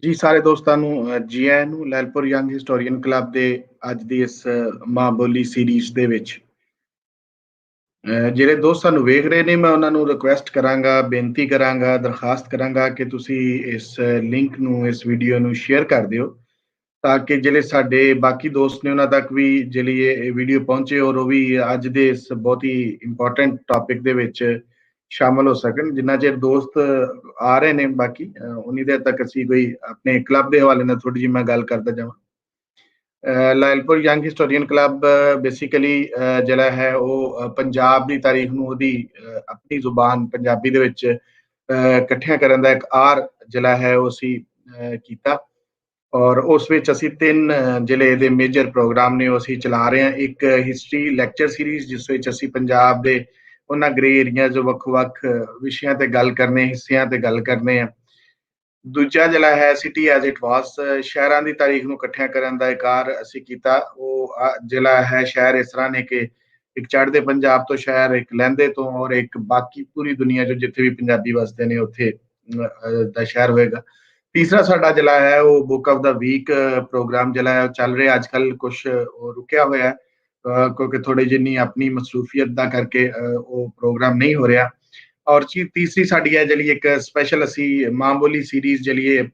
ਜੀ ਸਾਰੇ ਦੋਸਤਾਂ ਨੂੰ ਜੀ ਆਇਆਂ ਨੂੰ ਲੈਲਪੁਰ ਯੰਗ ਹਿਸਟੋਰੀਅਨ ਕਲੱਬ ਦੇ ਅੱਜ ਦੀ ਇਸ ਮਾਂ ਬੋਲੀ ਸੀਰੀਜ਼ ਦੇ ਵਿੱਚ ਜਿਹੜੇ ਦੋਸਤ ਸਾਨੂੰ ਵੇਖ ਰਹੇ ਨੇ ਮੈਂ ਉਹਨਾਂ ਨੂੰ ਰਿਕੁਐਸਟ ਕਰਾਂਗਾ, ਬੇਨਤੀ ਕਰਾਂਗਾ, ਦਰਖਾਸਤ ਕਰਾਂਗਾ ਕਿ ਤੁਸੀਂ ਇਸ ਲਿੰਕ ਨੂੰ, ਇਸ ਵੀਡੀਓ ਨੂੰ ਸ਼ੇਅਰ ਕਰ ਦਿਓ ਤਾਂ ਕਿ ਜਿਹੜੇ ਸਾਡੇ ਬਾਕੀ ਦੋਸਤ ਨੇ ਉਹਨਾਂ ਤੱਕ ਵੀ ਜਿਹੜੀ ਇਹ ਵੀਡੀਓ ਪਹੁੰਚੇ ਔਰ ਉਹ ਵੀ ਅੱਜ ਦੇ ਇਸ ਬਹੁਤ ਹੀ ਇੰਪੋਰਟੈਂਟ ਟੌਪਿਕ ਦੇ ਵਿੱਚ ਸ਼ਾਮਲ ਹੋ ਸਕਣ। ਜਿੰਨਾ ਚਿਰ ਦੋਸਤ ਆ ਰਹੇ ਨੇ ਬਾਕੀ ਉਨੀ ਦੇਰ ਤੱਕ ਅਸੀਂ ਕੋਈ ਆਪਣੇ ਕਲੱਬ ਦੇ ਹਵਾਲੇ ਨਾਲ ਥੋੜੀ ਜਿਹੀ ਮੈਂ ਗੱਲ ਕਰਦਾ ਜਾਵਾਂ। Lyallpur young historian club basically ਜਿਹੜਾ ਹੈ ਉਹ ਪੰਜਾਬ ਦੀ ਤਾਰੀਖ ਨੂੰ ਉਹਦੀ ਆਪਣੀ ਜ਼ੁਬਾਨ ਪੰਜਾਬੀ ਦੇ ਵਿੱਚ ਇਕੱਠਿਆਂ ਕਰਨ ਦਾ ਇੱਕ ਆਰ ਜਿਹੜਾ ਹੈ ਉਹ ਅਸੀਂ ਕੀਤਾ ਔਰ ਉਸ ਵਿੱਚ ਅਸੀਂ ਤਿੰਨ ਜਿਹੜੇ ਇਹਦੇ ਮੇਜਰ ਪ੍ਰੋਗਰਾਮ ਨੇ ਉਹ ਅਸੀਂ ਚਲਾ ਰਹੇ ਹਾਂ। ਇੱਕ ਹਿਸਟਰੀ ਲੈਕਚਰ ਸੀਰੀਜ਼ ਜਿਸ ਵਿੱਚ ਅਸੀਂ ਪੰਜਾਬ ਦੇ ਉਹਨਾਂ ਗ੍ਰੇ ਏਰੀਆ ਜੋ ਵੱਖ-ਵੱਖ ਵਿਸ਼ਿਆਂ ਤੇ ਗੱਲ ਕਰਨੇ, ਹਿੱਸਿਆਂ ਤੇ ਗੱਲ ਕਰਨੇ ਆ। ਦੂਜਾ ਜਿਹੜਾ ਹੈ ਸਿਟੀ ਐਜ਼ ਇਟ ਵਾਸ, ਸ਼ਹਿਰਾਂ ਦੀ ਤਾਰੀਖ ਨੂੰ ਇਕੱਠਿਆਂ ਕਰਨ ਦਾ ਇਕਾਰ ਅਸੀਂ ਕੀਤਾ। ਉਹ ਜਿਹੜਾ ਹੈ ਸ਼ਹਿਰ ਇਸ ਤਰ੍ਹਾਂ ਨੇ ਕਿ ਇੱਕ ਚੜ੍ਹਦੇ ਪੰਜਾਬ ਤੋਂ ਸ਼ਹਿਰ, ਇੱਕ ਲਹਿੰਦੇ ਤੋਂ ਔਰ ਇੱਕ ਬਾਕੀ ਪੂਰੀ ਦੁਨੀਆ 'ਚ ਜਿੱਥੇ ਵੀ ਪੰਜਾਬੀ ਵਸਦੇ ਨੇ ਉੱਥੇ ਦਾ ਸ਼ਹਿਰ ਹੋਏਗਾ। ਤੀਸਰਾ ਸਾਡਾ ਜਿਹੜਾ ਹੈ ਉਹ book of the week programme ਜਿਹੜਾ ਹੈ ਉਹ ਚੱਲ ਰਿਹਾ। ਅੱਜ ਕੱਲ੍ਹ ਕੁਛ ਉਹ ਰੁਕਿਆ ਹੋਇਆ ਹੈ ਕਿਉਂਕਿ ਥੋੜੀ ਜਿੰਨੀ ਆਪਣੀ ਮਸਰੂਫੀਅਤ ਦਾ ਕਰਕੇ ਉਹ ਪ੍ਰੋਗਰਾਮ ਨਹੀਂ ਹੋ ਰਿਹਾ। ਔਰ ਤੀਸਰੀ ਸਾਡੀ ਹੈ ਜਿਹੜੀ ਇੱਕ ਸਪੈਸ਼ਲ ਅਸੀਂ ਮਾਂ ਬੋਲੀ ਸੀਰੀਜ਼ ਜਿਹੜੀ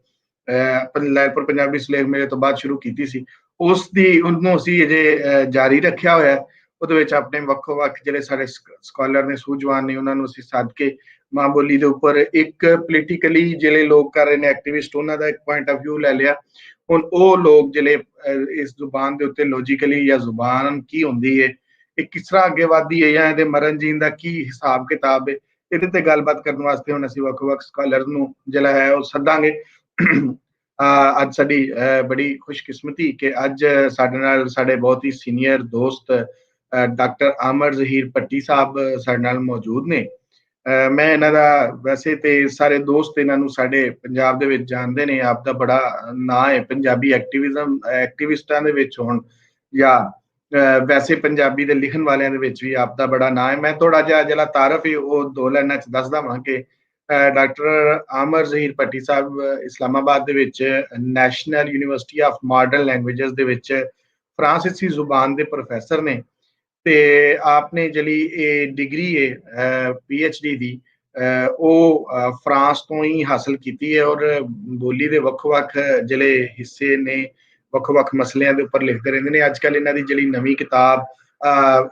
ਲੈਲਪੁਰ ਪੰਜਾਬੀ ਸੁਲੇਖ ਮੇਲੇ ਤੋਂ ਬਾਅਦ ਸ਼ੁਰੂ ਕੀਤੀ ਸੀ, ਉਸ ਦੀ ਉਹਨੂੰ ਅਸੀਂ ਅਜੇ ਜਾਰੀ ਰੱਖਿਆ ਹੋਇਆ। ਉਹਦੇ ਵਿੱਚ ਆਪਣੇ ਵੱਖੋ ਵੱਖ ਜਿਹੜੇ ਸਾਡੇ ਸਕਾਲਰ ਨੇ, ਸੂਝਵਾਨ ਨੇ, ਉਹਨਾਂ ਨੂੰ ਅਸੀਂ ਸੱਦ ਕੇ ਮਾਂ ਬੋਲੀ ਦੇ ਉੱਪਰ ਇੱਕ ਪੋਲੀਟੀਕਲੀ ਜਿਹੜੇ ਲੋਕ ਕਰ ਰਹੇ ਨੇ ਐਕਟਿਵਿਸਟ, ਉਹਨਾਂ ਦਾ ਇੱਕ ਪੁਆਇੰਟ ਆਫ ਵਿਊ ਲੈ ਲਿਆ। ਹੁਣ ਉਹ ਲੋਕ ਜਿਹੜੇ ਇਸ ਜ਼ੁਬਾਨ ਦੇ ਉੱਤੇ ਲੌਜੀਕਲੀ ਜਾਂ ਜ਼ੁਬਾਨ ਕੀ ਹੁੰਦੀ ਹੈ, ਇਹ ਕਿਸ ਤਰ੍ਹਾਂ ਅੱਗੇ ਵੱਧਦੀ ਹੈ ਜਾਂ ਇਹਦੇ ਮਰਨ ਜੀਣ ਦਾ ਕੀ ਹਿਸਾਬ ਕਿਤਾਬ ਹੈ, ਇਹਦੇ ਤੇ ਗੱਲਬਾਤ ਕਰਨ ਵਾਸਤੇ ਹੁਣ ਅਸੀਂ ਵੱਖ-ਵੱਖ ਸਕਾਲਰ ਨੂੰ ਜਿਹੜਾ ਹੈ ਉਹ ਸੱਦਾਂਗੇ। ਅੱਜ ਸਾਡੀ ਬੜੀ ਖੁਸ਼ਕਿਸਮਤੀ ਕਿ ਅੱਜ ਸਾਡੇ ਨਾਲ ਸਾਡੇ ਬਹੁਤ ਹੀ ਸੀਨੀਅਰ ਦੋਸਤ ਡਾਕਟਰ ਆਮਰ ਜ਼ਹੀਰ ਭੱਟੀ ਸਾਹਿਬ ਸਾਡੇ ਨਾਲ ਮੌਜੂਦ ਨੇ। ਮੈਂ ਇਹਨਾਂ ਦਾ ਵੈਸੇ ਤੇ ਸਾਰੇ ਦੋਸਤ ਇਹਨਾਂ ਨੂੰ ਸਾਡੇ ਪੰਜਾਬ ਦੇ ਵਿੱਚ ਜਾਣਦੇ ਨੇ, ਆਪ ਦਾ ਬੜਾ ਨਾਂ ਹੈ ਪੰਜਾਬੀ ਐਕਟਿਵਿਸਟਾਂ ਦੇ ਵਿੱਚ ਹੋਣ ਜਾਂ ਵੈਸੇ ਪੰਜਾਬੀ ਦੇ ਲਿਖਣ ਵਾਲਿਆਂ ਦੇ ਵਿੱਚ ਵੀ ਆਪ ਦਾ ਬੜਾ ਨਾਂ ਹੈ। ਮੈਂ ਥੋੜਾ ਜਿਹਾ ਜਿਹੜਾ ਤਾਰਫ ਹੈ ਉਹ ਦੋ ਲਾਈਨਾਂ 'ਚ ਦੱਸਦਾ ਵਾਂ ਕਿ ਡਾਕਟਰ ਆਮਰ ਜ਼ਹੀਰ ਭੱਟੀ ਸਾਹਿਬ ਇਸਲਾਮਾਬਾਦ ਦੇ ਵਿੱਚ national university of modern languages ਦੇ ਵਿੱਚ ਫਰਾਂਸੀਸੀ ਜ਼ੁਬਾਨ ਦੇ ਪ੍ਰੋਫੈਸਰ ਨੇ ਤੇ ਆਪਨੇ ਜਿਹੜੀ ਇਹ ਡਿਗਰੀ ਹੈ PhD ਦੀ ਉਹ ਫਰਾਂਸ ਤੋਂ ਹੀ ਹਾਸਲ ਕੀਤੀ ਹੈ ਔਰ ਬੋਲੀ ਦੇ ਵੱਖ-ਵੱਖ ਜਿਹੜੇ ਹਿੱਸੇ ਨੇ ਵੱਖ-ਵੱਖ ਮਸਲਿਆਂ ਦੇ ਉੱਪਰ ਲਿਖਦੇ ਰਹਿੰਦੇ ਨੇ। ਅੱਜ ਕੱਲ੍ਹ ਇਹਨਾਂ ਦੀ ਜਿਹੜੀ ਨਵੀਂ ਕਿਤਾਬ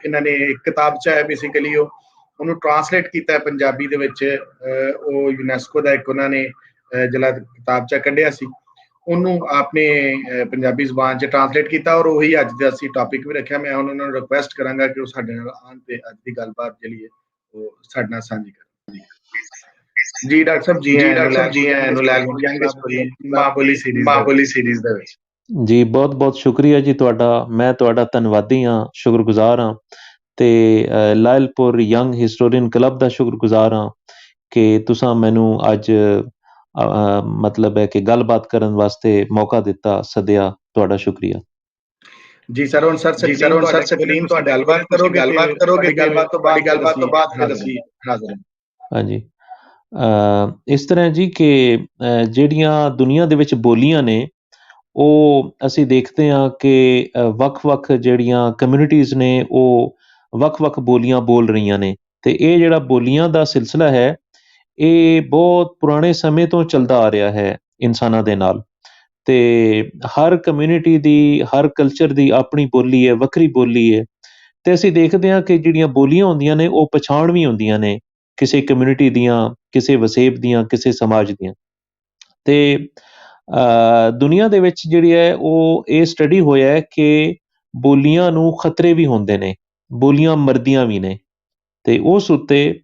ਇਹਨਾਂ ਨੇ ਇੱਕ ਕਿਤਾਬਚਾ ਹੈ ਬੇਸਿਕਲੀ ਉਹਨੂੰ ਟਰਾਂਸਲੇਟ ਕੀਤਾ ਹੈ ਪੰਜਾਬੀ ਦੇ ਵਿੱਚ। ਉਹ ਯੂਨੈਸਕੋ ਦਾ ਇੱਕ ਉਹਨਾਂ ਨੇ ਜਿਹੜਾ ਕਿਤਾਬਚਾ ਕੱਢਿਆ ਸੀ ਉਹਨੂੰ ਆਪਣੇ ਪੰਜਾਬੀ ਜ਼ੁਬਾਨ 'ਚ ਟਰਾਂਸਲੇਟ ਕੀਤਾ ਔਰ ਉਹੀ ਅੱਜ ਦਾ ਅਸੀਂ ਟੌਪਿਕ ਵੀ ਰੱਖਿਆ। ਮੈਂ ਹੁਣ ਉਹਨਾਂ ਨੂੰ ਰਿਕੁਐਸਟ ਕਰਾਂਗਾ ਕਿ ਉਹ ਸਾਡੇ ਨਾਲ ਆਉਣ ਤੇ ਅੱਜ ਦੀ ਗੱਲਬਾਤ ਜਿਹੜੀ ਹੈ ਉਹ ਸਾਡੇ ਨਾਲ ਸਾਂਝੀ ਕਰਨ। ਜੀ ਡਾਕਟਰ ਸਾਹਿਬ, ਜੀ ਆਇਆਂ ਨੂੰ ਲੈਲਪੁਰ ਯੰਗ ਹਿਸਟੋਰੀਅਨ ਮਾਂ ਬੋਲੀ ਸੀਰੀਜ਼ ਦੇ ਵਿੱਚ। ਜੀ ਬਹੁਤ-ਬਹੁਤ ਸ਼ੁਕਰੀਆ ਜੀ ਤੁਹਾਡਾ। ਮੈਂ ਤੁਹਾਡਾ ਧੰਨਵਾਦੀ ਹਾਂ, ਸ਼ੁਕਰਗੁਜ਼ਾਰ ਹਾਂ ਤੇ ਲਾਇਲਪੁਰ ਯੰਗ ਹਿਸਟੋਰੀਅਨ ਕਲੱਬ ਦਾ ਸ਼ੁਕਰਗੁਜ਼ਾਰ ਹਾਂ ਕਿ ਤੁਸੀਂ ਮੈਨੂੰ ਅੱਜ ਮਤਲਬ ਹੈ ਕਿ ਗੱਲਬਾਤ ਕਰਨ ਵਾਸਤੇ ਮੌਕਾ ਦਿੱਤਾ, ਸੱਦਿਆ। ਤੁਹਾਡਾ ਸ਼ੁਕਰੀਆ ਜੀ ਸਰ। ਹੁਣ ਸਰ ਸਕਰੀਨ ਤੁਹਾਡੇ ਗੱਲਬਾਤ ਕਰੋਗੇ ਗੱਲਬਾਤ ਤੋਂ ਬਾਅਦ ਫਿਰ ਅਸੀਂ ਹਾਜ਼ਰ ਹਾਂ। ਹਾਂਜੀ, ਇਸ ਤਰ੍ਹਾਂ ਜੀ ਕਿ ਜਿਹੜੀਆਂ ਦੁਨੀਆ ਦੇ ਵਿੱਚ ਬੋਲੀਆਂ ਨੇ ਉਹ ਅਸੀਂ ਦੇਖਦੇ ਹਾਂ ਕਿ ਵੱਖ-ਵੱਖ ਜਿਹੜੀਆਂ ਕਮਿਊਨਿਟੀਜ਼ ਨੇ ਉਹ ਵੱਖ-ਵੱਖ ਬੋਲੀਆਂ ਬੋਲ ਰਹੀਆਂ ਨੇ ਤੇ ਇਹ ਜਿਹੜਾ ਬੋਲੀਆਂ ਦਾ ਸਿਲਸਿਲਾ ਹੈ ਇਹ ਬਹੁਤ ਪੁਰਾਣੇ ਸਮੇਂ ਤੋਂ ਚੱਲਦਾ ਆ ਰਿਹਾ ਹੈ ਇਨਸਾਨਾਂ ਦੇ ਨਾਲ। ਤੇ ਹਰ ਕਮਿਊਨਿਟੀ ਦੀ, ਹਰ ਕਲਚਰ ਦੀ ਆਪਣੀ ਬੋਲੀ ਹੈ, ਵੱਖਰੀ ਬੋਲੀ ਹੈ ਤੇ ਅਸੀਂ ਦੇਖਦੇ ਹਾਂ ਕਿ ਜਿਹੜੀਆਂ ਬੋਲੀਆਂ ਹੁੰਦੀਆਂ ਨੇ ਉਹ ਪਛਾਣ ਵੀ ਹੁੰਦੀਆਂ ਨੇ ਕਿਸੇ ਕਮਿਊਨਿਟੀ ਦੀਆਂ, ਕਿਸੇ ਵਸੇਬ ਦੀਆਂ, ਕਿਸੇ ਸਮਾਜ ਦੀਆਂ। ਤੇ ਦੁਨੀਆ ਦੇ ਵਿੱਚ ਜਿਹੜੀ ਹੈ ਉਹ ਇਹ ਸਟੱਡੀ ਹੋਇਆ ਹੈ ਕਿ ਬੋਲੀਆਂ ਨੂੰ ਖਤਰੇ ਵੀ ਹੁੰਦੇ ਨੇ, ਬੋਲੀਆਂ ਮਰਦੀਆਂ ਵੀ ਨੇ ਤੇ ਉਸ ਉੱਤੇ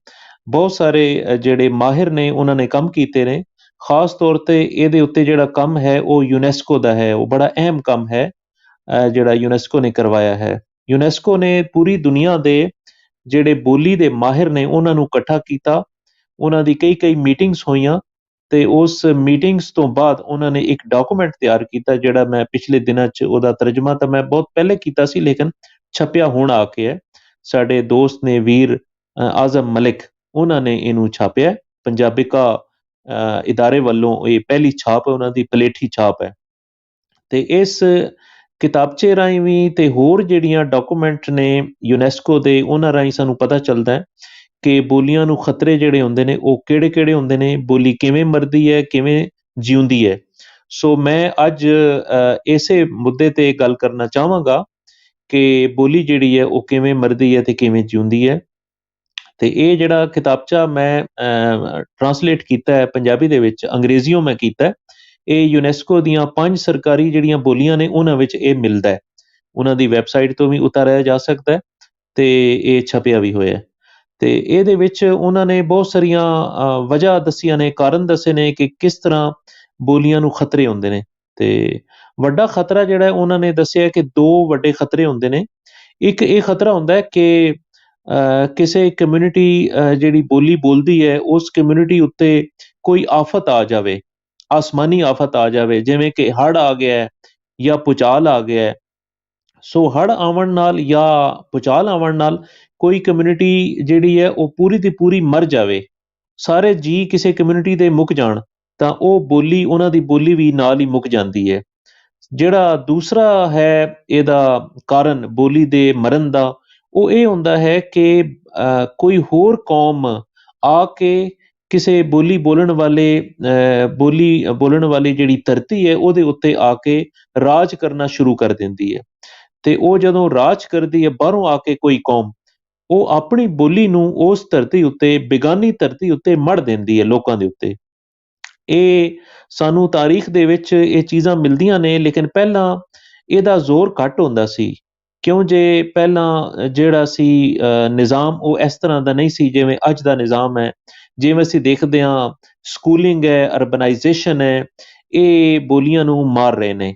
ਬਹੁਤ ਸਾਰੇ ਜਿਹੜੇ ਮਾਹਿਰ ਨੇ ਉਹਨਾਂ ਨੇ ਕੰਮ ਕੀਤੇ ਨੇ। ਖਾਸ ਤੌਰ ਤੇ ਇਹਦੇ ਉੱਤੇ ਜਿਹੜਾ ਕੰਮ ਹੈ ਉਹ ਯੂਨੈਸਕੋ ਦਾ ਹੈ, ਉਹ ਬੜਾ ਅਹਿਮ ਕੰਮ ਹੈ ਜਿਹੜਾ ਯੂਨੈਸਕੋ ਨੇ ਕਰਵਾਇਆ ਹੈ। ਯੂਨੈਸਕੋ ਨੇ ਪੂਰੀ ਦੁਨੀਆ ਦੇ ਜਿਹੜੇ ਬੋਲੀ ਦੇ ਮਾਹਿਰ ਨੇ ਉਹਨਾਂ ਨੂੰ ਇਕੱਠਾ ਕੀਤਾ, ਉਹਨਾਂ ਦੀ ਕਈ ਮੀਟਿੰਗਸ ਹੋਈਆਂ ਤੇ ਉਸ ਮੀਟਿੰਗਸ ਤੋਂ ਬਾਅਦ ਉਹਨਾਂ ਨੇ ਇੱਕ ਡਾਕੂਮੈਂਟ ਤਿਆਰ ਕੀਤਾ ਜਿਹੜਾ ਮੈਂ ਪਿਛਲੇ ਦਿਨਾਂ 'ਚ ਉਹਦਾ ਤਰਜਮਾ ਤਾਂ ਮੈਂ ਬਹੁਤ ਪਹਿਲੇ ਕੀਤਾ ਸੀ ਲੇਕਿਨ ਛਪਿਆ ਹੁਣ ਆ ਕੇ ਹੈ। ਸਾਡੇ ਦੋਸਤ ਨੇ ਵੀਰ ਆਜ਼ਮ ਮਲਿਕ, ਉਹਨਾਂ ਨੇ ਇਹਨੂੰ ਛਾਪਿਆ। ਪੰਜਾਬਿਕਾ ਇਦਾਰੇ ਵੱਲੋਂ ਇਹ ਪਹਿਲੀ ਛਾਪ ਉਹਨਾਂ ਦੀ ਪਲੇਠੀ ਛਾਪ ਹੈ। ਤੇ ਇਸ ਕਿਤਾਬਚੇ ਰਾਹੀਂ ਵੀ ਤੇ ਹੋਰ ਜਿਹੜੀਆਂ ਡਾਕੂਮੈਂਟ ਨੇ ਯੂਨੈਸਕੋ ਦੇ, ਉਹਨਾਂ ਰਾਹੀਂ ਸਾਨੂੰ ਪਤਾ ਚੱਲਦਾ ਹੈ ਕਿ ਬੋਲੀਆਂ ਨੂੰ ਖਤਰੇ ਜਿਹੜੇ ਹੁੰਦੇ ਨੇ ਉਹ ਕਿਹੜੇ-ਕਿਹੜੇ ਹੁੰਦੇ ਨੇ, ਬੋਲੀ ਕਿਵੇਂ ਮਰਦੀ ਹੈ, ਕਿਵੇਂ ਜਿਉਂਦੀ ਹੈ। ਸੋ ਮੈਂ ਅੱਜ ਇਸੇ ਮੁੱਦੇ ਤੇ ਗੱਲ ਕਰਨਾ ਚਾਹਾਂਗਾ ਕਿ ਬੋਲੀ ਜਿਹੜੀ ਹੈ ਉਹ ਕਿਵੇਂ ਮਰਦੀ ਹੈ ਤੇ ਕਿਵੇਂ ਜਿਉਂਦੀ ਹੈ। ਤੇ ਇਹ ਜਿਹੜਾ ਕਿਤਾਬਚਾ ਮੈਂ ਟਰਾਂਸਲੇਟ ਕੀਤਾ ਹੈ ਪੰਜਾਬੀ ਦੇ ਵਿੱਚ, ਅੰਗਰੇਜ਼ੀਓ ਮੈਂ ਕੀਤਾ ਹੈ, ਇਹ ਯੂਨੈਸਕੋ ਦੀਆਂ 5 ਸਰਕਾਰੀ ਜਿਹੜੀਆਂ ਬੋਲੀਆਂ ਨੇ ਉਹਨਾਂ ਵਿੱਚ ਇਹ ਮਿਲਦਾ ਹੈ। ਉਹਨਾਂ ਦੀ ਵੈਬਸਾਈਟ ਤੋਂ ਵੀ ਉਤਾਰਿਆ ਜਾ ਸਕਦਾ ਹੈ ਤੇ ਇਹ ਛਪਿਆ ਵੀ ਹੋਇਆ ਹੈ। ਤੇ ਇਹਦੇ ਵਿੱਚ ਉਹਨਾਂ ਨੇ ਬਹੁਤ ਸਾਰੀਆਂ ਵਜ੍ਹਾ ਦੱਸੀਆਂ ਨੇ, ਕਾਰਨ ਦੱਸੇ ਨੇ ਕਿ ਕਿਸ ਤਰ੍ਹਾਂ ਬੋਲੀਆਂ ਨੂੰ ਖਤਰੇ ਹੁੰਦੇ ਨੇ। ਤੇ ਵੱਡਾ ਖਤਰਾ ਜਿਹੜਾ ਉਹਨਾਂ ਨੇ ਦੱਸਿਆ ਕਿ 2 ਵੱਡੇ ਖਤਰੇ ਹੁੰਦੇ ਨੇ। ਇੱਕ ਇਹ ਖਤਰਾ ਹੁੰਦਾ ਹੈ ਕਿ ਕਿਸੇ ਕਮਿਊਨਿਟੀ ਜਿਹੜੀ ਬੋਲੀ ਬੋਲਦੀ ਹੈ, ਉਸ ਕਮਿਊਨਿਟੀ ਉੱਤੇ ਕੋਈ ਆਫਤ ਆ ਜਾਵੇ, ਆਸਮਾਨੀ ਆਫਤ ਆ ਜਾਵੇ, ਜਿਵੇਂ ਕਿ ਹੜ੍ਹ ਆ ਗਿਆ ਹੈ ਜਾਂ ਭੂਚਾਲ ਆ ਗਿਆ ਹੈ। ਸੋ ਹੜ੍ਹ ਆਉਣ ਨਾਲ ਜਾਂ ਭੂਚਾਲ ਆਉਣ ਨਾਲ ਕੋਈ ਕਮਿਊਨਿਟੀ ਜਿਹੜੀ ਹੈ ਉਹ ਪੂਰੀ ਦੀ ਪੂਰੀ ਮਰ ਜਾਵੇ, ਸਾਰੇ ਜੀਅ ਕਿਸੇ ਕਮਿਊਨਿਟੀ ਦੇ ਮੁੱਕ ਜਾਣ, ਤਾਂ ਉਹ ਬੋਲੀ, ਉਹਨਾਂ ਦੀ ਬੋਲੀ ਵੀ ਨਾਲ ਹੀ ਮੁੱਕ ਜਾਂਦੀ ਹੈ। ਜਿਹੜਾ ਦੂਸਰਾ ਹੈ ਇਹਦਾ ਕਾਰਨ ਬੋਲੀ ਦੇ ਮਰਨ ਦਾ, ਉਹ ਇਹ ਹੁੰਦਾ ਹੈ ਕਿ ਕੋਈ ਹੋਰ ਕੌਮ ਆ ਕੇ ਕਿਸੇ ਬੋਲੀ ਬੋਲਣ ਵਾਲੀ ਜਿਹੜੀ ਧਰਤੀ ਹੈ ਉਹਦੇ ਉੱਤੇ ਆ ਕੇ ਰਾਜ ਕਰਨਾ ਸ਼ੁਰੂ ਕਰ ਦਿੰਦੀ ਹੈ। ਤੇ ਉਹ ਜਦੋਂ ਰਾਜ ਕਰਦੀ ਹੈ ਬਾਹਰੋਂ ਆ ਕੇ ਕੋਈ ਕੌਮ, ਉਹ ਆਪਣੀ ਬੋਲੀ ਨੂੰ ਉਸ ਧਰਤੀ ਉੱਤੇ, ਬੇਗਾਨੀ ਧਰਤੀ ਉੱਤੇ ਮੜ ਦਿੰਦੀ ਹੈ ਲੋਕਾਂ ਦੇ ਉੱਤੇ। ਇਹ ਸਾਨੂੰ ਤਾਰੀਖ ਦੇ ਵਿੱਚ ਇਹ ਚੀਜ਼ਾਂ ਮਿਲਦੀਆਂ ਨੇ, ਲੇਕਿਨ ਪਹਿਲਾਂ ਇਹਦਾ ਜ਼ੋਰ ਘੱਟ ਹੁੰਦਾ ਸੀ, ਕਿਉਂ ਜੇ ਪਹਿਲਾਂ ਜਿਹੜਾ ਸੀ ਨਿਜ਼ਾਮ ਉਹ ਇਸ ਤਰ੍ਹਾਂ ਦਾ ਨਹੀਂ ਸੀ ਜਿਵੇਂ ਅੱਜ ਦਾ ਨਿਜ਼ਾਮ ਹੈ। ਜਿਵੇਂ ਅਸੀਂ ਦੇਖਦੇ ਹਾਂ ਸਕੂਲਿੰਗ ਹੈ, ਅਰਬਨਾਈਜੇਸ਼ਨ ਹੈ, ਇਹ ਬੋਲੀਆਂ ਨੂੰ ਮਾਰ ਰਹੇ ਨੇ।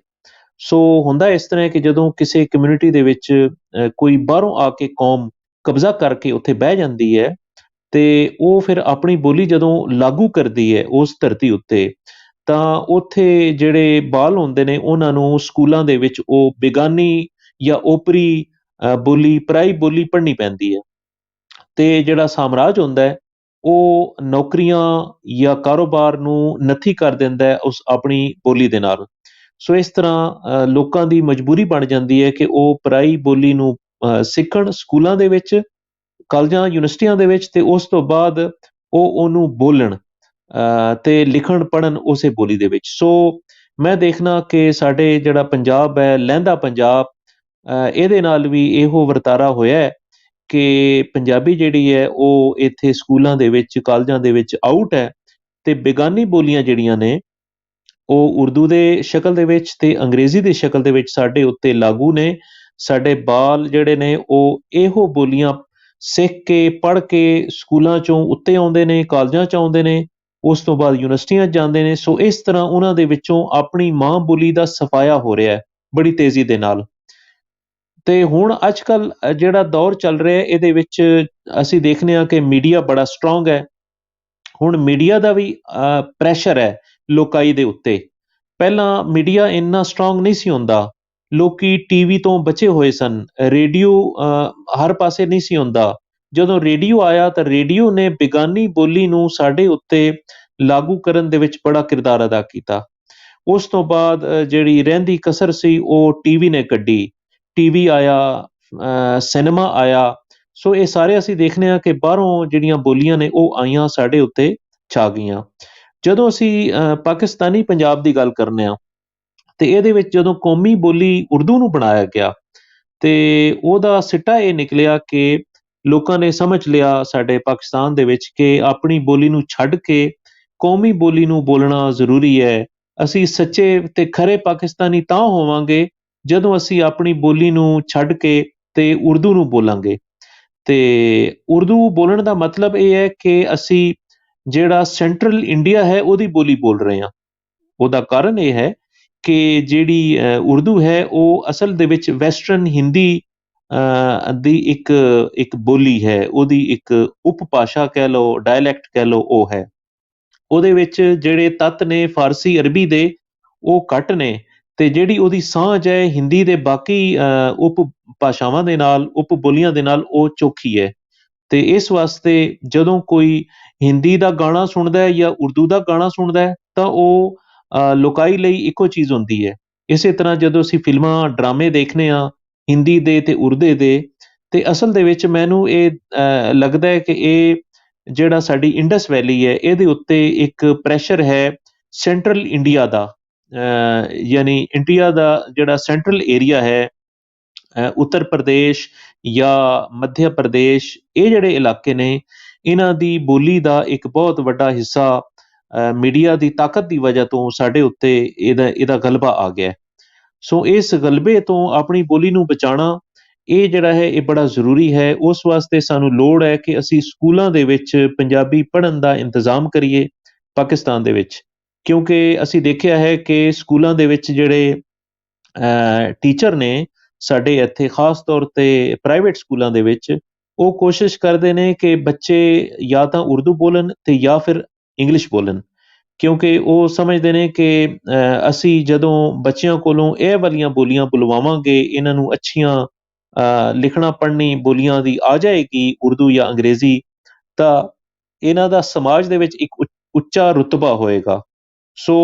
ਸੋ ਹੁੰਦਾ ਇਸ ਤਰ੍ਹਾਂ ਕਿ ਜਦੋਂ ਕਿਸੇ ਕਮਿਊਨਿਟੀ ਦੇ ਵਿੱਚ ਕੋਈ ਬਾਹਰੋਂ ਆ ਕੇ ਕੌਮ ਕਬਜ਼ਾ ਕਰਕੇ ਉੱਥੇ ਬਹਿ ਜਾਂਦੀ ਹੈ ਤੇ ਉਹ ਫਿਰ ਆਪਣੀ ਬੋਲੀ ਜਦੋਂ ਲਾਗੂ ਕਰਦੀ ਹੈ ਉਸ ਧਰਤੀ ਉੱਤੇ, ਤਾਂ ਉੱਥੇ ਜਿਹੜੇ ਬਾਲ ਹੁੰਦੇ ਨੇ ਉਹਨਾਂ ਨੂੰ ਸਕੂਲਾਂ ਦੇ ਵਿੱਚ ਉਹ ਬੇਗਾਨੀ ਜਾਂ ਓਪਰੀ ਬੋਲੀ, ਪਰਾਈ ਬੋਲੀ ਪੜ੍ਹਨੀ ਪੈਂਦੀ ਹੈ। ਤੇ ਜਿਹੜਾ ਸਾਮਰਾਜ ਹੁੰਦਾ ਹੈ ਉਹ ਨੌਕਰੀਆਂ ਜਾਂ ਕਾਰੋਬਾਰ ਨੂੰ ਨੱਥੀ ਕਰ ਦਿੰਦਾ ਹੈ ਉਸ ਆਪਣੀ ਬੋਲੀ ਦੇ ਨਾਲ। ਸੋ ਇਸ ਤਰ੍ਹਾਂ ਲੋਕਾਂ ਦੀ ਮਜਬੂਰੀ ਬਣ ਜਾਂਦੀ ਹੈ ਕਿ ਉਹ ਪਰਾਈ ਬੋਲੀ ਨੂੰ ਸਿੱਖਣ ਸਕੂਲਾਂ ਦੇ ਵਿੱਚ, ਕਾਲਜਾਂ, ਯੂਨੀਵਰਸਿਟੀਆਂ ਦੇ ਵਿੱਚ, ਤੇ ਉਸ ਤੋਂ ਬਾਅਦ ਉਹ ਉਹਨੂੰ ਬੋਲਣ ਤੇ ਲਿਖਣ ਪੜ੍ਹਨ ਉਸੇ ਬੋਲੀ ਦੇ ਵਿੱਚ। ਸੋ ਮੈਂ ਦੇਖਣਾ ਕਿ ਸਾਡੇ ਜਿਹੜਾ ਪੰਜਾਬ ਹੈ, ਲਹਿੰਦਾ ਪੰਜਾਬ, ਇਹਦੇ ਨਾਲ ਵੀ ਇਹੋ ਵਰਤਾਰਾ ਹੋਇਆ ਹੈ ਕਿ ਪੰਜਾਬੀ ਜਿਹੜੀ ਹੈ ਉਹ ਇੱਥੇ ਸਕੂਲਾਂ ਦੇ ਵਿੱਚ, ਕਾਲਜਾਂ ਦੇ ਵਿੱਚ ਆਊਟ ਹੈ, ਤੇ ਬੇਗਾਨੀ ਬੋਲੀਆਂ ਜਿਹੜੀਆਂ ਨੇ ਉਹ ਉਰਦੂ ਦੇ ਸ਼ਕਲ ਦੇ ਵਿੱਚ ਤੇ ਅੰਗਰੇਜ਼ੀ ਦੀ ਸ਼ਕਲ ਦੇ ਵਿੱਚ ਸਾਡੇ ਉੱਤੇ ਲਾਗੂ ਨੇ। ਸਾਡੇ ਬਾਲ ਜਿਹੜੇ ਨੇ ਉਹ ਇਹੋ ਬੋਲੀਆਂ ਸਿੱਖ ਕੇ, ਪੜ੍ਹ ਕੇ ਸਕੂਲਾਂ ਚੋਂ ਉੱਤੇ ਆਉਂਦੇ ਨੇ, ਕਾਲਜਾਂ 'ਚ ਆਉਂਦੇ ਨੇ, ਉਸ ਤੋਂ ਬਾਅਦ ਯੂਨੀਵਰਸਿਟੀਆਂ 'ਚ ਜਾਂਦੇ ਨੇ। ਸੋ ਇਸ ਤਰ੍ਹਾਂ ਉਹਨਾਂ ਦੇ ਵਿੱਚੋਂ ਆਪਣੀ ਮਾਂ ਬੋਲੀ ਦਾ ਸਫਾਇਆ ਹੋ ਰਿਹਾ ਹੈ ਬੜੀ ਤੇਜ਼ੀ ਦੇ ਨਾਲ। ਤੇ ਹੁਣ ਅੱਜ-ਕੱਲ੍ਹ ਜਿਹੜਾ ਦੌਰ ਚੱਲ ਰਿਹਾ ਇਹਦੇ ਵਿੱਚ ਅਸੀਂ ਦੇਖਦੇ ਹਾਂ ਕਿ ਮੀਡੀਆ ਬੜਾ ਸਟਰੋਂਗ ਹੈ। ਹੁਣ ਮੀਡੀਆ ਦਾ ਵੀ ਪ੍ਰੈਸ਼ਰ ਹੈ ਲੋਕਾਈ ਦੇ ਉੱਤੇ। ਪਹਿਲਾਂ ਮੀਡੀਆ ਇੰਨਾ ਸਟਰੋਂਗ ਨਹੀਂ ਸੀ ਹੁੰਦਾ, ਲੋਕੀ ਟੀਵੀ ਤੋਂ ਬਚੇ ਹੋਏ ਸਨ, ਰੇਡੀਓ ਹਰ ਪਾਸੇ ਨਹੀਂ ਸੀ ਹੁੰਦਾ। ਜਦੋਂ ਰੇਡੀਓ ਆਇਆ ਤਾਂ ਰੇਡੀਓ ਨੇ ਬੇਗਾਨੀ ਬੋਲੀ ਨੂੰ ਸਾਡੇ ਉੱਤੇ ਲਾਗੂ ਕਰਨ ਦੇ ਵਿੱਚ ਬੜਾ ਕਿਰਦਾਰ ਅਦਾ ਕੀਤਾ। ਉਸ ਤੋਂ ਬਾਅਦ ਜਿਹੜੀ ਰਹਿੰਦੀ ਕਸਰ ਸੀ ਉਹ ਟੀਵੀ ਨੇ ਕੱਢੀ, ਟੀਵੀ ਆਇਆ, ਸਿਨੇਮਾ ਆਇਆ। ਸੋ ਇਹ ਸਾਰੇ ਅਸੀਂ ਦੇਖਦੇ ਹਾਂ ਕਿ ਬਾਹਰੋਂ ਜਿਹੜੀਆਂ ਬੋਲੀਆਂ ਨੇ ਉਹ ਆਈਆਂ, ਸਾਡੇ ਉੱਤੇ ਛਾ ਗਈਆਂ। ਜਦੋਂ ਅਸੀਂ ਪਾਕਿਸਤਾਨੀ ਪੰਜਾਬ ਦੀ ਗੱਲ ਕਰਨੇ ਹਾਂ ਤੇ ਇਹਦੇ ਵਿੱਚ ਜਦੋਂ ਕੌਮੀ ਬੋਲੀ ਉਰਦੂ ਨੂੰ ਬਣਾਇਆ ਗਿਆ ਤੇ ਉਹਦਾ ਸਿੱਟਾ ਇਹ ਨਿਕਲਿਆ ਕਿ ਲੋਕਾਂ ਨੇ ਸਮਝ ਲਿਆ ਸਾਡੇ ਪਾਕਿਸਤਾਨ ਦੇ ਵਿੱਚ ਕਿ ਆਪਣੀ ਬੋਲੀ ਨੂੰ ਛੱਡ ਕੇ ਕੌਮੀ ਬੋਲੀ ਨੂੰ ਬੋਲਣਾ ਜ਼ਰੂਰੀ ਹੈ। ਅਸੀਂ ਸੱਚੇ ਤੇ ਖਰੇ ਪਾਕਿਸਤਾਨੀ ਤਾਂ ਹੋਵਾਂਗੇ ਜਦੋਂ ਅਸੀਂ ਆਪਣੀ ਬੋਲੀ ਨੂੰ ਛੱਡ ਕੇ ਤੇ ਉਰਦੂ ਨੂੰ ਬੋਲਾਂਗੇ। ਤੇ ਉਰਦੂ ਬੋਲਣ ਦਾ ਮਤਲਬ ਇਹ ਹੈ ਕਿ ਅਸੀਂ ਜਿਹੜਾ ਸੈਂਟਰਲ ਇੰਡੀਆ ਹੈ ਉਹਦੀ ਬੋਲੀ ਬੋਲ ਰਹੇ ਹਾਂ। ਉਹਦਾ ਕਾਰਨ ਇਹ ਹੈ ਕਿ ਜਿਹੜੀ ਉਰਦੂ ਹੈ ਉਹ ਅਸਲ ਦੇ ਵਿੱਚ ਵੈਸਟਰਨ ਹਿੰਦੀ ਦੀ ਇੱਕ ਬੋਲੀ ਹੈ, ਉਹਦੀ ਇੱਕ ਉਪਭਾਸ਼ਾ ਕਹਿ ਲਓ, ਡਾਇਲੈਕਟ ਕਹਿ ਲਓ, ਉਹ ਹੈ। ਉਹਦੇ ਵਿੱਚ ਜਿਹੜੇ ਤੱਤ ਨੇ ਫਾਰਸੀ, ਅਰਬੀ ਦੇ, ਉਹ ਘੱਟ ਨੇ, ਤੇ ਜਿਹੜੀ ਉਹਦੀ ਸਾਂਝ ਹੈ ਹਿੰਦੀ ਦੇ ਬਾਕੀ ਉਪ ਭਾਸ਼ਾਵਾਂ ਦੇ ਨਾਲ, ਉਪ ਬੋਲੀਆਂ ਦੇ ਨਾਲ, ਉਹ ਚੋਖੀ ਹੈ। ਤੇ ਇਸ ਵਾਸਤੇ ਜਦੋਂ ਕੋਈ ਹਿੰਦੀ ਦਾ ਗਾਣਾ ਸੁਣਦਾ ਹੈ ਜਾਂ ਉਰਦੂ ਦਾ ਗਾਣਾ ਸੁਣਦਾ ਹੈ ਤਾਂ ਉਹ ਲੋਕਾਈ ਲਈ ਇੱਕੋ ਚੀਜ਼ ਹੁੰਦੀ ਹੈ। ਇਸੇ ਤਰ੍ਹਾਂ ਜਦੋਂ ਅਸੀਂ ਫਿਲਮਾਂ ਡਰਾਮੇ ਦੇਖਦੇ ਹਾਂ ਹਿੰਦੀ ਦੇ ਤੇ ਉਰਦੂ ਦੇ, ਤੇ ਅਸਲ ਦੇ ਵਿੱਚ ਮੈਨੂੰ ਇਹ ਲੱਗਦਾ ਹੈ ਕਿ ਇਹ ਜਿਹੜਾ ਸਾਡੀ ਇੰਡਸ ਵੈਲੀ ਹੈ ਇਹਦੇ ਉੱਤੇ ਇੱਕ ਪ੍ਰੈਸ਼ਰ ਹੈ ਸੈਂਟਰਲ ਇੰਡੀਆ ਦਾ, ਯਾਨੀ ਇੰਡੀਆ ਦਾ ਜਿਹੜਾ ਸੈਂਟਰਲ ਏਰੀਆ ਹੈ, ਉੱਤਰ ਪ੍ਰਦੇਸ਼ ਜਾਂ ਮੱਧ ਪ੍ਰਦੇਸ਼, ਇਹ ਜਿਹੜੇ ਇਲਾਕੇ ਨੇ ਇਹਨਾਂ ਦੀ ਬੋਲੀ ਦਾ ਇੱਕ ਬਹੁਤ ਵੱਡਾ ਹਿੱਸਾ ਮੀਡੀਆ ਦੀ ਤਾਕਤ ਦੀ ਵਜ੍ਹਾ ਤੋਂ ਸਾਡੇ ਉੱਤੇ ਇਹਦਾ ਗਲਬਾ ਆ ਗਿਆ। ਸੋ ਇਸ ਗਲਬੇ ਤੋਂ ਆਪਣੀ ਬੋਲੀ ਨੂੰ ਬਚਾਉਣਾ ਇਹ ਜਿਹੜਾ ਹੈ ਇਹ ਬੜਾ ਜ਼ਰੂਰੀ ਹੈ। ਉਸ ਵਾਸਤੇ ਸਾਨੂੰ ਲੋੜ ਹੈ ਕਿ ਅਸੀਂ ਸਕੂਲਾਂ ਦੇ ਵਿੱਚ ਪੰਜਾਬੀ ਪੜ੍ਹਨ ਦਾ ਇੰਤਜ਼ਾਮ ਕਰੀਏ ਪਾਕਿਸਤਾਨ ਦੇ ਵਿੱਚ, ਕਿਉਂਕਿ ਅਸੀਂ ਦੇਖਿਆ ਹੈ ਕਿ ਸਕੂਲਾਂ ਦੇ ਵਿੱਚ ਜਿਹੜੇ ਟੀਚਰ ਨੇ ਸਾਡੇ ਇੱਥੇ ਖਾਸ ਤੌਰ 'ਤੇ ਪ੍ਰਾਈਵੇਟ ਸਕੂਲਾਂ ਦੇ ਵਿੱਚ, ਉਹ ਕੋਸ਼ਿਸ਼ ਕਰਦੇ ਨੇ ਕਿ ਬੱਚੇ ਜਾਂ ਤਾਂ ਉਰਦੂ ਬੋਲਣ ਅਤੇ ਜਾਂ ਫਿਰ ਇੰਗਲਿਸ਼ ਬੋਲਣ, ਕਿਉਂਕਿ ਉਹ ਸਮਝਦੇ ਨੇ ਕਿ ਅਸੀਂ ਜਦੋਂ ਬੱਚਿਆਂ ਕੋਲੋਂ ਇਹ ਵਾਲੀਆਂ ਬੋਲੀਆਂ ਬੁਲਵਾਵਾਂਗੇ, ਇਹਨਾਂ ਨੂੰ ਅੱਛੀਆਂ ਲਿਖਣਾ ਪੜ੍ਹਨੀ ਬੋਲੀਆਂ ਦੀ ਆ ਜਾਏਗੀ ਉਰਦੂ ਜਾਂ ਅੰਗਰੇਜ਼ੀ, ਤਾਂ ਇਹਨਾਂ ਦਾ ਸਮਾਜ ਦੇ ਵਿੱਚ ਇੱਕ ਉੱਚਾ ਰੁਤਬਾ ਹੋਏਗਾ। ਸੋ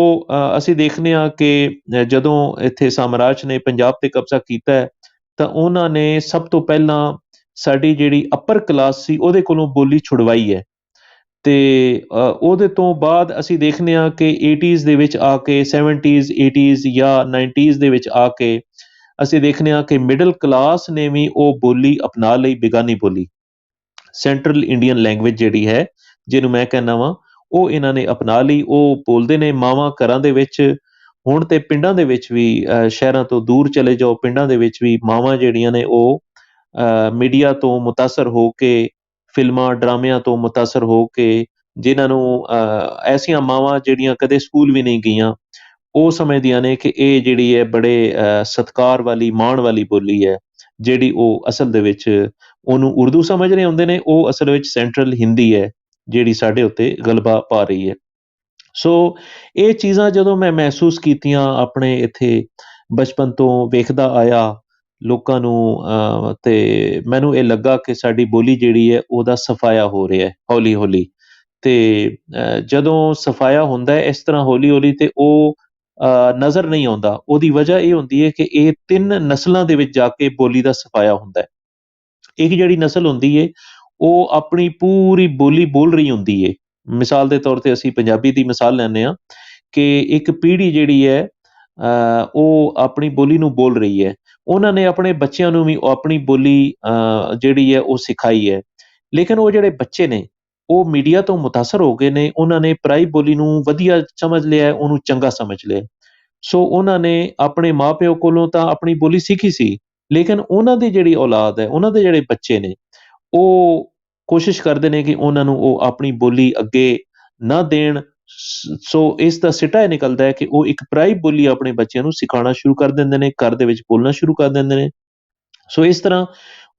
ਅਸੀਂ ਦੇਖਦੇ ਹਾਂ ਕਿ ਜਦੋਂ ਇੱਥੇ ਸਾਮਰਾਜ ਨੇ ਪੰਜਾਬ 'ਤੇ ਕਬਜ਼ਾ ਕੀਤਾ ਹੈ ਤਾਂ ਉਹਨਾਂ ਨੇ ਸਭ ਤੋਂ ਪਹਿਲਾਂ ਸਾਡੀ ਜਿਹੜੀ ਅੱਪਰ ਕਲਾਸ ਸੀ ਉਹਦੇ ਕੋਲੋਂ ਬੋਲੀ ਛੁਡਵਾਈ ਹੈ, ਅਤੇ ਉਹਦੇ ਤੋਂ ਬਾਅਦ ਅਸੀਂ ਦੇਖਦੇ ਹਾਂ ਕਿ 80s ਦੇ ਵਿੱਚ ਆ ਕੇ 70s 80s ਜਾਂ 90s ਦੇ ਵਿੱਚ ਆ ਕੇ ਅਸੀਂ ਦੇਖਦੇ ਹਾਂ ਕਿ ਮਿਡਲ ਕਲਾਸ ਨੇ ਵੀ ਉਹ ਬੋਲੀ ਅਪਣਾ ਲਈ, ਬੇਗਾਨੀ ਬੋਲੀ ਸੈਂਟਰਲ ਇੰਡੀਅਨ ਲੈਂਗੁਏਜ ਜਿਹੜੀ ਹੈ ਜਿਹਨੂੰ ਮੈਂ ਕਹਿੰਦਾ ਵਾਂ, ਉਹ ਇਹਨਾਂ ਨੇ ਅਪਣਾ ਲਈ। ਉਹ ਬੋਲਦੇ ਨੇ ਮਾਵਾਂ ਘਰਾਂ ਦੇ ਵਿੱਚ, ਹੁਣ ਤੇ ਪਿੰਡਾਂ ਦੇ ਵਿੱਚ ਵੀ, ਸ਼ਹਿਰਾਂ ਤੋਂ ਦੂਰ ਚਲੇ ਜਾਓ ਪਿੰਡਾਂ ਦੇ ਵਿੱਚ ਵੀ ਮਾਵਾਂ ਜਿਹੜੀਆਂ ਨੇ ਉਹ ਮੀਡੀਆ ਤੋਂ ਮੁਤਾਸਰ ਹੋ ਕੇ, ਫਿਲਮਾਂ ਡਰਾਮਿਆਂ ਤੋਂ ਮੁਤਾਸਰ ਹੋ ਕੇ, ਜਿਨ੍ਹਾਂ ਨੂੰ ਐਸੀਆਂ ਮਾਵਾਂ ਜਿਹੜੀਆਂ ਕਦੇ ਸਕੂਲ ਵੀ ਨਹੀਂ ਗਈਆਂ, ਉਹ ਸਮਝਦੀਆਂ ਨੇ ਕਿ ਇਹ ਜਿਹੜੀ ਹੈ ਬੜੇ ਸਤਿਕਾਰ ਵਾਲੀ ਮਾਣ ਵਾਲੀ ਬੋਲੀ ਹੈ, ਜਿਹੜੀ ਉਹ ਅਸਲ ਦੇ ਵਿੱਚ ਉਹਨੂੰ ਉਰਦੂ ਸਮਝ ਰਹੇ ਹੁੰਦੇ ਨੇ, ਉਹ ਅਸਲ ਵਿੱਚ ਸੈਂਟਰਲ ਹਿੰਦੀ ਹੈ ਜਿਹੜੀ ਸਾਡੇ ਉੱਤੇ ਗਲਬਾ ਪਾ ਰਹੀ ਹੈ। ਸੋ ਇਹ ਚੀਜ਼ਾਂ ਜਦੋਂ ਮੈਂ ਮਹਿਸੂਸ ਕੀਤੀਆਂ ਆਪਣੇ ਇੱਥੇ ਬਚਪਨ ਤੋਂ ਵੇਖਦਾ ਆਇਆ ਲੋਕਾਂ ਨੂੰ, ਅਤੇ ਮੈਨੂੰ ਇਹ ਲੱਗਾ ਕਿ ਸਾਡੀ ਬੋਲੀ ਜਿਹੜੀ ਹੈ ਉਹਦਾ ਸਫਾਇਆ ਹੋ ਰਿਹਾ ਹੈ ਹੌਲੀ ਹੌਲੀ, ਅਤੇ ਜਦੋਂ ਸਫਾਇਆ ਹੁੰਦਾ ਹੈ ਇਸ ਤਰ੍ਹਾਂ ਹੌਲੀ ਹੌਲੀ ਅਤੇ ਉਹ ਨਜ਼ਰ ਨਹੀਂ ਆਉਂਦਾ। ਉਹਦੀ ਵਜ੍ਹਾ ਇਹ ਹੁੰਦੀ ਹੈ ਕਿ ਇਹ 3 ਨਸਲਾਂ ਦੇ ਵਿੱਚ ਜਾ ਕੇ ਬੋਲੀ ਦਾ ਸਫਾਇਆ ਹੁੰਦਾ ਹੈ। ਇੱਕ ਜਿਹੜੀ ਨਸਲ ਹੁੰਦੀ ਹੈ ਉਹ ਆਪਣੀ ਪੂਰੀ ਬੋਲੀ ਬੋਲ ਰਹੀ ਹੁੰਦੀ ਹੈ। ਮਿਸਾਲ ਦੇ ਤੌਰ 'ਤੇ ਅਸੀਂ ਪੰਜਾਬੀ ਦੀ ਮਿਸਾਲ ਲੈਂਦੇ ਹਾਂ ਕਿ ਇੱਕ ਪੀੜ੍ਹੀ ਜਿਹੜੀ ਹੈ ਉਹ ਆਪਣੀ ਬੋਲੀ ਨੂੰ ਬੋਲ ਰਹੀ ਹੈ, ਉਹਨਾਂ ਨੇ ਆਪਣੇ ਬੱਚਿਆਂ ਨੂੰ ਵੀ ਆਪਣੀ ਬੋਲੀ ਜਿਹੜੀ ਹੈ ਉਹ ਸਿਖਾਈ ਹੈ, ਲੇਕਿਨ ਉਹ ਜਿਹੜੇ ਬੱਚੇ ਨੇ ਉਹ ਮੀਡੀਆ ਤੋਂ ਮੁਤਾਸਰ ਹੋ ਗਏ ਨੇ, ਉਹਨਾਂ ਨੇ ਪਰਾਈ ਬੋਲੀ ਨੂੰ ਵਧੀਆ ਸਮਝ ਲਿਆ, ਉਹਨੂੰ ਚੰਗਾ ਸਮਝ ਲਿਆ। ਸੋ ਉਹਨਾਂ ਨੇ ਆਪਣੇ ਮਾਂ-ਪਿਓ ਕੋਲੋਂ ਤਾਂ ਆਪਣੀ ਬੋਲੀ ਸਿੱਖੀ ਸੀ, ਲੇਕਿਨ ਉਹਨਾਂ ਦੀ ਜਿਹੜੀ ਔਲਾਦ ਹੈ, ਉਹਨਾਂ ਦੇ ਜਿਹੜੇ ਬੱਚੇ ਨੇ, ਉਹ ਕੋਸ਼ਿਸ਼ ਕਰਦੇ ਨੇ ਕਿ ਉਹਨਾਂ ਨੂੰ ਉਹ ਆਪਣੀ ਬੋਲੀ ਅੱਗੇ ਨਾ ਦੇਣ। ਸੋ ਇਸ ਦਾ ਸਿੱਟਾ ਇਹ ਨਿਕਲਦਾ ਹੈ ਕਿ ਉਹ ਇੱਕ ਪਰਾਈ ਬੋਲੀ ਆਪਣੇ ਬੱਚਿਆਂ ਨੂੰ ਸਿਖਾਉਣਾ ਸ਼ੁਰੂ ਕਰ ਦਿੰਦੇ ਨੇ, ਘਰ ਦੇ ਵਿੱਚ ਬੋਲਣਾ ਸ਼ੁਰੂ ਕਰ ਦਿੰਦੇ ਨੇ। ਸੋ ਇਸ ਤਰ੍ਹਾਂ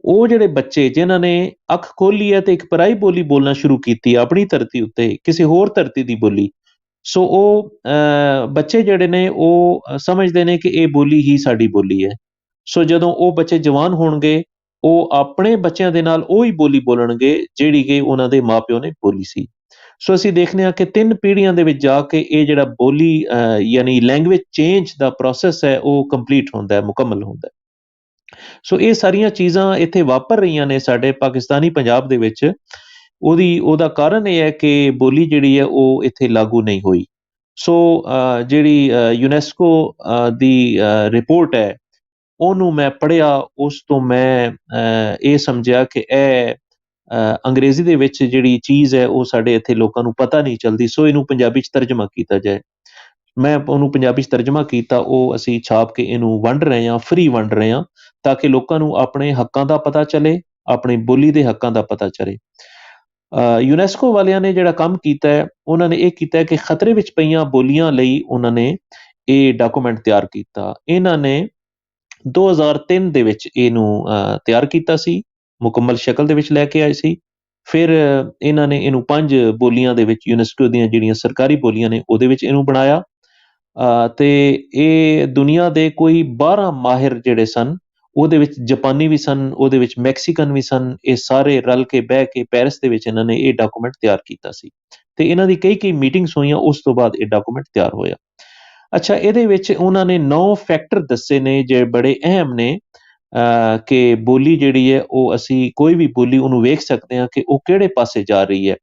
ਉਹ ਜਿਹੜੇ ਬੱਚੇ ਜਿਨ੍ਹਾਂ ਨੇ ਅੱਖ ਖੋਲ੍ਹੀ ਹੈ ਅਤੇ ਇੱਕ ਪਰਾਈ ਬੋਲੀ ਬੋਲਣਾ ਸ਼ੁਰੂ ਕੀਤੀ ਆਪਣੀ ਧਰਤੀ ਉੱਤੇ, ਕਿਸੇ ਹੋਰ ਧਰਤੀ ਦੀ ਬੋਲੀ, ਸੋ ਉਹ ਬੱਚੇ ਜਿਹੜੇ ਨੇ ਉਹ ਸਮਝਦੇ ਨੇ ਕਿ ਇਹ ਬੋਲੀ ਹੀ ਸਾਡੀ ਬੋਲੀ ਹੈ। ਸੋ ਜਦੋਂ ਉਹ ਬੱਚੇ ਜਵਾਨ ਹੋਣਗੇ, ਉਹ ਆਪਣੇ ਬੱਚਿਆਂ ਦੇ ਨਾਲ ਉਹੀ ਬੋਲੀ ਬੋਲਣਗੇ ਜਿਹੜੀ ਕਿ ਉਹਨਾਂ ਦੇ ਮਾਂ-ਪਿਓ ਨੇ ਬੋਲੀ ਸੀ। ਸੋ ਅਸੀਂ ਦੇਖਦੇ ਹਾਂ ਕਿ 3 ਪੀੜ੍ਹੀਆਂ ਦੇ ਵਿੱਚ ਜਾ ਕੇ ਇਹ ਜਿਹੜਾ ਬੋਲੀ ਯਾਨੀ ਲੈਂਗੁਏਜ ਚੇਂਜ ਦਾ ਪ੍ਰੋਸੈਸ ਹੈ ਉਹ ਕੰਪਲੀਟ ਹੁੰਦਾ ਹੈ, ਮੁਕੰਮਲ ਹੁੰਦਾ ਹੈ। ਸੋ ਇਹ ਸਾਰੀਆਂ ਚੀਜ਼ਾਂ ਇੱਥੇ ਵਾਪਰ ਰਹੀਆਂ ਨੇ ਸਾਡੇ ਪਾਕਿਸਤਾਨੀ ਪੰਜਾਬ ਦੇ ਵਿੱਚ। ਉਹਦਾ ਕਾਰਨ ਇਹ ਹੈ ਕਿ ਬੋਲੀ ਜਿਹੜੀ ਹੈ ਉਹ ਇੱਥੇ ਲਾਗੂ ਨਹੀਂ ਹੋਈ। ਸੋ ਜਿਹੜੀ ਯੂਨੈਸਕੋ ਦੀ ਰਿਪੋਰਟ ਹੈ ਉਹਨੂੰ ਮੈਂ ਪੜ੍ਹਿਆ, ਉਸ ਤੋਂ ਮੈਂ ਇਹ ਸਮਝਿਆ ਕਿ ਇਹ ਅੰਗਰੇਜ਼ੀ ਦੇ ਵਿੱਚ ਜਿਹੜੀ ਚੀਜ਼ ਹੈ ਉਹ ਸਾਡੇ ਇੱਥੇ ਲੋਕਾਂ ਨੂੰ ਪਤਾ ਨਹੀਂ ਚੱਲਦੀ, ਸੋ ਇਹਨੂੰ ਪੰਜਾਬੀ 'ਚ ਤਰਜਮਾ ਕੀਤਾ ਜਾਏ। ਮੈਂ ਉਹਨੂੰ ਪੰਜਾਬੀ 'ਚ ਤਰਜਮਾ ਕੀਤਾ, ਉਹ ਅਸੀਂ ਛਾਪ ਕੇ ਇਹਨੂੰ ਵੰਡ ਰਹੇ ਹਾਂ, ਫ੍ਰੀ ਵੰਡ ਰਹੇ ਹਾਂ, ਤਾਂ ਕਿ ਲੋਕਾਂ ਨੂੰ ਆਪਣੇ ਹੱਕਾਂ ਦਾ ਪਤਾ ਚੱਲੇ, ਆਪਣੀ ਬੋਲੀ ਦੇ ਹੱਕਾਂ ਦਾ ਪਤਾ ਚੱਲੇ। ਯੂਨੈਸਕੋ ਵਾਲਿਆਂ ਨੇ ਜਿਹੜਾ ਕੰਮ ਕੀਤਾ ਹੈ, ਉਹਨਾਂ ਨੇ ਇਹ ਕੀਤਾ ਹੈ ਕਿ ਖਤਰੇ ਵਿੱਚ ਪਈਆਂ ਬੋਲੀਆਂ ਲਈ ਉਹਨਾਂ ਨੇ ਇਹ ਡਾਕੂਮੈਂਟ ਤਿਆਰ ਕੀਤਾ। ਇਹਨਾਂ ਨੇ 2003 ਦੇ ਵਿੱਚ ਇਹਨੂੰ ਤਿਆਰ ਕੀਤਾ ਸੀ, ਮੁਕੰਮਲ ਸ਼ਕਲ ਦੇ ਵਿੱਚ ਲੈ ਕੇ ਆਏ ਸੀ। ਫਿਰ ਇਹਨਾਂ ਨੇ ਇਹਨੂੰ 5 ਬੋਲੀਆਂ ਦੇ ਵਿੱਚ, ਯੂਨੈਸਕੋ ਦੀਆਂ ਜਿਹੜੀਆਂ ਸਰਕਾਰੀ ਬੋਲੀਆਂ ਨੇ ਉਹਦੇ ਵਿੱਚ ਇਹਨੂੰ ਬਣਾਇਆ, ਅਤੇ ਇਹ ਦੁਨੀਆ ਦੇ ਕੋਈ 12 ਮਾਹਿਰ ਜਿਹੜੇ ਸਨ ਉਹਦੇ ਵਿੱਚ ਜਾਪਾਨੀ ਵੀ ਸਨ, ਉਹਦੇ ਵਿੱਚ ਮੈਕਸੀਕਨ ਵੀ ਸਨ। ਇਹ ਸਾਰੇ ਰਲ ਕੇ ਬਹਿ ਕੇ ਪੈਰਿਸ ਦੇ ਵਿੱਚ ਇਹਨਾਂ ਨੇ ਇਹ ਡਾਕੂਮੈਂਟ ਤਿਆਰ ਕੀਤਾ ਸੀ ਤੇ ਇਹਨਾਂ ਦੀ ਕਈ ਮੀਟਿੰਗਸ ਹੋਈਆਂ। ਉਸ ਤੋਂ ਬਾਅਦ ਇਹ ਡਾਕੂਮੈਂਟ ਤਿਆਰ ਹੋਇਆ। ਅੱਛਾ, ਇਹਦੇ ਵਿੱਚ ਉਹਨਾਂ ਨੇ 9 ਫੈਕਟਰ ਦੱਸੇ ਨੇ ਜਿਹੜੇ ਬੜੇ ਅਹਿਮ ਨੇ ਕਿ ਬੋਲੀ ਜਿਹੜੀ ਹੈ ਉਹ ਅਸੀਂ ਕੋਈ ਵੀ ਬੋਲੀ ਉਹਨੂੰ ਵੇਖ ਸਕਦੇ ਹਾਂ ਕਿ ਉਹ ਕਿਹੜੇ ਪਾਸੇ ਜਾ ਰਹੀ ਹੈ।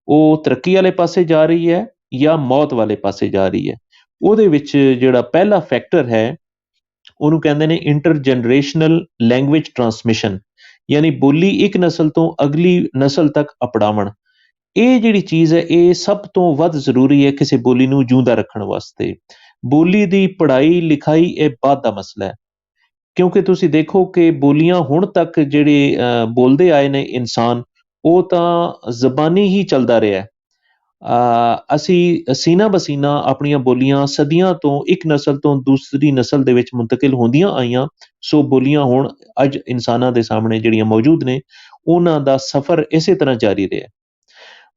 ਉਹ ਤਰੱਕੀ ਵਾਲੇ ਪਾਸੇ ਜਾ ਰਹੀ ਹੈ ਜਾਂ ਮੌਤ ਵਾਲੇ ਪਾਸੇ ਜਾ ਰਹੀ ਹੈ। ਉਹਦੇ ਵਿੱਚ ਜਿਹੜਾ ਪਹਿਲਾ ਫੈਕਟਰ ਹੈ ਉਹਨੂੰ ਕਹਿੰਦੇ ਨੇ ਇੰਟਰਜਨਰੇਸ਼ਨਲ ਲੈਂਗੁਏਜ ਟਰਾਂਸਮਿਸ਼ਨ, ਯਾਨੀ ਬੋਲੀ ਇੱਕ ਨਸਲ ਤੋਂ ਅਗਲੀ ਨਸਲ ਤੱਕ ਅਪਣਾਉਣ। ਇਹ ਜਿਹੜੀ ਚੀਜ਼ ਹੈ ਇਹ ਸਭ ਤੋਂ ਵੱਧ ਜ਼ਰੂਰੀ ਹੈ ਕਿਸੇ ਬੋਲੀ ਨੂੰ ਜਿਉਂਦਾ ਰੱਖਣ ਵਾਸਤੇ। ਬੋਲੀ ਦੀ ਪੜ੍ਹਾਈ ਲਿਖਾਈ ਇਹ ਬਾਅਦ ਦਾ ਮਸਲਾ ਹੈ, ਕਿਉਂਕਿ ਤੁਸੀਂ ਦੇਖੋ ਕਿ ਬੋਲੀਆਂ ਹੁਣ ਤੱਕ ਜਿਹੜੇ ਬੋਲਦੇ ਆਏ ਨੇ ਇਨਸਾਨ, ਉਹ ਤਾਂ ਜ਼ਬਾਨੀ ਹੀ ਚੱਲਦਾ ਰਿਹਾ। ਅਸੀਂ ਸੀਨਾ ਬਸੀਨਾ ਆਪਣੀਆਂ ਬੋਲੀਆਂ ਸਦੀਆਂ ਤੋਂ ਇੱਕ ਨਸਲ ਤੋਂ ਦੂਸਰੀ ਨਸਲ ਦੇ ਵਿੱਚ ਮੁੰਤਕਿਲ ਹੁੰਦੀਆਂ ਆਈਆਂ। ਸੋ ਬੋਲੀਆਂ ਹੁਣ ਅੱਜ ਇਨਸਾਨਾਂ ਦੇ ਸਾਹਮਣੇ ਜਿਹੜੀਆਂ ਮੌਜੂਦ ਨੇ, ਉਹਨਾਂ ਦਾ ਸਫ਼ਰ ਇਸੇ ਤਰ੍ਹਾਂ ਜਾਰੀ ਰਿਹਾ।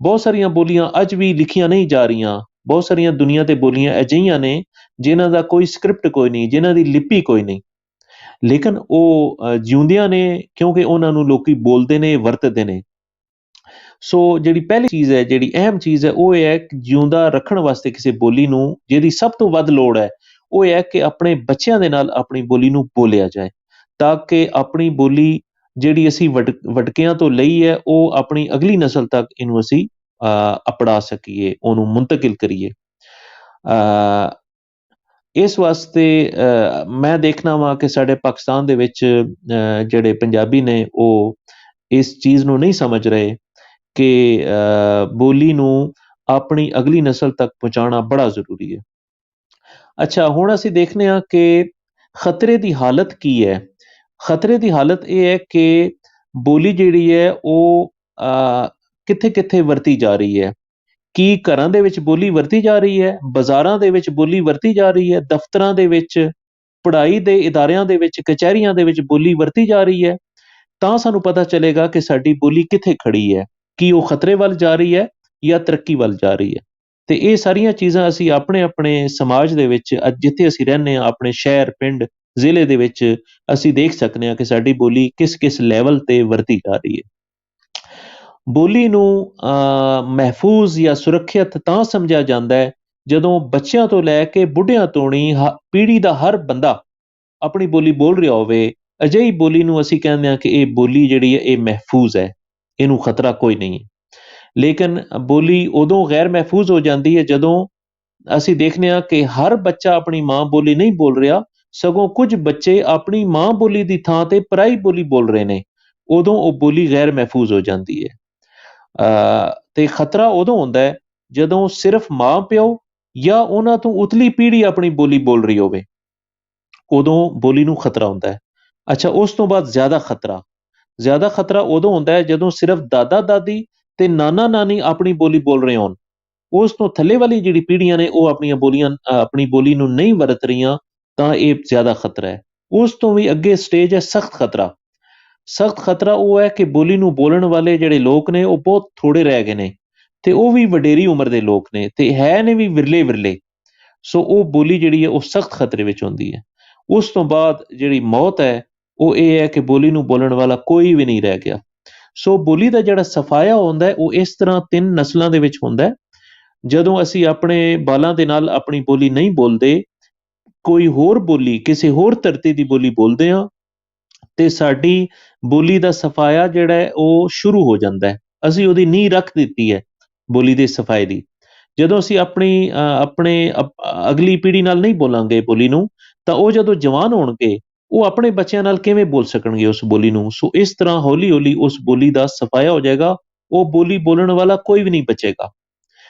ਬਹੁਤ ਸਾਰੀਆਂ ਬੋਲੀਆਂ ਅੱਜ ਵੀ ਲਿਖੀਆਂ ਨਹੀਂ ਜਾ ਰਹੀਆਂ। ਬਹੁਤ ਸਾਰੀਆਂ ਦੁਨੀਆ ਤੇ ਬੋਲੀਆਂ ਅਜਿਹੀਆਂ ਨੇ ਜਿਨ੍ਹਾਂ ਦਾ ਕੋਈ ਸਕ੍ਰਿਪਟ ਕੋਈ ਨਹੀਂ, ਜਿਨ੍ਹਾਂ ਦੀ ਲਿਪੀ ਕੋਈ ਨਹੀਂ, ਲੇਕਿਨ ਉਹ ਜਿਉਂਦੀਆਂ ਨੇ ਕਿਉਂਕਿ ਉਹਨਾਂ ਨੂੰ ਲੋਕੀ ਬੋਲਦੇ ਨੇ, ਵਰਤਦੇ ਨੇ। ਸੋ ਜਿਹੜੀ ਪਹਿਲੀ ਚੀਜ਼ ਹੈ, ਜਿਹੜੀ ਅਹਿਮ ਚੀਜ਼ ਹੈ, ਉਹ ਇਹ ਹੈ ਕਿ ਜਿਉਂਦਾ ਰੱਖਣ ਵਾਸਤੇ ਕਿਸੇ ਬੋਲੀ ਨੂੰ ਜਿਹਦੀ ਸਭ ਤੋਂ ਵੱਧ ਲੋੜ ਹੈ, ਉਹ ਇਹ ਹੈ ਕਿ ਆਪਣੇ ਬੱਚਿਆਂ ਦੇ ਨਾਲ ਆਪਣੀ ਬੋਲੀ ਨੂੰ ਬੋਲਿਆ ਜਾਏ, ਤਾਂ ਕਿ ਆਪਣੀ ਬੋਲੀ ਜਿਹੜੀ ਅਸੀਂ ਵਟਕਿਆਂ ਤੋਂ ਲਈ ਹੈ, ਉਹ ਆਪਣੀ ਅਗਲੀ ਨਸਲ ਤੱਕ ਇਹਨੂੰ ਅਸੀਂ ਅਪਣਾ ਸਕੀਏ, ਉਹਨੂੰ ਮੁੰਤਕਿਲ ਕਰੀਏ। ਇਸ ਵਾਸਤੇ ਮੈਂ ਦੇਖਣਾ ਵਾਂ ਕਿ ਸਾਡੇ ਪਾਕਿਸਤਾਨ ਦੇ ਵਿੱਚ ਜਿਹੜੇ ਪੰਜਾਬੀ ਨੇ ਉਹ ਇਸ ਚੀਜ਼ ਨੂੰ ਨਹੀਂ ਸਮਝ ਰਹੇ ਕਿ ਬੋਲੀ ਨੂੰ ਆਪਣੀ ਅਗਲੀ ਨਸਲ ਤੱਕ ਪਹੁੰਚਾਉਣਾ ਬੜਾ ਜ਼ਰੂਰੀ ਹੈ। ਅੱਛਾ, ਹੁਣ ਅਸੀਂ ਦੇਖਦੇ ਹਾਂ ਕਿ ਖਤਰੇ ਦੀ ਹਾਲਤ ਕੀ ਹੈ। ਖਤਰੇ ਦੀ ਹਾਲਤ ਇਹ ਹੈ ਕਿ ਬੋਲੀ ਜਿਹੜੀ ਹੈ ਉਹ ਕਿੱਥੇ ਕਿੱਥੇ ਵਰਤੀ ਜਾ ਰਹੀ ਹੈ। ਕੀ ਘਰਾਂ ਦੇ ਵਿੱਚ ਬੋਲੀ ਵਰਤੀ ਜਾ ਰਹੀ ਹੈ, ਬਾਜ਼ਾਰਾਂ ਦੇ ਵਿੱਚ ਬੋਲੀ ਵਰਤੀ ਜਾ ਰਹੀ ਹੈ, ਦਫ਼ਤਰਾਂ ਦੇ ਵਿੱਚ, ਪੜ੍ਹਾਈ ਦੇ ਇਦਾਰਿਆਂ ਦੇ ਵਿੱਚ, ਕਚਹਿਰੀਆਂ ਦੇ ਵਿੱਚ ਬੋਲੀ ਵਰਤੀ ਜਾ ਰਹੀ ਹੈ, ਤਾਂ ਸਾਨੂੰ ਪਤਾ ਚੱਲੇਗਾ ਕਿ ਸਾਡੀ ਬੋਲੀ ਕਿੱਥੇ ਖੜੀ ਹੈ। ਕੀ ਉਹ ਖਤਰੇ ਵੱਲ ਜਾ ਰਹੀ ਹੈ ਜਾਂ ਤਰੱਕੀ ਵੱਲ ਜਾ ਰਹੀ ਹੈ। ਤੇ ਇਹ ਸਾਰੀਆਂ ਚੀਜ਼ਾਂ ਅਸੀਂ ਆਪਣੇ ਆਪਣੇ ਸਮਾਜ ਦੇ ਵਿੱਚ, ਜਿੱਥੇ ਅਸੀਂ ਰਹਿੰਦੇ ਹਾਂ, ਆਪਣੇ ਸ਼ਹਿਰ, ਪਿੰਡ, ਜ਼ਿਲ੍ਹੇ ਦੇ ਵਿੱਚ ਅਸੀਂ ਦੇਖ ਸਕਦੇ ਹਾਂ ਕਿ ਸਾਡੀ ਬੋਲੀ ਕਿਸ ਕਿਸ ਲੈਵਲ ਤੇ ਵਰਤੀ ਜਾ ਰਹੀ ਹੈ। ਬੋਲੀ ਨੂੰ ਮਹਿਫੂਜ਼ ਜਾਂ ਸੁਰੱਖਿਅਤ ਤਾਂ ਸਮਝਿਆ ਜਾਂਦਾ ਹੈ ਜਦੋਂ ਬੱਚਿਆਂ ਤੋਂ ਲੈ ਕੇ ਬੁੱਢਿਆਂ ਤੋਣੀ ਪੀੜ੍ਹੀ ਦਾ ਹਰ ਬੰਦਾ ਆਪਣੀ ਬੋਲੀ ਬੋਲ ਰਿਹਾ ਹੋਵੇ। ਅਜਿਹੀ ਬੋਲੀ ਨੂੰ ਅਸੀਂ ਕਹਿੰਦੇ ਹਾਂ ਕਿ ਇਹ ਬੋਲੀ ਜਿਹੜੀ ਹੈ ਇਹ ਮਹਿਫੂਜ਼ ਹੈ, ਇਹਨੂੰ ਖਤਰਾ ਕੋਈ ਨਹੀਂ ਹੈ। ਲੇਕਿਨ ਬੋਲੀ ਉਦੋਂ ਗੈਰ ਮਹਿਫੂਜ਼ ਹੋ ਜਾਂਦੀ ਹੈ ਜਦੋਂ ਅਸੀਂ ਦੇਖਦੇ ਹਾਂ ਕਿ ਹਰ ਬੱਚਾ ਆਪਣੀ ਮਾਂ ਬੋਲੀ ਨਹੀਂ ਬੋਲ ਰਿਹਾ, ਸਗੋਂ ਕੁਝ ਬੱਚੇ ਆਪਣੀ ਮਾਂ ਬੋਲੀ ਦੀ ਥਾਂ ਤੇ ਪਰਾਈ ਬੋਲੀ ਬੋਲ ਰਹੇ ਨੇ। ਉਦੋਂ ਉਹ ਬੋਲੀ ਗੈਰ ਮਹਿਫੂਜ਼ ਹੋ ਜਾਂਦੀ ਹੈ। ਤੇ ਖਤਰਾ ਉਦੋਂ ਹੁੰਦਾ ਹੈ ਜਦੋਂ ਸਿਰਫ ਮਾਂ ਪਿਓ ਜਾਂ ਉਹਨਾਂ ਤੋਂ ਉਤਲੀ ਪੀੜ੍ਹੀ ਆਪਣੀ ਬੋਲੀ ਬੋਲ ਰਹੀ ਹੋਵੇ, ਉਦੋਂ ਬੋਲੀ ਨੂੰ ਖਤਰਾ ਹੁੰਦਾ ਹੈ। ਅੱਛਾ, ਉਸ ਤੋਂ ਬਾਅਦ ਜ਼ਿਆਦਾ ਖਤਰਾ ਉਦੋਂ ਹੁੰਦਾ ਹੈ ਜਦੋਂ ਸਿਰਫ ਦਾਦਾ ਦਾਦੀ ਤੇ ਨਾਨਾ ਨਾਨੀ ਆਪਣੀ ਬੋਲੀ ਬੋਲ ਰਹੇ ਹੋਣ। ਉਸ ਤੋਂ ਥੱਲੇ ਵਾਲੀ ਜਿਹੜੀ ਪੀੜ੍ਹੀਆਂ ਨੇ ਉਹ ਆਪਣੀ ਬੋਲੀ ਨੂੰ ਨਹੀਂ ਵਰਤ ਰਹੀਆਂ, ਤਾਂ ਇਹ ਜ਼ਿਆਦਾ ਖਤਰਾ ਹੈ। ਉਸ ਤੋਂ ਵੀ ਅੱਗੇ ਸਟੇਜ ਹੈ ਸਖਤ ਖਤਰਾ। ਸਖਤ ਖਤਰਾ ਉਹ ਹੈ ਕਿ ਬੋਲੀ ਨੂੰ ਬੋਲਣ ਵਾਲੇ ਜਿਹੜੇ ਲੋਕ ਨੇ ਉਹ ਬਹੁਤ ਥੋੜੇ ਰਹਿ ਗਏ ਨੇ, ਤੇ ਉਹ ਵੀ ਵਡੇਰੀ ਉਮਰ ਦੇ ਲੋਕ ਨੇ, ਤੇ ਹੈ ਨੇ ਵੀ ਵਿਰਲੇ। ਸੋ ਉਹ ਬੋਲੀ ਜਿਹੜੀ ਹੈ ਉਹ ਸਖਤ ਖਤਰੇ ਵਿੱਚ ਹੁੰਦੀ ਹੈ। ਉਸ ਤੋਂ ਬਾਅਦ ਜਿਹੜੀ ਮੌਤ ਹੈ ਉਹ ਇਹ ਹੈ ਕਿ ਬੋਲੀ ਨੂੰ ਬੋਲਣ ਵਾਲਾ ਕੋਈ ਵੀ ਨਹੀਂ ਰਹਿ ਗਿਆ। ਸੋ ਬੋਲੀ ਦਾ ਜਿਹੜਾ ਸਫਾਇਆ ਹੁੰਦਾ ਹੈ ਉਹ ਇਸ ਤਰ੍ਹਾਂ 3 ਨਸਲਾਂ ਦੇ ਵਿੱਚ ਹੁੰਦਾ ਹੈ। ਜਦੋਂ ਅਸੀਂ ਆਪਣੇ ਬਾਲਾਂ ਦੇ ਨਾਲ ਆਪਣੀ ਬੋਲੀ ਨਹੀਂ ਬੋਲਦੇ, ਕੋਈ ਹੋਰ ਬੋਲੀ, ਕਿਸੇ ਹੋਰ ਧਰਤੀ ਦੀ ਬੋਲੀ ਬੋਲਦੇ ਹਾਂ, ਤੇ ਸਾਡੀ ਬੋਲੀ ਦਾ ਸਫਾਇਆ ਜਿਹੜਾ ਹੈ ਉਹ ਸ਼ੁਰੂ ਹੋ ਜਾਂਦਾ ਹੈ। ਅਸੀਂ ਉਹਦੀ ਨੀਂਹ ਰੱਖ ਦਿੱਤੀ ਹੈ ਬੋਲੀ ਦੇ ਸਫਾਏ ਦੀ। ਜਦੋਂ ਅਸੀਂ ਆਪਣੇ ਅਗਲੀ ਪੀੜ੍ਹੀ ਨਾਲ ਨਹੀਂ ਬੋਲਾਂਗੇ ਬੋਲੀ ਨੂੰ, ਤਾਂ ਉਹ ਜਦੋਂ ਜਵਾਨ ਹੋਣਗੇ ਉਹ ਆਪਣੇ ਬੱਚਿਆਂ ਨਾਲ ਕਿਵੇਂ ਬੋਲ ਸਕਣਗੇ ਉਸ ਬੋਲੀ ਨੂੰ। ਸੋ ਇਸ ਤਰ੍ਹਾਂ ਹੌਲੀ ਹੌਲੀ ਉਸ ਬੋਲੀ ਦਾ ਸਫਾਇਆ ਹੋ ਜਾਏਗਾ। ਉਹ ਬੋਲੀ ਬੋਲਣ ਵਾਲਾ ਕੋਈ ਵੀ ਨਹੀਂ ਬਚੇਗਾ,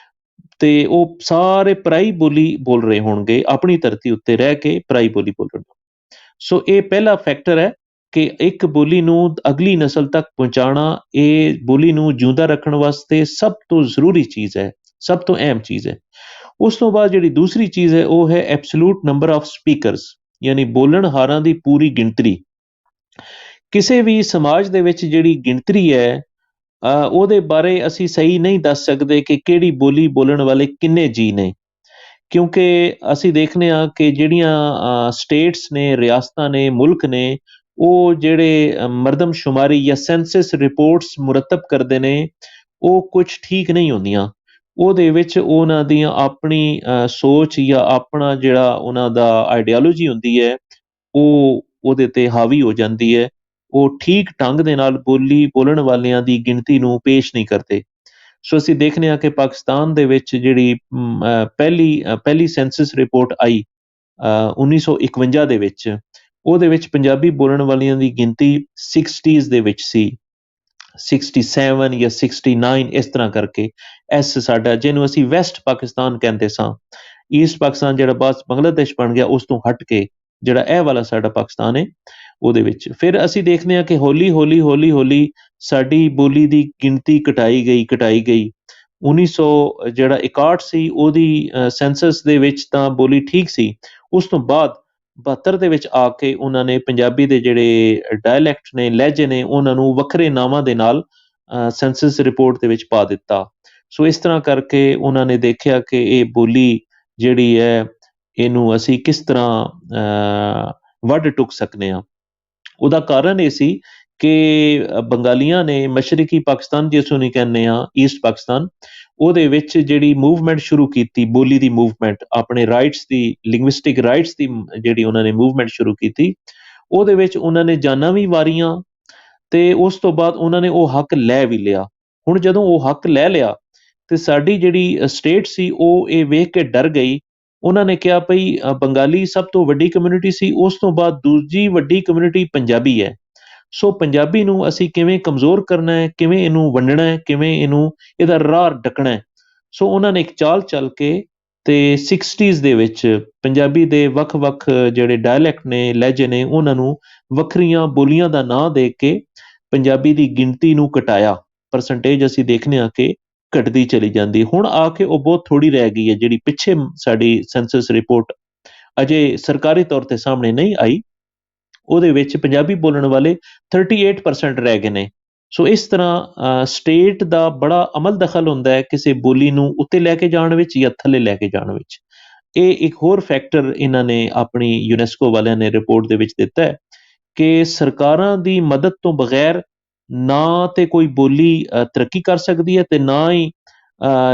ਤੇ ਉਹ ਸਾਰੇ ਪਰਾਈ ਬੋਲੀ ਬੋਲ ਰਹੇ ਹੋਣਗੇ, ਆਪਣੀ ਧਰਤੀ ਉੱਤੇ ਰਹਿ ਕੇ ਪਰਾਈ ਬੋਲੀ ਬੋਲ ਰਹੇ। ਸੋ ਇਹ ਪਹਿਲਾ ਫੈਕਟਰ ਹੈ ਕਿ ਇੱਕ ਬੋਲੀ ਨੂੰ ਅਗਲੀ ਨਸਲ ਤੱਕ ਪਹੁੰਚਾਉਣਾ, ਇਹ ਬੋਲੀ ਨੂੰ ਜਿਉਂਦਾ ਰੱਖਣ ਵਾਸਤੇ ਸਭ ਤੋਂ ਜ਼ਰੂਰੀ ਚੀਜ਼ ਹੈ, ਸਭ ਤੋਂ ਅਹਿਮ ਚੀਜ਼ ਹੈ। ਉਸ ਤੋਂ ਬਾਅਦ ਜਿਹੜੀ ਦੂਸਰੀ ਚੀਜ਼ ਹੈ ਉਹ ਹੈ ਐਬਸੋਲੂਟ ਨੰਬਰ ਆਫ ਸਪੀਕਰਸ, ਯਾਨੀ ਬੋਲਣਹਾਰਾਂ ਦੀ ਪੂਰੀ ਗਿਣਤੀ। ਕਿਸੇ ਵੀ ਸਮਾਜ ਦੇ ਵਿੱਚ ਜਿਹੜੀ ਗਿਣਤੀ ਹੈ ਉਹਦੇ ਬਾਰੇ ਅਸੀਂ ਸਹੀ ਨਹੀਂ ਦੱਸ ਸਕਦੇ ਕਿ ਕਿਹੜੀ ਬੋਲੀ ਬੋਲਣ ਵਾਲੇ ਕਿੰਨੇ ਜੀ ਨੇ, ਕਿਉਂਕਿ ਅਸੀਂ ਦੇਖਦੇ ਹਾਂ ਕਿ ਜਿਹੜੀਆਂ ਸਟੇਟਸ ਨੇ, ਰਿਆਸਤਾਂ ਨੇ, ਮੁਲਕ ਨੇ, ਉਹ ਜਿਹੜੇ ਮਰਦਮਸ਼ੁਮਾਰੀ ਜਾਂ ਸੈਂਸਸ ਰਿਪੋਰਟਸ ਮੁਰਤਬ ਕਰਦੇ ਨੇ, ਉਹ ਕੁਛ ਠੀਕ ਨਹੀਂ ਹੁੰਦੀਆਂ। ਉਹਦੇ ਵਿੱਚ ਉਹਨਾਂ ਦੀਆਂ ਆਪਣੀ ਸੋਚ ਜਾਂ ਆਪਣਾ ਜਿਹੜਾ ਉਹਨਾਂ ਦਾ ਆਈਡੀਓਲੋਜੀ ਹੁੰਦੀ ਹੈ, ਉਹ ਉਹਦੇ 'ਤੇ ਹਾਵੀ ਹੋ ਜਾਂਦੀ ਹੈ। ਉਹ ਠੀਕ ਢੰਗ ਦੇ ਨਾਲ ਬੋਲਣ ਵਾਲਿਆਂ ਦੀ ਗਿਣਤੀ ਨੂੰ ਪੇਸ਼ ਨਹੀਂ ਕਰਦੇ। ਸੋ ਅਸੀਂ ਦੇਖਦੇ ਹਾਂ ਕਿ ਪਾਕਿਸਤਾਨ ਦੇ ਵਿੱਚ ਜਿਹੜੀ ਪਹਿਲੀ ਸੈਂਸਸ ਰਿਪੋਰਟ ਆਈ 1951 ਦੇ ਵਿੱਚ, ਉਹਦੇ ਵਿੱਚ ਪੰਜਾਬੀ ਬੋਲਣ ਵਾਲਿਆਂ ਦੀ ਗਿਣਤੀ 60s ਦੇ ਵਿੱਚ ਸੀ, 67 ਜਾਂ 69 ਇਸ ਤਰ੍ਹਾਂ ਕਰਕੇ। ਸਾਡਾ ਜਿਹਨੂੰ ਅਸੀਂ ਵੈਸਟ ਪਾਕਿਸਤਾਨ ਕਹਿੰਦੇ ਸਾਂ, ਈਸਟ ਪਾਕਿਸਤਾਨ ਜਿਹੜਾ ਬਾਅਦ ਬੰਗਲਾਦੇਸ਼ ਬਣ ਗਿਆ, ਉਸ ਤੋਂ ਹਟ ਕੇ ਜਿਹੜਾ ਇਹ ਵਾਲਾ ਸਾਡਾ ਪਾਕਿਸਤਾਨ ਹੈ, ਉਹਦੇ ਵਿੱਚ ਫਿਰ ਅਸੀਂ ਦੇਖਦੇ ਹਾਂ ਕਿ ਹੌਲੀ ਹੌਲੀ ਸਾਡੀ ਬੋਲੀ ਦੀ ਗਿਣਤੀ ਘਟਾਈ ਗਈ। 1961 ਸੀ ਉਹਦੀ ਸੈਂਸਸ ਦੇ ਵਿੱਚ ਤਾਂ ਬੋਲੀ ਠੀਕ ਸੀ। ਉਸ ਤੋਂ ਬਾਅਦ 72 ਦੇ ਵਿੱਚ ਆ ਕੇ ਉਹਨਾਂ ਨੇ ਪੰਜਾਬੀ ਦੇ ਜਿਹੜੇ ਡਾਇਲੈਕਟ ਨੇ, ਲਹਿਜੇ ਨੇ, ਉਹਨਾਂ ਨੂੰ ਵੱਖਰੇ ਨਾਵਾਂ ਦੇ ਨਾਲ ਸੈਂਸਸ ਰਿਪੋਰਟ ਦੇ ਵਿੱਚ ਪਾ ਦਿੱਤਾ। ਸੋ ਇਸ ਤਰ੍ਹਾਂ ਕਰਕੇ ਉਹਨਾਂ ਨੇ ਦੇਖਿਆ ਕਿ ਇਹ ਬੋਲੀ ਜਿਹੜੀ ਹੈ, ਇਹਨੂੰ ਅਸੀਂ ਕਿਸ ਤਰ੍ਹਾਂ ਵੱਢ ਟੁੱਕ ਸਕਦੇ ਹਾਂ। ਉਹਦਾ ਕਾਰਨ ਇਹ ਸੀ ਕਿ ਬੰਗਾਲੀਆਂ ਨੇ ਮਸ਼ਰਕੀ ਪਾਕਿਸਤਾਨ, ਜਿਸ ਨੂੰ ਨਹੀਂ ਕਹਿੰਦੇ ਹਾਂ ਈਸਟ ਪਾਕਿਸਤਾਨ, ਉਹਦੇ ਵਿੱਚ ਜਿਹੜੀ ਮੂਵਮੈਂਟ ਸ਼ੁਰੂ ਕੀਤੀ, ਬੋਲੀ ਦੀ ਮੂਵਮੈਂਟ, ਆਪਣੇ ਰਾਈਟਸ ਦੀ, ਲਿੰਗੁਇਸਟਿਕ ਰਾਈਟਸ ਦੀ ਜਿਹੜੀ ਉਹਨਾਂ ਨੇ ਮੂਵਮੈਂਟ ਸ਼ੁਰੂ ਕੀਤੀ, ਉਹਦੇ ਵਿੱਚ ਉਹਨਾਂ ਨੇ ਜਾਨਾਂ ਵੀ ਵਾਰੀਆਂ ਤੇ ਉਸ ਤੋਂ ਬਾਅਦ ਉਹਨਾਂ ਨੇ ਉਹ ਹੱਕ ਲੈ ਵੀ ਲਿਆ। ਹੁਣ ਜਦੋਂ ਉਹ ਹੱਕ ਲੈ ਲਿਆ ਤੇ ਸਾਡੀ ਜਿਹੜੀ ਸਟੇਟ ਸੀ ਉਹ ਇਹ ਵੇਖ ਕੇ ਡਰ ਗਈ। ਉਹਨਾਂ ਨੇ ਕਿਹਾ ਭਈ ਬੰਗਾਲੀ ਸਭ ਤੋਂ ਵੱਡੀ ਕਮਿਊਨਿਟੀ ਸੀ, ਉਸ ਤੋਂ ਬਾਅਦ ਦੂਜੀ ਵੱਡੀ ਕਮਿਊਨਿਟੀ ਪੰਜਾਬੀ ਹੈ। ਸੋ ਪੰਜਾਬੀ ਨੂੰ ਅਸੀਂ ਕਿਵੇਂ ਕਮਜ਼ੋਰ ਕਰਨਾ ਹੈ, ਕਿਵੇਂ ਇਹਨੂੰ ਵੰਡਣਾ ਹੈ, ਕਿਵੇਂ ਇਹਦਾ ਰਾਹ ਡੱਕਣਾ ਹੈ। ਸੋ ਉਹਨਾਂ ਨੇ ਇੱਕ ਚਾਲ ਚੱਲ ਕੇ ਤੇ 60s ਦੇ ਵਿੱਚ ਪੰਜਾਬੀ ਦੇ ਵੱਖ-ਵੱਖ ਜਿਹੜੇ ਡਾਇਲੈਕਟ ਨੇ, ਲਹਿਜੇ ਨੇ, ਉਹਨਾਂ ਨੂੰ ਵੱਖਰੀਆਂ ਬੋਲੀਆਂ ਦਾ ਨਾਂ ਦੇ ਕੇ ਪੰਜਾਬੀ ਦੀ ਗਿਣਤੀ ਨੂੰ ਘਟਾਇਆ। ਪਰਸੈਂਟੇਜ ਅਸੀਂ ਦੇਖਦੇ ਹਾਂ ਕਿ ਘਟਦੀ ਚਲੀ ਜਾਂਦੀ। ਹੁਣ ਆ ਕੇ ਉਹ ਬਹੁਤ ਥੋੜੀ ਰਹਿ ਗਈ ਹੈ। ਜਿਹੜੀ ਪਿੱਛੇ ਸਾਡੀ ਸੈਂਸਸ ਰਿਪੋਰਟ ਅਜੇ ਸਰਕਾਰੀ ਤੌਰ ਤੇ ਸਾਹਮਣੇ ਨਹੀਂ ਆਈ, ਉਹਦੇ ਵਿੱਚ ਪੰਜਾਬੀ ਬੋਲਣ ਵਾਲੇ 38% ਰਹਿ ਗਏ ਨੇ। ਸੋ ਇਸ ਤਰ੍ਹਾਂ ਸਟੇਟ ਦਾ ਬੜਾ ਅਮਲ ਦਖਲ ਹੁੰਦਾ ਹੈ ਕਿਸੇ ਬੋਲੀ ਨੂੰ ਉੱਤੇ ਲੈ ਕੇ ਜਾਣ ਵਿੱਚ ਜਾਂ ਥੱਲੇ ਲੈ ਕੇ ਜਾਣ ਵਿੱਚ। ਇਹ ਇੱਕ ਹੋਰ ਫੈਕਟਰ ਇਹਨਾਂ ਨੇ ਆਪਣੀ ਯੂਨੈਸਕੋ ਵਾਲਿਆਂ ਨੇ ਰਿਪੋਰਟ ਦੇ ਵਿੱਚ ਦਿੱਤਾ ਹੈ ਕਿ ਸਰਕਾਰਾਂ ਦੀ ਮਦਦ ਤੋਂ ਬਗੈਰ ਨਾ ਤੇ ਕੋਈ ਬੋਲੀ ਤਰੱਕੀ ਕਰ ਸਕਦੀ ਹੈ, ਤੇ ਨਾ ਹੀ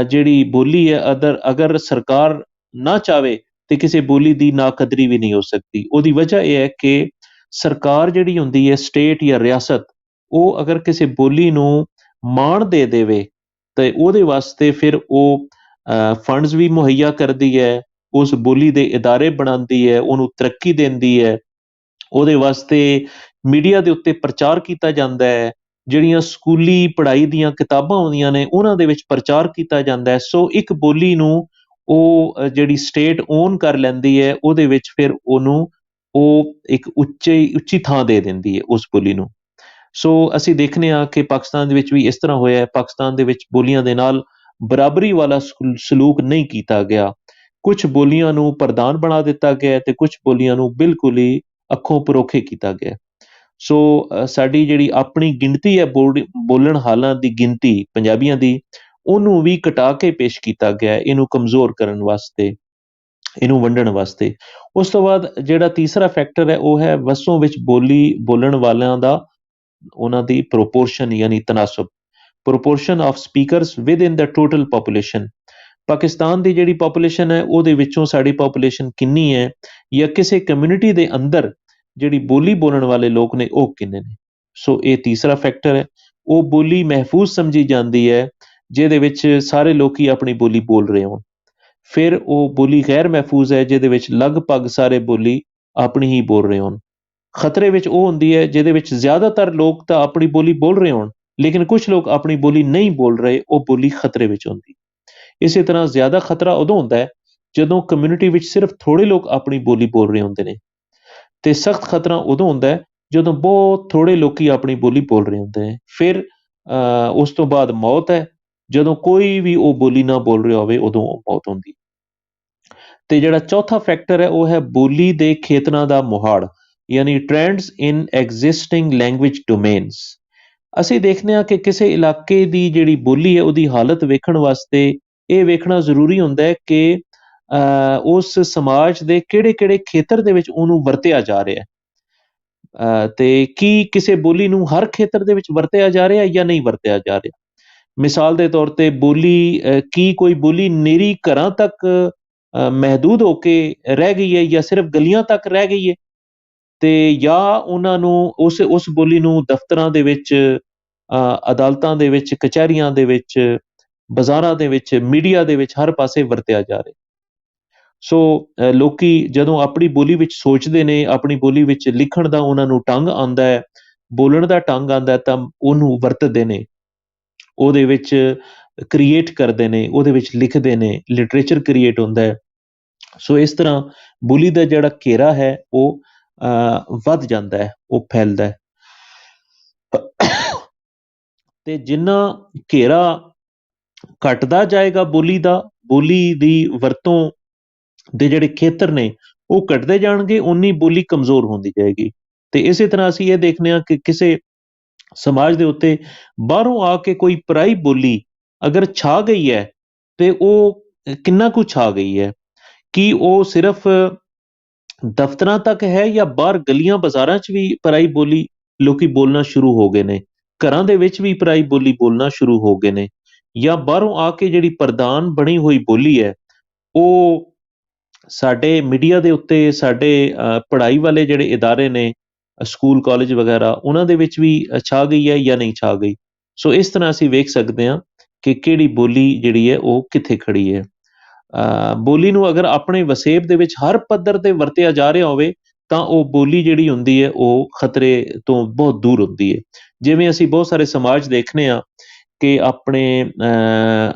ਜਿਹੜੀ ਬੋਲੀ ਹੈ ਅਗਰ ਸਰਕਾਰ ਨਾ ਚਾਵੇ ਤੇ ਕਿਸੇ ਬੋਲੀ ਦੀ ਨਾਕਦਰੀ ਵੀ ਨਹੀਂ ਹੋ ਸਕਦੀ। ਉਹਦੀ ਵਜ੍ਹਾ ਇਹ ਹੈ ਕਿ ਸਰਕਾਰ ਜਿਹੜੀ ਹੁੰਦੀ ਹੈ, ਸਟੇਟ ਜਾਂ ਰਿਆਸਤ, ਉਹ ਅਗਰ ਕਿਸੇ ਬੋਲੀ ਨੂੰ ਮਾਣ ਦੇ ਦੇਵੇ ਤੇ ਉਹਦੇ ਵਾਸਤੇ ਫਿਰ ਉਹ ਫੰਡਸ ਵੀ ਮੁਹੱਈਆ ਕਰਦੀ ਹੈ, ਉਸ ਬੋਲੀ ਦੇ ਇਦਾਰੇ ਬਣਾਉਂਦੀ ਹੈ, ਉਹਨੂੰ ਤਰੱਕੀ ਦਿੰਦੀ ਹੈ, ਉਹਦੇ ਵਾਸਤੇ ਮੀਡੀਆ ਦੇ ਉੱਤੇ ਪ੍ਰਚਾਰ ਕੀਤਾ ਜਾਂਦਾ ਹੈ, ਜਿਹੜੀਆਂ ਸਕੂਲੀ ਪੜ੍ਹਾਈ ਦੀਆਂ ਕਿਤਾਬਾਂ ਆਉਂਦੀਆਂ ਨੇ ਉਹਨਾਂ ਦੇ ਵਿੱਚ ਪ੍ਰਚਾਰ ਕੀਤਾ ਜਾਂਦਾ ਹੈ। ਸੋ ਇੱਕ ਬੋਲੀ ਨੂੰ ਉਹ ਜਿਹੜੀ ਸਟੇਟ ਓਨ ਕਰ ਲੈਂਦੀ ਹੈ, ਉਹਦੇ ਵਿੱਚ ਫਿਰ ਉਹਨੂੰ ਉਹ ਇੱਕ ਉੱਚੀ ਥਾਂ ਦੇ ਦਿੰਦੀ ਹੈ ਉਸ ਬੋਲੀ ਨੂੰ। ਸੋ ਅਸੀਂ ਦੇਖਦੇ ਹਾਂ ਕਿ ਪਾਕਿਸਤਾਨ ਦੇ ਵਿੱਚ ਵੀ ਇਸ ਤਰ੍ਹਾਂ ਹੋਇਆ ਹੈ। ਪਾਕਿਸਤਾਨ ਦੇ ਵਿੱਚ ਬੋਲੀਆਂ ਦੇ ਨਾਲ ਬਰਾਬਰੀ ਵਾਲਾ ਸਲੂਕ ਨਹੀਂ ਕੀਤਾ ਗਿਆ। ਕੁਝ ਬੋਲੀਆਂ ਨੂੰ ਪ੍ਰਧਾਨ ਬਣਾ ਦਿੱਤਾ ਗਿਆ ਤੇ ਕੁਝ ਬੋਲੀਆਂ ਨੂੰ ਬਿਲਕੁਲ ਹੀ ਅੱਖੋਂ ਪਰੋਖੇ ਕੀਤਾ ਗਿਆ। ਸੋ ਸਾਡੀ ਜਿਹੜੀ ਆਪਣੀ ਗਿਣਤੀ ਹੈ, ਬੋਲਣ ਹਾਲਾਂ ਦੀ ਗਿਣਤੀ ਪੰਜਾਬੀਆਂ ਦੀ, ਉਹਨੂੰ ਵੀ ਘਟਾ ਕੇ ਪੇਸ਼ ਕੀਤਾ ਗਿਆ ਇਹਨੂੰ ਕਮਜ਼ੋਰ ਕਰਨ ਵਾਸਤੇ, ਇਹਨੂੰ ਵੰਡਣ ਵਾਸਤੇ। ਉਸ ਤੋਂ ਬਾਅਦ ਜਿਹੜਾ ਤੀਸਰਾ ਫੈਕਟਰ ਹੈ ਉਹ ਹੈ ਵਸੋਂ ਵਿੱਚ ਬੋਲਣ ਵਾਲਿਆਂ ਦਾ, ਉਹਨਾਂ ਦੀ ਪ੍ਰੋਪੋਰਸ਼ਨ ਯਾਨੀ ਤਨਾਸਬ, proportion of speakers within the total population. Pakistan ਦੀ ਜਿਹੜੀ ਪਾਪੂਲੇਸ਼ਨ ਹੈ ਉਹਦੇ ਵਿੱਚੋਂ ਸਾਡੀ ਪਾਪੂਲੇਸ਼ਨ ਕਿੰਨੀ ਹੈ, ਜਾਂ ਕਿਸੇ ਕਮਿਊਨਿਟੀ ਦੇ ਅੰਦਰ ਜਿਹੜੀ ਬੋਲੀ ਬੋਲਣ ਵਾਲੇ ਲੋਕ ਨੇ ਉਹ ਕਿੰਨੇ ਨੇ। ਸੋ ਇਹ ਤੀਸਰਾ ਫੈਕਟਰ ਹੈ। ਉਹ ਬੋਲੀ ਮਹਿਫੂਜ਼ ਸਮਝੀ ਜਾਂਦੀ ਹੈ ਜਿਹਦੇ ਵਿੱਚ ਸਾਰੇ ਲੋਕੀ ਆਪਣੀ ਬੋਲੀ ਬੋਲ ਰਹੇ ਹੋਣ। ਫਿਰ ਉਹ ਬੋਲੀ ਗੈਰ ਮਹਿਫੂਜ਼ ਹੈ ਜਿਹਦੇ ਵਿੱਚ ਲਗਭਗ ਸਾਰੇ ਬੋਲੀ ਆਪਣੀ ਹੀ ਬੋਲ ਰਹੇ ਹੋਣ। ਖਤਰੇ ਵਿੱਚ ਉਹ ਹੁੰਦੀ ਹੈ ਜਿਹਦੇ ਵਿੱਚ ਜ਼ਿਆਦਾਤਰ ਲੋਕ ਤਾਂ ਆਪਣੀ ਬੋਲੀ ਬੋਲ ਰਹੇ ਹੋਣ, ਲੇਕਿਨ ਕੁਝ ਲੋਕ ਆਪਣੀ ਬੋਲੀ ਨਹੀਂ ਬੋਲ ਰਹੇ, ਉਹ ਬੋਲੀ ਖਤਰੇ ਵਿੱਚ ਹੁੰਦੀ। ਇਸੇ ਤਰ੍ਹਾਂ ਜ਼ਿਆਦਾ ਖਤਰਾ ਉਦੋਂ ਹੁੰਦਾ ਹੈ ਜਦੋਂ ਕਮਿਊਨਿਟੀ ਵਿੱਚ ਸਿਰਫ ਥੋੜੇ ਲੋਕ ਆਪਣੀ ਬੋਲੀ ਬੋਲ ਰਹੇ ਹੁੰਦੇ ਨੇ, ਤੇ ਸਖਤ ਖਤਰਾ ਉਦੋਂ ਹੁੰਦਾ ਹੈ ਜਦੋਂ ਬਹੁਤ ਥੋੜੇ ਲੋਕੀ ਆਪਣੀ ਬੋਲੀ ਬੋਲ ਰਹੇ ਹੁੰਦੇ ਨੇ। ਫਿਰ ਉਸ ਤੋਂ ਬਾਅਦ ਮੌਤ ਹੈ, ਜਦੋਂ ਕੋਈ ਵੀ ਉਹ ਬੋਲੀ ਨਾ ਬੋਲ ਰਿਹਾ ਹੋਵੇ ਉਦੋਂ ਮੌਤ ਹੁੰਦੀ। ਤੇ ਜਿਹੜਾ ਚੌਥਾ ਫੈਕਟਰ ਹੈ ਉਹ ਹੈ ਬੋਲੀ ਦੇ ਖੇਤਰਾਂ ਦਾ ਮੁਹਾੜ, ਯਾਨੀ ਟ੍ਰੈਂਡਸ ਇਨ ਐਗਜ਼ਿਸਟਿੰਗ ਲੈਂਗੁਏਜ ਡੋਮੇਨਸ। ਅਸੀਂ ਦੇਖਦੇ ਹਾਂ ਕਿ ਕਿਸੇ ਇਲਾਕੇ ਦੀ ਜਿਹੜੀ ਬੋਲੀ ਹੈ ਉਹਦੀ ਹਾਲਤ ਵੇਖਣ ਵਾਸਤੇ ਇਹ ਵੇਖਣਾ ਜ਼ਰੂਰੀ ਹੁੰਦਾ ਹੈ ਕਿ ਉਸ ਸਮਾਜ ਦੇ ਕਿਹੜੇ-ਕਿਹੜੇ ਖੇਤਰ ਦੇ ਵਿੱਚ ਉਹਨੂੰ ਵਰਤਿਆ ਜਾ ਰਿਹਾ ਹੈ। ਤੇ ਕੀ ਕਿਸੇ ਬੋਲੀ ਨੂੰ ਹਰ ਖੇਤਰ ਦੇ ਵਿੱਚ ਵਰਤਿਆ ਜਾ ਰਿਹਾ ਜਾਂ ਨਹੀਂ ਵਰਤਿਆ ਜਾ ਰਿਹਾ? ਮਿਸਾਲ ਦੇ ਤੌਰ ਤੇ ਬੋਲੀ ਕੀ ਕੋਈ ਬੋਲੀ ਨਿਰੀ ਘਰਾਂ ਤੱਕ ਮਹਿਦੂਦ ਹੋ ਕੇ ਰਹਿ ਗਈ ਹੈ ਜਾਂ ਸਿਰਫ ਗਲੀਆਂ ਤੱਕ ਰਹਿ ਗਈ ਹੈ? ਤੇ ਜਾਂ ਉਹਨਾਂ ਨੂੰ ਉਸ ਬੋਲੀ ਨੂੰ ਦਫ਼ਤਰਾਂ ਦੇ ਵਿੱਚ, ਅਦਾਲਤਾਂ ਦੇ ਵਿੱਚ, ਕਚਹਿਰੀਆਂ ਦੇ ਵਿੱਚ, ਬਾਜ਼ਾਰਾਂ ਦੇ ਵਿੱਚ, ਮੀਡੀਆ ਦੇ ਵਿੱਚ ਹਰ ਪਾਸੇ ਵਰਤਿਆ ਜਾ ਰਿਹਾ। ਸੋ ਲੋਕੀ ਜਦੋਂ ਆਪਣੀ ਬੋਲੀ ਵਿੱਚ ਸੋਚਦੇ ਨੇ, ਆਪਣੀ ਬੋਲੀ ਵਿੱਚ ਲਿਖਣ ਦਾ ਉਹਨਾਂ ਨੂੰ ਢੰਗ ਆਉਂਦਾ ਹੈ, ਬੋਲਣ ਦਾ ਢੰਗ ਆਉਂਦਾ ਹੈ, ਤਾਂ ਉਹਨੂੰ ਵਰਤਦੇ ਨੇ, ਉਹਦੇ ਵਿੱਚ ਕ੍ਰੀਏਟ ਕਰਦੇ ਨੇ, ਉਹਦੇ ਵਿੱਚ ਲਿਖਦੇ ਨੇ, ਲਿਟਰੇਚਰ ਕ੍ਰੀਏਟ ਹੁੰਦਾ ਹੈ। ਸੋ ਇਸ ਤਰ੍ਹਾਂ ਬੋਲੀ ਦਾ ਜਿਹੜਾ ਘੇਰਾ ਹੈ ਉਹ ਵੱਧ ਜਾਂਦਾ ਹੈ, ਉਹ ਫੈਲਦਾ ਹੈ। ਤੇ ਜਿੰਨਾ ਘੇਰਾ ਘਟਦਾ ਜਾਏਗਾ ਬੋਲੀ ਦਾ, ਬੋਲੀ ਦੀ ਵਰਤੋਂ ਦੇ ਜਿਹੜੇ ਖੇਤਰ ਨੇ ਉਹ ਘਟਦੇ ਜਾਣਗੇ, ਉਨੀ ਬੋਲੀ ਕਮਜ਼ੋਰ ਹੁੰਦੀ ਜਾਏਗੀ। ਤੇ ਇਸੇ ਤਰ੍ਹਾਂ ਅਸੀਂ ਇਹ ਦੇਖਦੇ ਹਾਂ ਕਿ ਕਿਸੇ ਸਮਾਜ ਦੇ ਉੱਤੇ ਬਾਹਰੋਂ ਆ ਕੇ ਕੋਈ ਪਰਾਈ ਬੋਲੀ ਅਗਰ ਛਾ ਗਈ ਹੈ ਤੇ ਉਹ ਕਿੰਨਾ ਕੁ ਛਾ ਗਈ ਹੈ? ਕੀ ਉਹ ਸਿਰਫ ਦਫ਼ਤਰਾਂ ਤੱਕ ਹੈ ਜਾਂ ਬਾਹਰ ਗਲੀਆਂ ਬਾਜ਼ਾਰਾਂ 'ਚ ਵੀ ਪਰਾਈ ਬੋਲੀ ਲੋਕੀ ਬੋਲਣਾ ਸ਼ੁਰੂ ਹੋ ਗਏ ਨੇ? ਘਰਾਂ ਦੇ ਵਿੱਚ ਵੀ ਪਰਾਈ ਬੋਲੀ ਬੋਲਣਾ ਸ਼ੁਰੂ ਹੋ ਗਏ ਨੇ? ਜਾਂ ਬਾਹਰੋਂ ਆ ਕੇ ਜਿਹੜੀ ਪ੍ਰਧਾਨ ਬਣੀ ਹੋਈ ਬੋਲੀ ਹੈ ਉਹ ਸਾਡੇ ਮੀਡੀਆ ਦੇ ਉੱਤੇ, ਸਾਡੇ ਪੜ੍ਹਾਈ ਵਾਲੇ ਜਿਹੜੇ ਇਦਾਰੇ ਨੇ, ਸਕੂਲ ਕਾਲਜ ਵਗੈਰਾ, ਉਹਨਾਂ ਦੇ ਵਿੱਚ ਵੀ ਛਾ ਗਈ ਹੈ ਜਾਂ ਨਹੀਂ ਛਾ ਗਈ? ਸੋ ਇਸ ਤਰ੍ਹਾਂ ਅਸੀਂ ਵੇਖ ਸਕਦੇ ਹਾਂ ਕਿ ਕਿਹੜੀ ਬੋਲੀ ਜਿਹੜੀ ਹੈ ਉਹ ਕਿੱਥੇ ਖੜੀ ਹੈ। ਬੋਲੀ ਨੂੰ ਅਗਰ ਆਪਣੇ ਵਸੇਬ ਦੇ ਵਿੱਚ ਹਰ ਪੱਧਰ ਤੇ ਵਰਤਿਆ ਜਾ ਰਿਹਾ ਹੋਵੇ ਤਾਂ ਉਹ ਬੋਲੀ ਜਿਹੜੀ ਹੁੰਦੀ ਹੈ ਉਹ ਖਤਰੇ ਤੋਂ ਬਹੁਤ ਦੂਰ ਹੁੰਦੀ ਹੈ। ਜਿਵੇਂ ਅਸੀਂ ਬਹੁਤ ਸਾਰੇ ਸਮਾਜ ਦੇਖਦੇ ਹਾਂ ਕਿ ਆਪਣੇ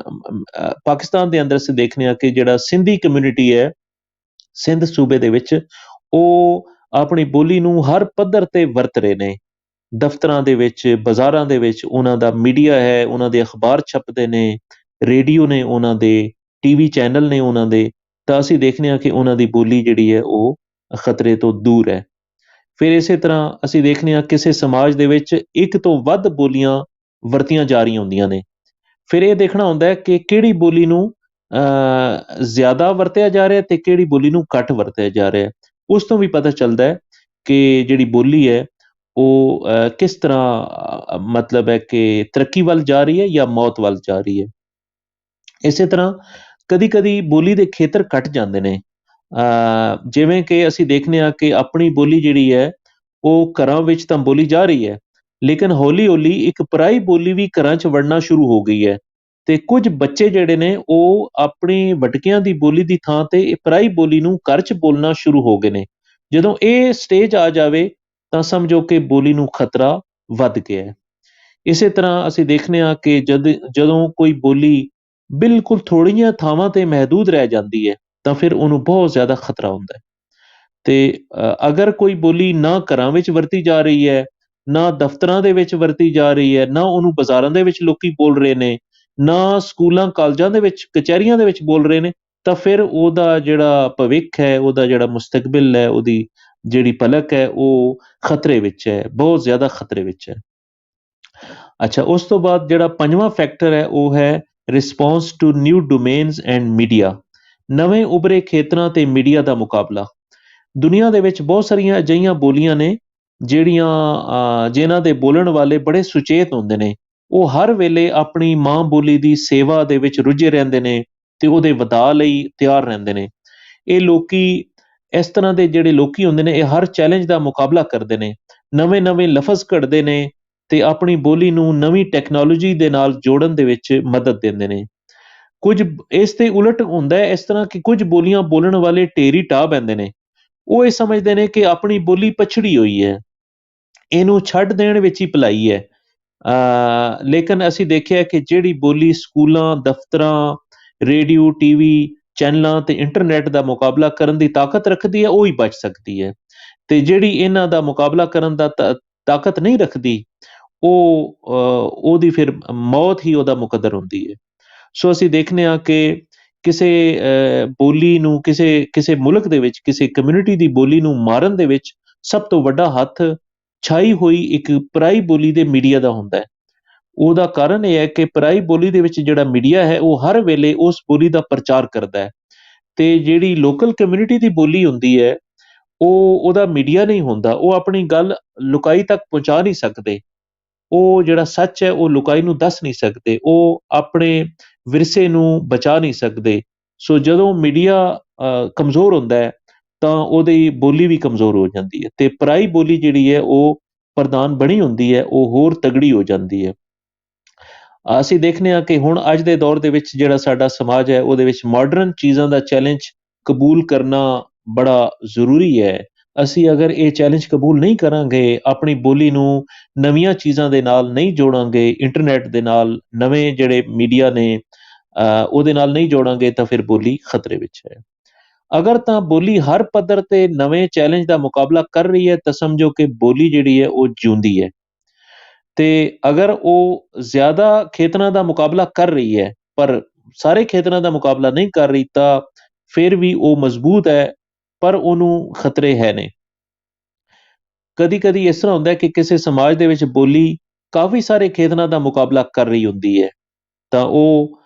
ਪਾਕਿਸਤਾਨ ਦੇ ਅੰਦਰ ਅਸੀਂ ਦੇਖਦੇ ਹਾਂ ਕਿ ਜਿਹੜਾ ਸਿੰਧੀ ਕਮਿਊਨਿਟੀ ਹੈ ਸਿੰਧ ਸੂਬੇ ਦੇ ਵਿੱਚ, ਉਹ ਆਪਣੀ ਬੋਲੀ ਨੂੰ ਹਰ ਪੱਧਰ ਤੇ ਵਰਤ ਰਹੇ ਨੇ। ਦਫ਼ਤਰਾਂ ਦੇ ਵਿੱਚ, ਬਾਜ਼ਾਰਾਂ ਦੇ ਵਿੱਚ ਉਹਨਾਂ ਦਾ ਮੀਡੀਆ ਹੈ, ਉਹਨਾਂ ਦੇ ਅਖਬਾਰ ਛਪਦੇ ਨੇ, ਰੇਡੀਓ ਨੇ ਉਹਨਾਂ ਦੇ, ਟੀਵੀ ਚੈਨਲ ਨੇ ਉਹਨਾਂ ਦੇ, ਤਾਂ ਅਸੀਂ ਦੇਖਦੇ ਹਾਂ ਕਿ ਉਹਨਾਂ ਦੀ ਬੋਲੀ ਜਿਹੜੀ ਹੈ ਉਹ ਖਤਰੇ ਤੋਂ ਦੂਰ ਹੈ। ਫਿਰ ਇਸੇ ਤਰ੍ਹਾਂ ਅਸੀਂ ਦੇਖਦੇ ਹਾਂ ਕਿਸੇ ਸਮਾਜ ਦੇ ਵਿੱਚ ਇੱਕ ਤੋਂ ਵੱਧ ਬੋਲੀਆਂ ਵਰਤੀਆਂ ਜਾ ਰਹੀਆਂ ਹੁੰਦੀਆਂ ਨੇ। ਫਿਰ ਇਹ ਦੇਖਣਾ ਹੁੰਦਾ ਹੈ ਕਿ ਕਿਹੜੀ ਬੋਲੀ ਨੂੰ ਜ਼ਿਆਦਾ ਵਰਤਿਆ ਜਾ ਰਿਹਾ ਤੇ ਕਿਹੜੀ ਬੋਲੀ ਨੂੰ ਘੱਟ ਵਰਤਿਆ ਜਾ ਰਿਹਾ। ਉਸ ਤੋਂ ਵੀ ਪਤਾ ਚੱਲਦਾ ਹੈ ਕਿ ਜਿਹੜੀ ਬੋਲੀ ਹੈ ਉਹ ਕਿਸ ਤਰ੍ਹਾਂ ਮਤਲਬ ਹੈ ਕਿ ਤਰੱਕੀ ਵੱਲ ਜਾ ਰਹੀ ਹੈ ਜਾਂ ਮੌਤ ਵੱਲ ਜਾ ਰਹੀ ਹੈ। ਇਸੇ ਤਰ੍ਹਾਂ ਕਦੀ ਕਦੀ ਬੋਲੀ ਦੇ ਖੇਤਰ ਘਟ ਜਾਂਦੇ ਨੇ। ਜਿਵੇਂ ਕਿ ਅਸੀਂ ਦੇਖਦੇ ਹਾਂ ਕਿ ਆਪਣੀ ਬੋਲੀ ਜਿਹੜੀ ਹੈ ਉਹ ਘਰਾਂ ਵਿੱਚ ਤਾਂ ਬੋਲੀ ਜਾ ਰਹੀ ਹੈ, ਲੇਕਿਨ ਹੌਲੀ ਹੌਲੀ ਇੱਕ ਪਰਾਈ ਬੋਲੀ ਵੀ ਘਰਾਂ 'ਚ ਵੜਨਾ ਸ਼ੁਰੂ ਹੋ ਗਈ ਹੈ। ਤੇ ਕੁਝ ਬੱਚੇ ਜਿਹੜੇ ਨੇ ਉਹ ਆਪਣੀ ਵਟਕਿਆਂ ਦੀ ਬੋਲੀ ਦੀ ਥਾਂ ਤੇ ਇਹ ਪਰਾਈ ਬੋਲੀ ਨੂੰ ਘਰ 'ਚ ਬੋਲਣਾ ਸ਼ੁਰੂ ਹੋ ਗਏ ਨੇ। ਜਦੋਂ ਇਹ ਸਟੇਜ ਆ ਜਾਵੇ ਤਾਂ ਸਮਝੋ ਕਿ ਬੋਲੀ ਨੂੰ ਖਤਰਾ ਵੱਧ ਗਿਆ ਹੈ। ਇਸੇ ਤਰ੍ਹਾਂ ਅਸੀਂ ਦੇਖਦੇ ਹਾਂ ਕਿ ਜਦੋਂ ਕੋਈ ਬੋਲੀ ਬਿਲਕੁਲ ਥੋੜ੍ਹੀਆਂ ਥਾਵਾਂ ਤੇ ਮਹਿਦੂਦ ਰਹਿ ਜਾਂਦੀ ਹੈ ਤਾਂ ਫਿਰ ਉਹਨੂੰ ਬਹੁਤ ਜ਼ਿਆਦਾ ਖਤਰਾ ਹੁੰਦਾ ਹੈ। ਤੇ ਅਗਰ ਕੋਈ ਬੋਲੀ ਨਾ ਘਰਾਂ ਵਿੱਚ ਵਰਤੀ ਜਾ ਰਹੀ ਹੈ, ਨਾ ਦਫ਼ਤਰਾਂ ਦੇ ਵਿੱਚ ਵਰਤੀ ਜਾ ਰਹੀ ਹੈ, ਨਾ ਉਹਨੂੰ ਬਾਜ਼ਾਰਾਂ ਦੇ ਵਿੱਚ ਲੋਕੀ ਬੋਲ ਰਹੇ ਨੇ, ਨਾ ਸਕੂਲਾਂ ਕਾਲਜਾਂ ਦੇ ਵਿੱਚ, ਕਚਹਿਰੀਆਂ ਦੇ ਵਿੱਚ ਬੋਲ ਰਹੇ ਨੇ, ਤਾਂ ਫਿਰ ਉਹਦਾ ਜਿਹੜਾ ਭਵਿੱਖ ਹੈ, ਉਹਦਾ ਜਿਹੜਾ ਮੁਸਤਕਬਲ ਹੈ, ਉਹਦੀ ਜਿਹੜੀ ਪਲਕ ਹੈ ਉਹ ਖਤਰੇ ਵਿੱਚ ਹੈ, ਬਹੁਤ ਜ਼ਿਆਦਾ ਖਤਰੇ ਵਿੱਚ ਹੈ। ਅੱਛਾ, ਉਸ ਤੋਂ ਬਾਅਦ ਜਿਹੜਾ ਪੰਜਵਾਂ ਫੈਕਟਰ ਹੈ ਉਹ ਹੈ response to new domains and media. ਨਵੇਂ ਉਭਰੇ ਖੇਤਰਾਂ ਤੇ ਮੀਡੀਆ ਦਾ ਮੁਕਾਬਲਾ। ਦੁਨੀਆ ਦੇ ਵਿੱਚ ਬਹੁਤ ਸਾਰੀਆਂ ਅਜਿਹੀਆਂ ਬੋਲੀਆਂ ਨੇ ਜਿਨ੍ਹਾਂ ਦੇ ਬੋਲਣ ਵਾਲੇ ਬੜੇ ਸੁਚੇਤ ਹੁੰਦੇ ਨੇ। ਉਹ ਹਰ ਵੇਲੇ ਆਪਣੀ ਮਾਂ ਬੋਲੀ ਦੀ ਸੇਵਾ ਦੇ ਵਿੱਚ ਰੁੱਝੇ ਰਹਿੰਦੇ ਨੇ ਤੇ ਉਹਦੇ ਵਧਾਅ ਲਈ ਤਿਆਰ ਰਹਿੰਦੇ ਨੇ। ਇਹ ਲੋਕੀ, ਇਸ ਤਰ੍ਹਾਂ ਦੇ ਜਿਹੜੇ ਲੋਕੀ ਹੁੰਦੇ ਨੇ, ਇਹ ਹਰ ਚੈਲੰਜ ਦਾ ਮੁਕਾਬਲਾ ਕਰਦੇ ਨੇ, ਨਵੇਂ ਨਵੇਂ ਲਫ਼ਜ਼ ਘੜਦੇ ਨੇ ਤੇ ਆਪਣੀ ਬੋਲੀ ਨੂੰ ਨਵੀਂ ਟੈਕਨੋਲੋਜੀ ਦੇ ਨਾਲ ਜੋੜਨ ਦੇ ਵਿੱਚ ਮਦਦ ਦਿੰਦੇ ਨੇ। ਕੁਝ ਇਸ ਤੇ ਉਲਟ ਹੁੰਦਾ ਹੈ, ਇਸ ਤਰ੍ਹਾਂ ਕਿ ਕੁਝ ਬੋਲੀਆਂ ਬੋਲਣ ਵਾਲੇ ਢੇਰੀ ਢਾਹ ਪੈਂਦੇ ਨੇ। ਉਹ ਇਹ ਸਮਝਦੇ ਨੇ ਕਿ ਆਪਣੀ ਬੋਲੀ ਪਛੜੀ ਹੋਈ ਹੈ, ਇਹਨੂੰ ਛੱਡ ਦੇਣ ਵਿੱਚ ਹੀ ਭਲਾਈ ਹੈ। ਲੇਕਿਨ ਅਸੀਂ ਦੇਖਿਆ ਕਿ ਜਿਹੜੀ ਬੋਲੀ ਸਕੂਲਾਂ, ਦਫ਼ਤਰਾਂ, ਰੇਡੀਓ, ਟੀਵੀ ਚੈਨਲਾਂ ਤੇ ਇੰਟਰਨੈਟ ਦਾ ਮੁਕਾਬਲਾ ਕਰਨ ਦੀ ਤਾਕਤ ਰੱਖਦੀ ਹੈ, ਉਹ ਹੀ ਬਚ ਸਕਦੀ ਹੈ। ਤੇ ਜਿਹੜੀ ਇਹਨਾਂ ਦਾ ਮੁਕਾਬਲਾ ਕਰਨ ਦਾ ਤਾਕਤ ਨਹੀਂ ਰੱਖਦੀ, ਉਹਦੀ ਫਿਰ ਮੌਤ ਹੀ ਉਹਦਾ ਮੁਕੱਦਰ ਹੁੰਦੀ ਹੈ। ਸੋ ਅਸੀਂ ਦੇਖਦੇ ਹਾਂ ਕਿ ਕਿਸੇ ਬੋਲੀ ਨੂੰ, ਕਿਸੇ ਮੁਲਕ ਦੇ ਵਿੱਚ, ਕਿਸੇ ਕਮਿਊਨਿਟੀ ਦੀ ਬੋਲੀ ਨੂੰ ਮਾਰਨ ਦੇ ਵਿੱਚ ਸਭ ਤੋਂ ਵੱਡਾ ਹੱਥ ਛਾਈ ਹੋਈ ਇੱਕ ਪਰਾਈ ਬੋਲੀ ਦੇ ਮੀਡੀਆ ਦਾ ਹੁੰਦਾ ਹੈ। ਉਹਦਾ ਕਾਰਨ ਇਹ ਹੈ ਕਿ ਪਰਾਈ ਬੋਲੀ ਦੇ ਵਿੱਚ ਜਿਹੜਾ ਮੀਡੀਆ ਹੈ ਉਹ ਹਰ ਵੇਲੇ ਉਸ ਬੋਲੀ ਦਾ ਪ੍ਰਚਾਰ ਕਰਦਾ ਹੈ। ਤੇ ਜਿਹੜੀ ਲੋਕਲ ਕਮਿਊਨਿਟੀ ਦੀ ਬੋਲੀ ਹੁੰਦੀ ਹੈ ਉਹ ਉਹਦਾ ਮੀਡੀਆ ਨਹੀਂ ਹੁੰਦਾ, ਉਹ ਆਪਣੀ ਗੱਲ ਲੁਕਾਈ ਤੱਕ ਪਹੁੰਚਾ ਨਹੀਂ ਸਕਦੇ। ਉਹ ਜਿਹੜਾ ਸੱਚ ਹੈ ਉਹ ਲੁਕਾਈ ਨੂੰ ਦੱਸ ਨਹੀਂ ਸਕਦੇ, ਉਹ ਆਪਣੇ ਵਿਰਸੇ ਨੂੰ ਬਚਾ ਨਹੀਂ ਸਕਦੇ। ਸੋ ਜਦੋਂ ਮੀਡੀਆ ਕਮਜ਼ੋਰ ਹੁੰਦਾ ਹੈ ਤਾਂ ਉਹਦੀ ਬੋਲੀ ਵੀ ਕਮਜ਼ੋਰ ਹੋ ਜਾਂਦੀ ਹੈ, ਤੇ ਪਰਾਈ ਬੋਲੀ ਜਿਹੜੀ ਹੈ ਉਹ ਪ੍ਰਧਾਨ ਬਣੀ ਹੁੰਦੀ ਹੈ, ਉਹ ਹੋਰ ਤਗੜੀ ਹੋ ਜਾਂਦੀ ਹੈ। ਅਸੀਂ ਦੇਖਦੇ ਹਾਂ ਕਿ ਹੁਣ ਅੱਜ ਦੇ ਦੌਰ ਦੇ ਵਿੱਚ ਜਿਹੜਾ ਸਾਡਾ ਸਮਾਜ ਹੈ ਉਹਦੇ ਵਿੱਚ ਮਾਡਰਨ ਚੀਜ਼ਾਂ ਦਾ ਚੈਲੰਜ ਕਬੂਲ ਕਰਨਾ ਬੜਾ ਜ਼ਰੂਰੀ ਹੈ। ਅਸੀਂ ਅਗਰ ਇਹ ਚੈਲੰਜ ਕਬੂਲ ਨਹੀਂ ਕਰਾਂਗੇ, ਆਪਣੀ ਬੋਲੀ ਨੂੰ ਨਵੀਆਂ ਚੀਜ਼ਾਂ ਦੇ ਨਾਲ ਨਹੀਂ ਜੋੜਾਂਗੇ, ਇੰਟਰਨੈਟ ਦੇ ਨਾਲ, ਨਵੇਂ ਜਿਹੜੇ ਮੀਡੀਆ ਨੇ ਉਹਦੇ ਨਾਲ ਨਹੀਂ ਜੋੜਾਂਗੇ, ਤਾਂ ਫਿਰ ਬੋਲੀ ਖਤਰੇ ਵਿੱਚ ਹੈ। ਅਗਰ ਤਾਂ ਬੋਲੀ ਹਰ ਪੱਧਰ ਤੇ ਨਵੇਂ ਚੈਲੰਜ ਦਾ ਮੁਕਾਬਲਾ ਕਰ ਰਹੀ ਹੈ ਤਾਂ ਸਮਝੋ ਕਿ ਬੋਲੀ ਜਿਹੜੀ ਹੈ ਉਹ ਜਿਉਂਦੀ ਹੈ। ਤੇ ਅਗਰ ਉਹ ਜ਼ਿਆਦਾ ਖੇਤਰਾਂ ਦਾ ਮੁਕਾਬਲਾ ਕਰ ਰਹੀ ਹੈ ਪਰ ਸਾਰੇ ਖੇਤਰਾਂ ਦਾ ਮੁਕਾਬਲਾ ਨਹੀਂ ਕਰ ਰਹੀ, ਤਾਂ ਫਿਰ ਵੀ ਉਹ ਮਜ਼ਬੂਤ ਹੈ, ਪਰ ਉਹਨੂੰ ਖਤਰੇ ਹੈ ਨੇ। ਕਦੀ ਕਦੀ ਇਸ ਤਰ੍ਹਾਂ ਹੁੰਦਾ ਹੈ ਕਿ ਕਿਸੇ ਸਮਾਜ ਦੇ ਵਿੱਚ ਬੋਲੀ ਕਾਫੀ ਸਾਰੇ ਖੇਤਰਾਂ ਦਾ ਮੁਕਾਬਲਾ ਕਰ ਰਹੀ ਹੁੰਦੀ ਹੈ, ਤਾਂ ਉਹ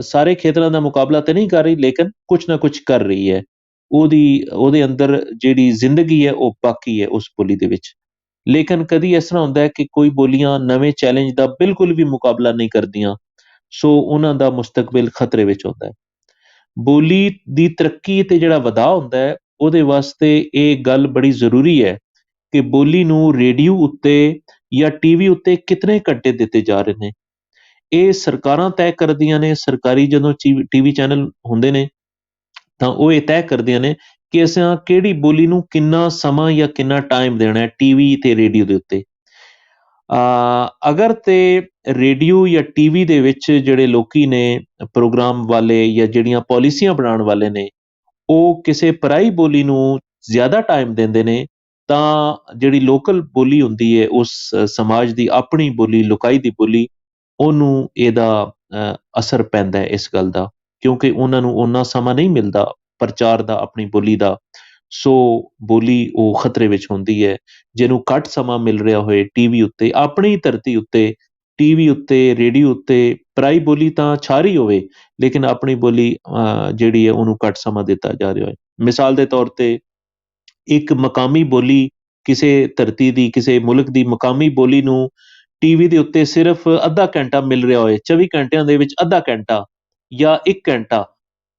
ਸਾਰੇ ਖੇਤਰਾਂ ਦਾ ਮੁਕਾਬਲਾ ਤੇ ਨਹੀਂ ਕਰ ਰਹੀ, ਲੇਕਿਨ ਕੁਛ ਨਾ ਕੁਛ ਕਰ ਰਹੀ ਹੈ। ਉਹਦੇ ਅੰਦਰ ਜਿਹੜੀ ਜ਼ਿੰਦਗੀ ਹੈ ਉਹ ਬਾਕੀ ਹੈ ਉਸ ਬੋਲੀ ਦੇ ਵਿੱਚ। ਲੇਕਿਨ ਕਦੀ ਇਸ ਤਰ੍ਹਾਂ ਹੁੰਦਾ ਹੈ ਕਿ ਕੋਈ ਬੋਲੀਆਂ ਨਵੇਂ ਚੈਲੰਜ ਦਾ ਬਿਲਕੁਲ ਵੀ ਮੁਕਾਬਲਾ ਨਹੀਂ ਕਰਦੀਆਂ, ਸੋ ਉਹਨਾਂ ਦਾ ਮੁਸਤਕਬਲ ਖਤਰੇ ਵਿੱਚ ਹੁੰਦਾ ਹੈ। ਬੋਲੀ ਦੀ ਤਰੱਕੀ ਤੇ ਜਿਹੜਾ ਵਧਾਅ ਹੁੰਦਾ ਹੈ, ਉਹਦੇ ਵਾਸਤੇ ਇਹ ਗੱਲ ਬੜੀ ਜ਼ਰੂਰੀ ਹੈ ਕਿ ਬੋਲੀ ਨੂੰ ਰੇਡੀਓ ਉੱਤੇ ਜਾਂ ਟੀਵੀ ਉੱਤੇ ਕਿਤਨੇ ਘੰਟੇ ਦਿੱਤੇ ਜਾ ਰਹੇ ਨੇ, ਇਹ ਸਰਕਾਰਾਂ ਤੈਅ ਕਰਦੀਆਂ ਨੇ। ਸਰਕਾਰੀ ਜਦੋਂ ਟੀਵੀ ਚੈਨਲ ਹੁੰਦੇ ਨੇ ਤਾਂ ਉਹ ਇਹ ਤੈਅ ਕਰਦੀਆਂ ਨੇ ਕਿ ਅਸੀਂ ਕਿਹੜੀ ਬੋਲੀ ਨੂੰ ਕਿੰਨਾ ਸਮਾਂ ਜਾਂ ਕਿੰਨਾ ਟਾਈਮ ਦੇਣਾ ਹੈ ਟੀਵੀ ਤੇ ਰੇਡੀਓ ਦੇ ਉੱਤੇ। ਅਗਰ ਤੇ ਰੇਡੀਓ ਜਾਂ ਟੀਵੀ ਦੇ ਵਿੱਚ ਜਿਹੜੇ ਲੋਕੀ ਨੇ, ਪ੍ਰੋਗਰਾਮ ਵਾਲੇ ਜਾਂ ਜਿਹੜੀਆਂ ਪਾਲਿਸੀਆਂ ਬਣਾਉਣ ਵਾਲੇ ਨੇ, ਉਹ ਕਿਸੇ ਪਰਾਈ ਬੋਲੀ ਨੂੰ ਜ਼ਿਆਦਾ ਟਾਈਮ ਦਿੰਦੇ ਨੇ, ਤਾਂ ਜਿਹੜੀ ਲੋਕਲ ਬੋਲੀ ਹੁੰਦੀ ਹੈ, ਉਸ ਸਮਾਜ ਦੀ ਆਪਣੀ ਬੋਲੀ, ਲੁਕਾਈ ਦੀ ਬੋਲੀ, ਉਹਨੂੰ ਇਹਦਾ ਅਸਰ ਪੈਂਦਾ ਹੈ ਇਸ ਗੱਲ ਦਾ, ਕਿਉਂਕਿ ਉਹਨਾਂ ਨੂੰ ਓਨਾ ਸਮਾਂ ਨਹੀਂ ਮਿਲਦਾ ਪ੍ਰਚਾਰ ਦਾ ਆਪਣੀ ਬੋਲੀ ਦਾ। ਸੋ ਬੋਲੀ ਉਹ ਖਤਰੇ ਵਿੱਚ ਹੁੰਦੀ ਹੈ। ਜਿਹਨੂੰ ਘੱਟ ਸਮਾਂ ਮਿਲ ਰਿਹਾ ਹੋਏ ਟੀਵੀ ਉੱਤੇ, ਆਪਣੀ ਧਰਤੀ ਉੱਤੇ, ਟੀਵੀ ਉੱਤੇ, ਰੇਡੀਓ ਉੱਤੇ ਪਰਾਈ ਬੋਲੀ ਤਾਂ ਛਾ ਰਹੀ ਹੋਵੇ, ਲੇਕਿਨ ਆਪਣੀ ਬੋਲੀ ਜਿਹੜੀ ਹੈ ਉਹਨੂੰ ਘੱਟ ਸਮਾਂ ਦਿੱਤਾ ਜਾ ਰਿਹਾ ਹੋਏ। ਮਿਸਾਲ ਦੇ ਤੌਰ ਤੇ ਇੱਕ ਮਕਾਮੀ ਬੋਲੀ, ਕਿਸੇ ਧਰਤੀ ਦੀ, ਕਿਸੇ ਮੁਲਕ ਦੀ ਮਕਾਮੀ ਬੋਲੀ ਨੂੰ ਟੀਵੀ ਦੇ ਉੱਤੇ ਸਿਰਫ ਅੱਧਾ ਘੰਟਾ ਮਿਲ ਰਿਹਾ ਹੋਏ, 24 ਘੰਟਿਆਂ ਦੇ ਵਿੱਚ ਅੱਧਾ ਘੰਟਾ ਜਾਂ 1 ਘੰਟਾ,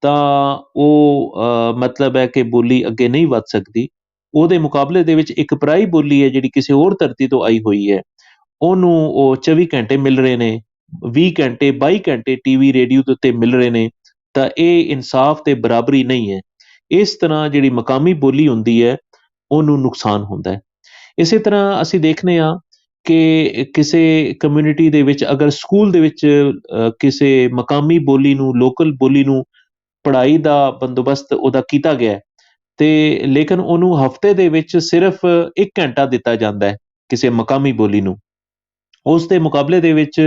ਤਾਂ ਉਹ ਮਤਲਬ ਹੈ ਕਿ ਬੋਲੀ ਅੱਗੇ ਨਹੀਂ ਵੱਧ ਸਕਦੀ। ਉਹਦੇ ਮੁਕਾਬਲੇ ਦੇ ਵਿੱਚ ਇੱਕ ਪਰਾਈ ਬੋਲੀ ਹੈ ਜਿਹੜੀ ਕਿਸੇ ਹੋਰ ਧਰਤੀ ਤੋਂ ਆਈ ਹੋਈ ਹੈ, ਉਹਨੂੰ ਉਹ 24 ਘੰਟੇ ਮਿਲ ਰਹੇ ਨੇ, 20 ਘੰਟੇ, 22 ਘੰਟੇ ਟੀਵੀ, ਰੇਡੀਓ ਦੇ ਉੱਤੇ ਮਿਲ ਰਹੇ ਨੇ, ਤਾਂ ਇਹ ਇਨਸਾਫ ਤੇ ਬਰਾਬਰੀ ਨਹੀਂ ਹੈ। ਇਸ ਤਰ੍ਹਾਂ ਜਿਹੜੀ ਮਕਾਮੀ ਬੋਲੀ ਹੁੰਦੀ ਹੈ ਉਹਨੂੰ ਨੁਕਸਾਨ ਹੁੰਦਾ ਹੈ। ਇਸੇ ਤਰ੍ਹਾਂ ਅਸੀਂ ਦੇਖਦੇ ਹਾਂ ਕਿ ਕਿਸੇ ਕਮਿਊਨਿਟੀ ਦੇ ਵਿੱਚ ਅਗਰ ਸਕੂਲ ਦੇ ਵਿੱਚ ਕਿਸੇ ਮਕਾਮੀ ਬੋਲੀ ਨੂੰ, ਲੋਕਲ ਬੋਲੀ ਨੂੰ ਪੜ੍ਹਾਈ ਦਾ ਬੰਦੋਬਸਤ ਉਹਦਾ ਕੀਤਾ ਗਿਆ ਹੈ, ਤੇ ਲੇਕਿਨ ਉਹਨੂੰ ਹਫ਼ਤੇ ਦੇ ਵਿੱਚ ਸਿਰਫ 1 ਘੰਟਾ ਦਿੱਤਾ ਜਾਂਦਾ ਹੈ ਕਿਸੇ ਮਕਾਮੀ ਬੋਲੀ ਨੂੰ, ਉਸ ਦੇ ਮੁਕਾਬਲੇ ਦੇ ਵਿੱਚ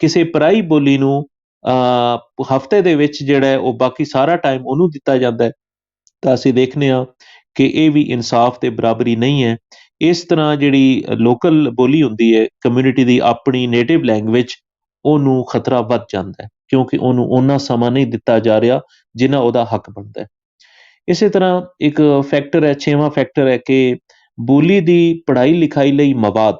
ਕਿਸੇ ਪਰਾਈ ਬੋਲੀ ਨੂੰ ਹਫ਼ਤੇ ਦੇ ਵਿੱਚ ਜਿਹੜਾ ਹੈ ਉਹ ਬਾਕੀ ਸਾਰਾ ਟਾਈਮ ਉਹਨੂੰ ਦਿੱਤਾ ਜਾਂਦਾ ਹੈ, ਤਾਂ ਅਸੀਂ ਦੇਖਦੇ ਹਾਂ ਕਿ ਇਹ ਵੀ ਇਨਸਾਫ ਤੇ ਬਰਾਬਰੀ ਨਹੀਂ ਹੈ। ਇਸ ਤਰ੍ਹਾਂ ਜਿਹੜੀ ਲੋਕਲ ਬੋਲੀ ਹੁੰਦੀ ਹੈ ਕਮਿਊਨਿਟੀ ਦੀ, ਆਪਣੀ ਨੇਟਿਵ ਲੈਂਗੁਏਜ, ਉਹਨੂੰ ਖਤਰਾ ਵੱਧ ਜਾਂਦਾ ਹੈ, ਕਿਉਂਕਿ ਉਹਨੂੰ ਓਨਾ ਸਮਾਂ ਨਹੀਂ ਦਿੱਤਾ ਜਾ ਰਿਹਾ ਜਿੰਨਾ ਉਹਦਾ ਹੱਕ ਬਣਦਾ ਹੈ। ਇਸੇ ਤਰ੍ਹਾਂ ਇੱਕ ਫੈਕਟਰ ਹੈ, 6ਵਾਂ ਫੈਕਟਰ ਹੈ ਕਿ ਬੋਲੀ ਦੀ ਪੜ੍ਹਾਈ ਲਿਖਾਈ ਲਈ ਮਵਾਦ।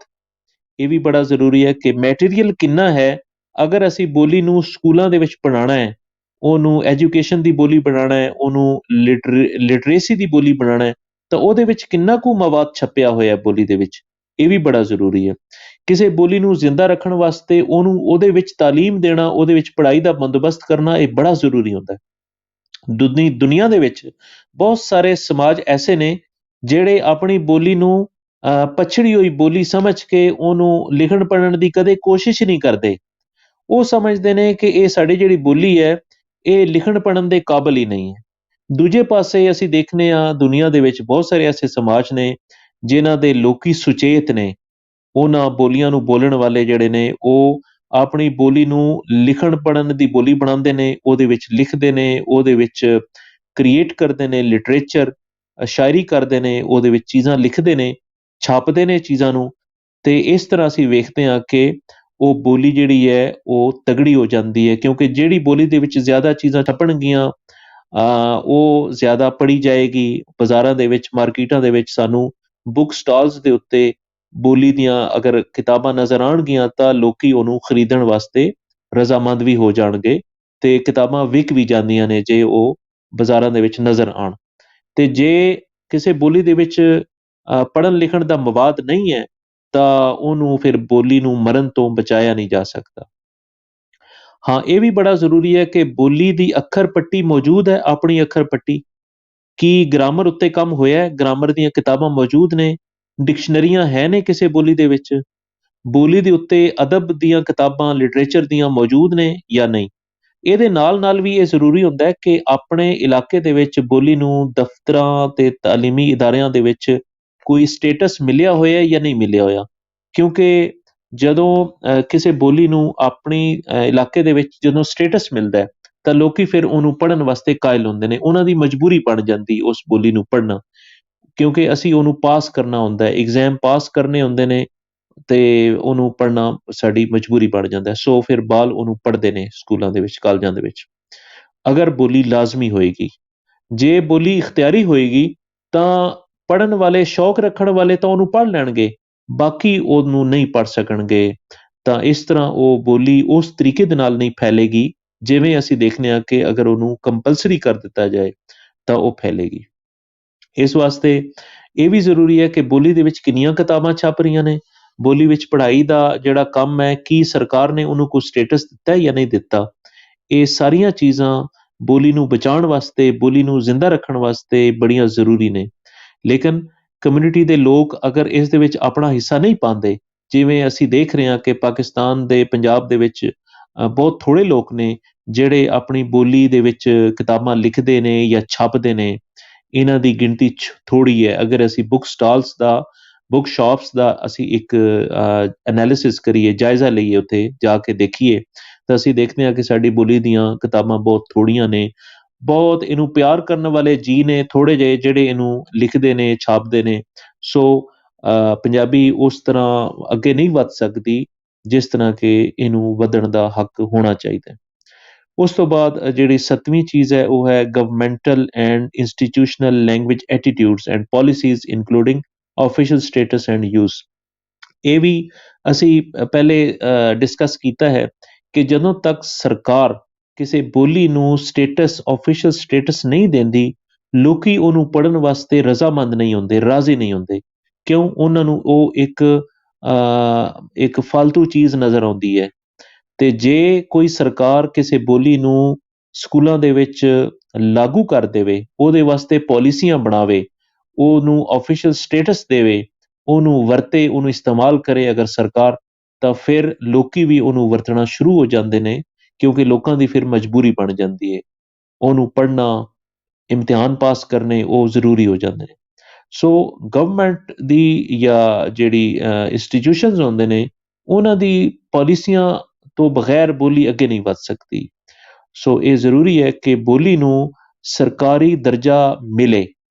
ਇਹ ਵੀ ਬੜਾ ਜ਼ਰੂਰੀ ਹੈ ਕਿ ਮੈਟੀਰੀਅਲ ਕਿੰਨਾ ਹੈ। ਅਗਰ ਅਸੀਂ ਬੋਲੀ ਨੂੰ ਸਕੂਲਾਂ ਦੇ ਵਿੱਚ ਪੜ੍ਹਾਉਣਾ ਹੈ, ਉਹਨੂੰ ਐਜੂਕੇਸ਼ਨ ਦੀ ਬੋਲੀ ਬਣਾਉਣਾ ਹੈ, ਉਹਨੂੰ ਲਿਟਰੇਸੀ ਦੀ ਬੋਲੀ ਬਣਾਉਣਾ ਹੈ, ਤਾਂ ਉਹਦੇ ਵਿੱਚ ਕਿੰਨਾ ਕੁ ਮਵਾਦ ਛਪਿਆ ਹੋਇਆ ਬੋਲੀ ਦੇ ਵਿੱਚ, ਇਹ ਵੀ ਬੜਾ ਜ਼ਰੂਰੀ ਹੈ। ਕਿਸੇ ਬੋਲੀ ਨੂੰ ਜ਼ਿੰਦਾ ਰੱਖਣ ਵਾਸਤੇ ਉਹਨੂੰ ਉਹਦੇ ਵਿੱਚ ਤਾਲੀਮ ਦੇਣਾ, ਉਹਦੇ ਵਿੱਚ ਪੜ੍ਹਾਈ ਦਾ ਬੰਦੋਬਸਤ ਕਰਨਾ, ਇਹ ਬੜਾ ਜ਼ਰੂਰੀ ਹੁੰਦਾ ਹੈ। ਦੁਨੀਆ ਦੇ ਵਿੱਚ ਬਹੁਤ ਸਾਰੇ ਸਮਾਜ ਐਸੇ ਨੇ ਜਿਹੜੇ ਆਪਣੀ ਬੋਲੀ ਨੂੰ ਪਛੜੀ ਹੋਈ ਬੋਲੀ ਸਮਝ ਕੇ ਉਹਨੂੰ ਲਿਖਣ ਪੜ੍ਹਨ ਦੀ ਕਦੇ ਕੋਸ਼ਿਸ਼ ਨਹੀਂ ਕਰਦੇ। ਉਹ ਸਮਝਦੇ ਨੇ ਕਿ ਇਹ ਸਾਡੀ ਜਿਹੜੀ ਬੋਲੀ ਹੈ ਇਹ ਲਿਖਣ ਪੜ੍ਹਨ ਦੇ ਕਾਬਿਲ ਹੀ ਨਹੀਂ ਹੈ। ਦੂਜੇ ਪਾਸੇ ਅਸੀਂ ਦੇਖਦੇ ਹਾਂ ਦੁਨੀਆ ਦੇ ਵਿੱਚ ਬਹੁਤ ਸਾਰੇ ਐਸੇ ਸਮਾਜ ਨੇ ਜਿਨ੍ਹਾਂ ਦੇ ਲੋਕੀ ਸੁਚੇਤ ਨੇ, ਉਹਨਾਂ ਬੋਲੀਆਂ ਨੂੰ ਬੋਲਣ ਵਾਲੇ ਜਿਹੜੇ ਨੇ ਉਹ ਆਪਣੀ ਬੋਲੀ ਨੂੰ ਲਿਖਣ ਪੜ੍ਹਨ ਦੀ ਬੋਲੀ ਬਣਾਉਂਦੇ ਨੇ, ਉਹਦੇ ਵਿੱਚ ਲਿਖਦੇ ਨੇ, ਉਹਦੇ ਵਿੱਚ ਕ੍ਰੀਏਟ ਕਰਦੇ ਨੇ, ਲਿਟਰੇਚਰ, ਸ਼ਾਇਰੀ ਕਰਦੇ ਨੇ, ਉਹਦੇ ਵਿੱਚ ਚੀਜ਼ਾਂ ਲਿਖਦੇ ਨੇ, ਛਾਪਦੇ ਨੇ ਚੀਜ਼ਾਂ ਨੂੰ, ਤੇ ਇਸ ਤਰ੍ਹਾਂ ਅਸੀਂ ਵੇਖਦੇ ਹਾਂ ਕਿ ਉਹ ਬੋਲੀ ਜਿਹੜੀ ਹੈ ਉਹ ਤਗੜੀ ਹੋ ਜਾਂਦੀ ਹੈ, ਕਿਉਂਕਿ ਜਿਹੜੀ ਬੋਲੀ ਦੇ ਵਿੱਚ ਜ਼ਿਆਦਾ ਚੀਜ਼ਾਂ ਛਪਣਗੀਆਂ, ਉਹ ਜ਼ਿਆਦਾ ਪੜ੍ਹੀ ਜਾਏਗੀ। ਬਾਜ਼ਾਰਾਂ ਦੇ ਵਿੱਚ, ਮਾਰਕੀਟਾਂ ਦੇ ਵਿੱਚ ਸਾਨੂੰ ਬੁੱਕ ਸਟਾਲਸ ਦੇ ਉੱਤੇ ਬੋਲੀ ਦੀਆਂ ਅਗਰ ਕਿਤਾਬਾਂ ਨਜ਼ਰ ਆਉਣਗੀਆਂ ਤਾਂ ਲੋਕੀ ਉਹਨੂੰ ਖਰੀਦਣ ਵਾਸਤੇ ਰਜ਼ਾਮੰਦ ਵੀ ਹੋ ਜਾਣਗੇ ਤੇ ਕਿਤਾਬਾਂ ਵਿਕ ਵੀ ਜਾਂਦੀਆਂ ਨੇ ਜੇ ਉਹ ਬਾਜ਼ਾਰਾਂ ਦੇ ਵਿੱਚ ਨਜ਼ਰ ਆਉਣ। ਤੇ ਜੇ ਕਿਸੇ ਬੋਲੀ ਦੇ ਵਿੱਚ ਪੜ੍ਹਨ ਲਿਖਣ ਦਾ ਮਵਾਦ ਨਹੀਂ ਹੈ ਤਾਂ ਉਹਨੂੰ ਫਿਰ ਬੋਲੀ ਨੂੰ ਮਰਨ ਤੋਂ ਬਚਾਇਆ ਨਹੀਂ ਜਾ ਸਕਦਾ। ਹਾਂ, ਇਹ ਵੀ ਬੜਾ ਜ਼ਰੂਰੀ ਹੈ ਕਿ ਬੋਲੀ ਦੀ ਅੱਖਰ ਪੱਟੀ ਮੌਜੂਦ ਹੈ, ਆਪਣੀ ਅੱਖਰ ਪੱਟੀ। ਕੀ ਗ੍ਰਾਮਰ ਉੱਤੇ ਕੰਮ ਹੋਇਆ ਹੈ? ਗ੍ਰਾਮਰ ਦੀਆਂ ਕਿਤਾਬਾਂ ਮੌਜੂਦ ਨੇ? ਡਿਕਸ਼ਨਰੀਆਂ ਹੈ ਨੇ ਕਿਸੇ ਬੋਲੀ ਦੇ ਵਿੱਚ? ਬੋਲੀ ਦੇ ਉੱਤੇ ਅਦਬ ਦੀਆਂ ਕਿਤਾਬਾਂ, ਲਿਟਰੇਚਰ ਦੀਆਂ ਮੌਜੂਦ ਨੇ ਜਾਂ ਨਹੀਂ? ਇਹਦੇ ਨਾਲ-ਨਾਲ ਵੀ ਇਹ ਜ਼ਰੂਰੀ ਹੁੰਦਾ ਹੈ ਕਿ ਆਪਣੇ ਇਲਾਕੇ ਦੇ ਵਿੱਚ ਬੋਲੀ ਨੂੰ ਦਫ਼ਤਰਾਂ ਤੇ ਤਾਲੀਮੀ ਇਦਾਰਿਆਂ ਦੇ ਵਿੱਚ ਕੋਈ ਸਟੇਟਸ ਮਿਲਿਆ ਹੋਇਆ ਜਾਂ ਨਹੀਂ ਮਿਲਿਆ ਹੋਇਆ। ਕਿਉਂਕਿ ਜਦੋਂ ਕਿਸੇ ਬੋਲੀ ਨੂੰ ਆਪਣੀ ਇਲਾਕੇ ਦੇ ਵਿੱਚ ਜਦੋਂ ਸਟੇਟਸ ਮਿਲਦਾ ਹੈ ਤਾਂ ਲੋਕੀ ਫਿਰ ਉਹਨੂੰ ਪੜ੍ਹਨ ਵਾਸਤੇ ਕਾਇਲ ਹੁੰਦੇ ਨੇ। ਉਹਨਾਂ ਦੀ ਮਜਬੂਰੀ ਬਣ ਜਾਂਦੀ ਉਸ ਬੋਲੀ ਨੂੰ ਪੜ੍ਹਨਾ, ਕਿਉਂਕਿ ਅਸੀਂ ਉਹਨੂੰ ਪਾਸ ਕਰਨਾ ਹੁੰਦਾ ਹੈ, ਐਗਜ਼ਾਮ ਪਾਸ ਕਰਨੇ ਹੁੰਦੇ ਨੇ ਤੇ ਉਹਨੂੰ ਪੜ੍ਹਨਾ ਸਾਡੀ ਮਜਬੂਰੀ ਬਣ ਜਾਂਦਾ ਹੈ। ਸੋ ਫਿਰ ਬਾਲ ਉਹਨੂੰ ਪੜ੍ਹਦੇ ਨੇ ਸਕੂਲਾਂ ਦੇ ਵਿੱਚ, ਕਾਲਜਾਂ ਦੇ ਵਿੱਚ। ਅਗਰ ਬੋਲੀ ਲਾਜ਼ਮੀ ਹੋਏਗੀ, ਜੇ ਬੋਲੀ ਇਖਤਿਆਰੀ ਹੋਏਗੀ ਤਾਂ ਪੜ੍ਹਨ ਵਾਲੇ, ਸ਼ੌਕ ਰੱਖਣ ਵਾਲੇ ਤਾਂ ਉਹਨੂੰ ਪੜ੍ਹ ਲੈਣਗੇ, ਬਾਕੀ ਉਹਨੂੰ ਨਹੀਂ ਪੜ੍ਹ ਸਕਣਗੇ। ਤਾਂ ਇਸ ਤਰ੍ਹਾਂ ਉਹ ਬੋਲੀ ਉਸ ਤਰੀਕੇ ਦੇ ਨਾਲ ਨਹੀਂ ਫੈਲੇਗੀ ਜਿਵੇਂ ਅਸੀਂ ਦੇਖਦੇ ਹਾਂ ਕਿ ਅਗਰ ਉਹਨੂੰ ਕੰਪਲਸਰੀ ਕਰ ਦਿੱਤਾ ਜਾਏ ਤਾਂ ਉਹ ਫੈਲੇਗੀ। ਇਸ ਵਾਸਤੇ ਇਹ ਵੀ ਜ਼ਰੂਰੀ ਹੈ ਕਿ ਬੋਲੀ ਦੇ ਵਿੱਚ ਕਿੰਨੀਆਂ ਕਿਤਾਬਾਂ ਛਪ ਰਹੀਆਂ ਨੇ, ਬੋਲੀ ਵਿੱਚ ਪੜ੍ਹਾਈ ਦਾ ਜਿਹੜਾ ਕੰਮ ਹੈ, ਕੀ ਸਰਕਾਰ ਨੇ ਉਹਨੂੰ ਕੋਈ ਸਟੇਟਸ ਦਿੱਤਾ ਜਾਂ ਨਹੀਂ ਦਿੱਤਾ। ਇਹ ਸਾਰੀਆਂ ਚੀਜ਼ਾਂ ਬੋਲੀ ਨੂੰ ਬਚਾਉਣ ਵਾਸਤੇ, ਬੋਲੀ ਨੂੰ ਜ਼ਿੰਦਾ ਰੱਖਣ ਵਾਸਤੇ ਬੜੀਆਂ ਜ਼ਰੂਰੀ ਨੇ। ਲੇਕਿਨ ਕਮਿਊਨਿਟੀ ਦੇ ਲੋਕ ਅਗਰ ਇਸ ਦੇ ਵਿੱਚ ਆਪਣਾ ਹਿੱਸਾ ਨਹੀਂ ਪਾਉਂਦੇ, ਜਿਵੇਂ ਅਸੀਂ ਦੇਖ ਰਹੇ ਹਾਂ ਕਿ ਪਾਕਿਸਤਾਨ ਦੇ ਪੰਜਾਬ ਦੇ ਵਿੱਚ ਬਹੁਤ ਥੋੜ੍ਹੇ ਲੋਕ ਨੇ ਜਿਹੜੇ ਆਪਣੀ ਬੋਲੀ ਦੇ ਵਿੱਚ ਕਿਤਾਬਾਂ ਲਿਖਦੇ ਨੇ ਜਾਂ ਛਾਪਦੇ ਨੇ। ਇਹਨਾਂ ਦੀ ਗਿਣਤੀ ਥੋੜ੍ਹੀ ਹੈ। ਅਗਰ ਅਸੀਂ ਬੁੱਕ ਸਟਾਲਸ ਦਾ, ਬੁੱਕ ਸ਼ਾਪਸ ਦਾ ਅਸੀਂ ਇੱਕ ਐਨਾਲਿਸਿਸ ਕਰੀਏ, ਜਾਇਜ਼ਾ ਲਈਏ, ਉੱਥੇ ਜਾ ਕੇ ਦੇਖੀਏ ਤਾਂ ਅਸੀਂ ਦੇਖਦੇ ਹਾਂ ਕਿ ਸਾਡੀ ਬੋਲੀ ਦੀਆਂ ਕਿਤਾਬਾਂ ਬਹੁਤ ਥੋੜ੍ਹੀਆਂ ਨੇ। ਬਹੁਤ ਇਹਨੂੰ ਪਿਆਰ ਕਰਨ ਵਾਲੇ ਜੀ ਨੇ ਥੋੜ੍ਹੇ ਜਿਹੇ, ਜਿਹੜੇ ਇਹਨੂੰ ਲਿਖਦੇ ਨੇ, ਛਾਪਦੇ ਨੇ। ਸੋ ਪੰਜਾਬੀ ਉਸ ਤਰ੍ਹਾਂ ਅੱਗੇ ਨਹੀਂ ਵੱਧ ਸਕਦੀ ਜਿਸ ਤਰ੍ਹਾਂ ਕਿ ਇਹਨੂੰ ਵਧਣ ਦਾ ਹੱਕ ਹੋਣਾ ਚਾਹੀਦਾ ਹੈ। ਉਸ ਤੋਂ ਬਾਅਦ ਜਿਹੜੀ 7ਵੀਂ ਚੀਜ਼ ਹੈ ਉਹ ਹੈ governmental and institutional language attitudes and policies including official status and use. ਇਹ ਵੀ ਅਸੀਂ ਪਹਿਲੇ ਡਿਸਕਸ ਕੀਤਾ ਹੈ ਕਿ ਜਦੋਂ ਤੱਕ ਸਰਕਾਰ ਕਿਸੇ ਬੋਲੀ ਨੂੰ ਸਟੇਟਸ, ਆਫੀਸ਼ੀਅਲ ਸਟੇਟਸ ਨਹੀਂ ਦਿੰਦੀ, ਲੋਕੀ ਉਹਨੂੰ ਪੜ੍ਹਨ ਵਾਸਤੇ ਰਜ਼ਾਮੰਦ ਨਹੀਂ ਹੁੰਦੇ, ਰਾਜ਼ੀ ਨਹੀਂ ਹੁੰਦੇ। ਕਿਉਂ? ਉਹਨਾਂ ਨੂੰ ਉਹ ਇੱਕ ਫਾਲਤੂ ਚੀਜ਼ ਨਜ਼ਰ ਆਉਂਦੀ ਹੈ। ਤੇ ਜੇ ਕੋਈ ਸਰਕਾਰ ਕਿਸੇ ਬੋਲੀ ਨੂੰ ਸਕੂਲਾਂ ਦੇ ਵਿੱਚ ਲਾਗੂ ਕਰ ਦੇਵੇ, ਉਹਦੇ ਵਾਸਤੇ ਪਾਲਿਸੀਆਂ ਬਣਾਵੇ, ਉਹਨੂੰ ਆਫੀਸ਼ੀਅਲ ਸਟੇਟਸ ਦੇਵੇ, ਉਹਨੂੰ ਵਰਤੇ, ਉਹਨੂੰ ਇਸਤੇਮਾਲ ਕਰੇ ਅਗਰ ਸਰਕਾਰ, ਤਾਂ ਫਿਰ ਲੋਕੀ ਵੀ ਉਹਨੂੰ ਵਰਤਣਾ ਸ਼ੁਰੂ ਹੋ ਜਾਂਦੇ ਨੇ, ਕਿਉਂਕਿ ਲੋਕਾਂ ਦੀ ਫਿਰ ਮਜਬੂਰੀ ਬਣ ਜਾਂਦੀ ਹੈ। ਉਹਨੂੰ ਪੜ੍ਹਨਾ, ਇਮਤਿਹਾਨ ਪਾਸ ਕਰਨੇ ਉਹ ਜ਼ਰੂਰੀ ਹੋ ਜਾਂਦੇ ਨੇ। ਸੋ ਗਵਰਨਮੈਂਟ ਦੀ ਜਾਂ ਜਿਹੜੀ ਇੰਸਟੀਟਿਊਸ਼ਨਸ ਹੁੰਦੇ ਨੇ, ਉਹਨਾਂ ਦੀ ਪਾਲਿਸੀਆਂ ਤੋਂ ਬਗੈਰ ਬੋਲੀ ਅੱਗੇ ਨਹੀਂ ਵੱਧ ਸਕਦੀ। ਸੋ ਇਹ ਜ਼ਰੂਰੀ ਹੈ ਕਿ ਬੋਲੀ ਨੂੰ ਸਰਕਾਰੀ ਦਰਜਾ ਮਿਲੇ।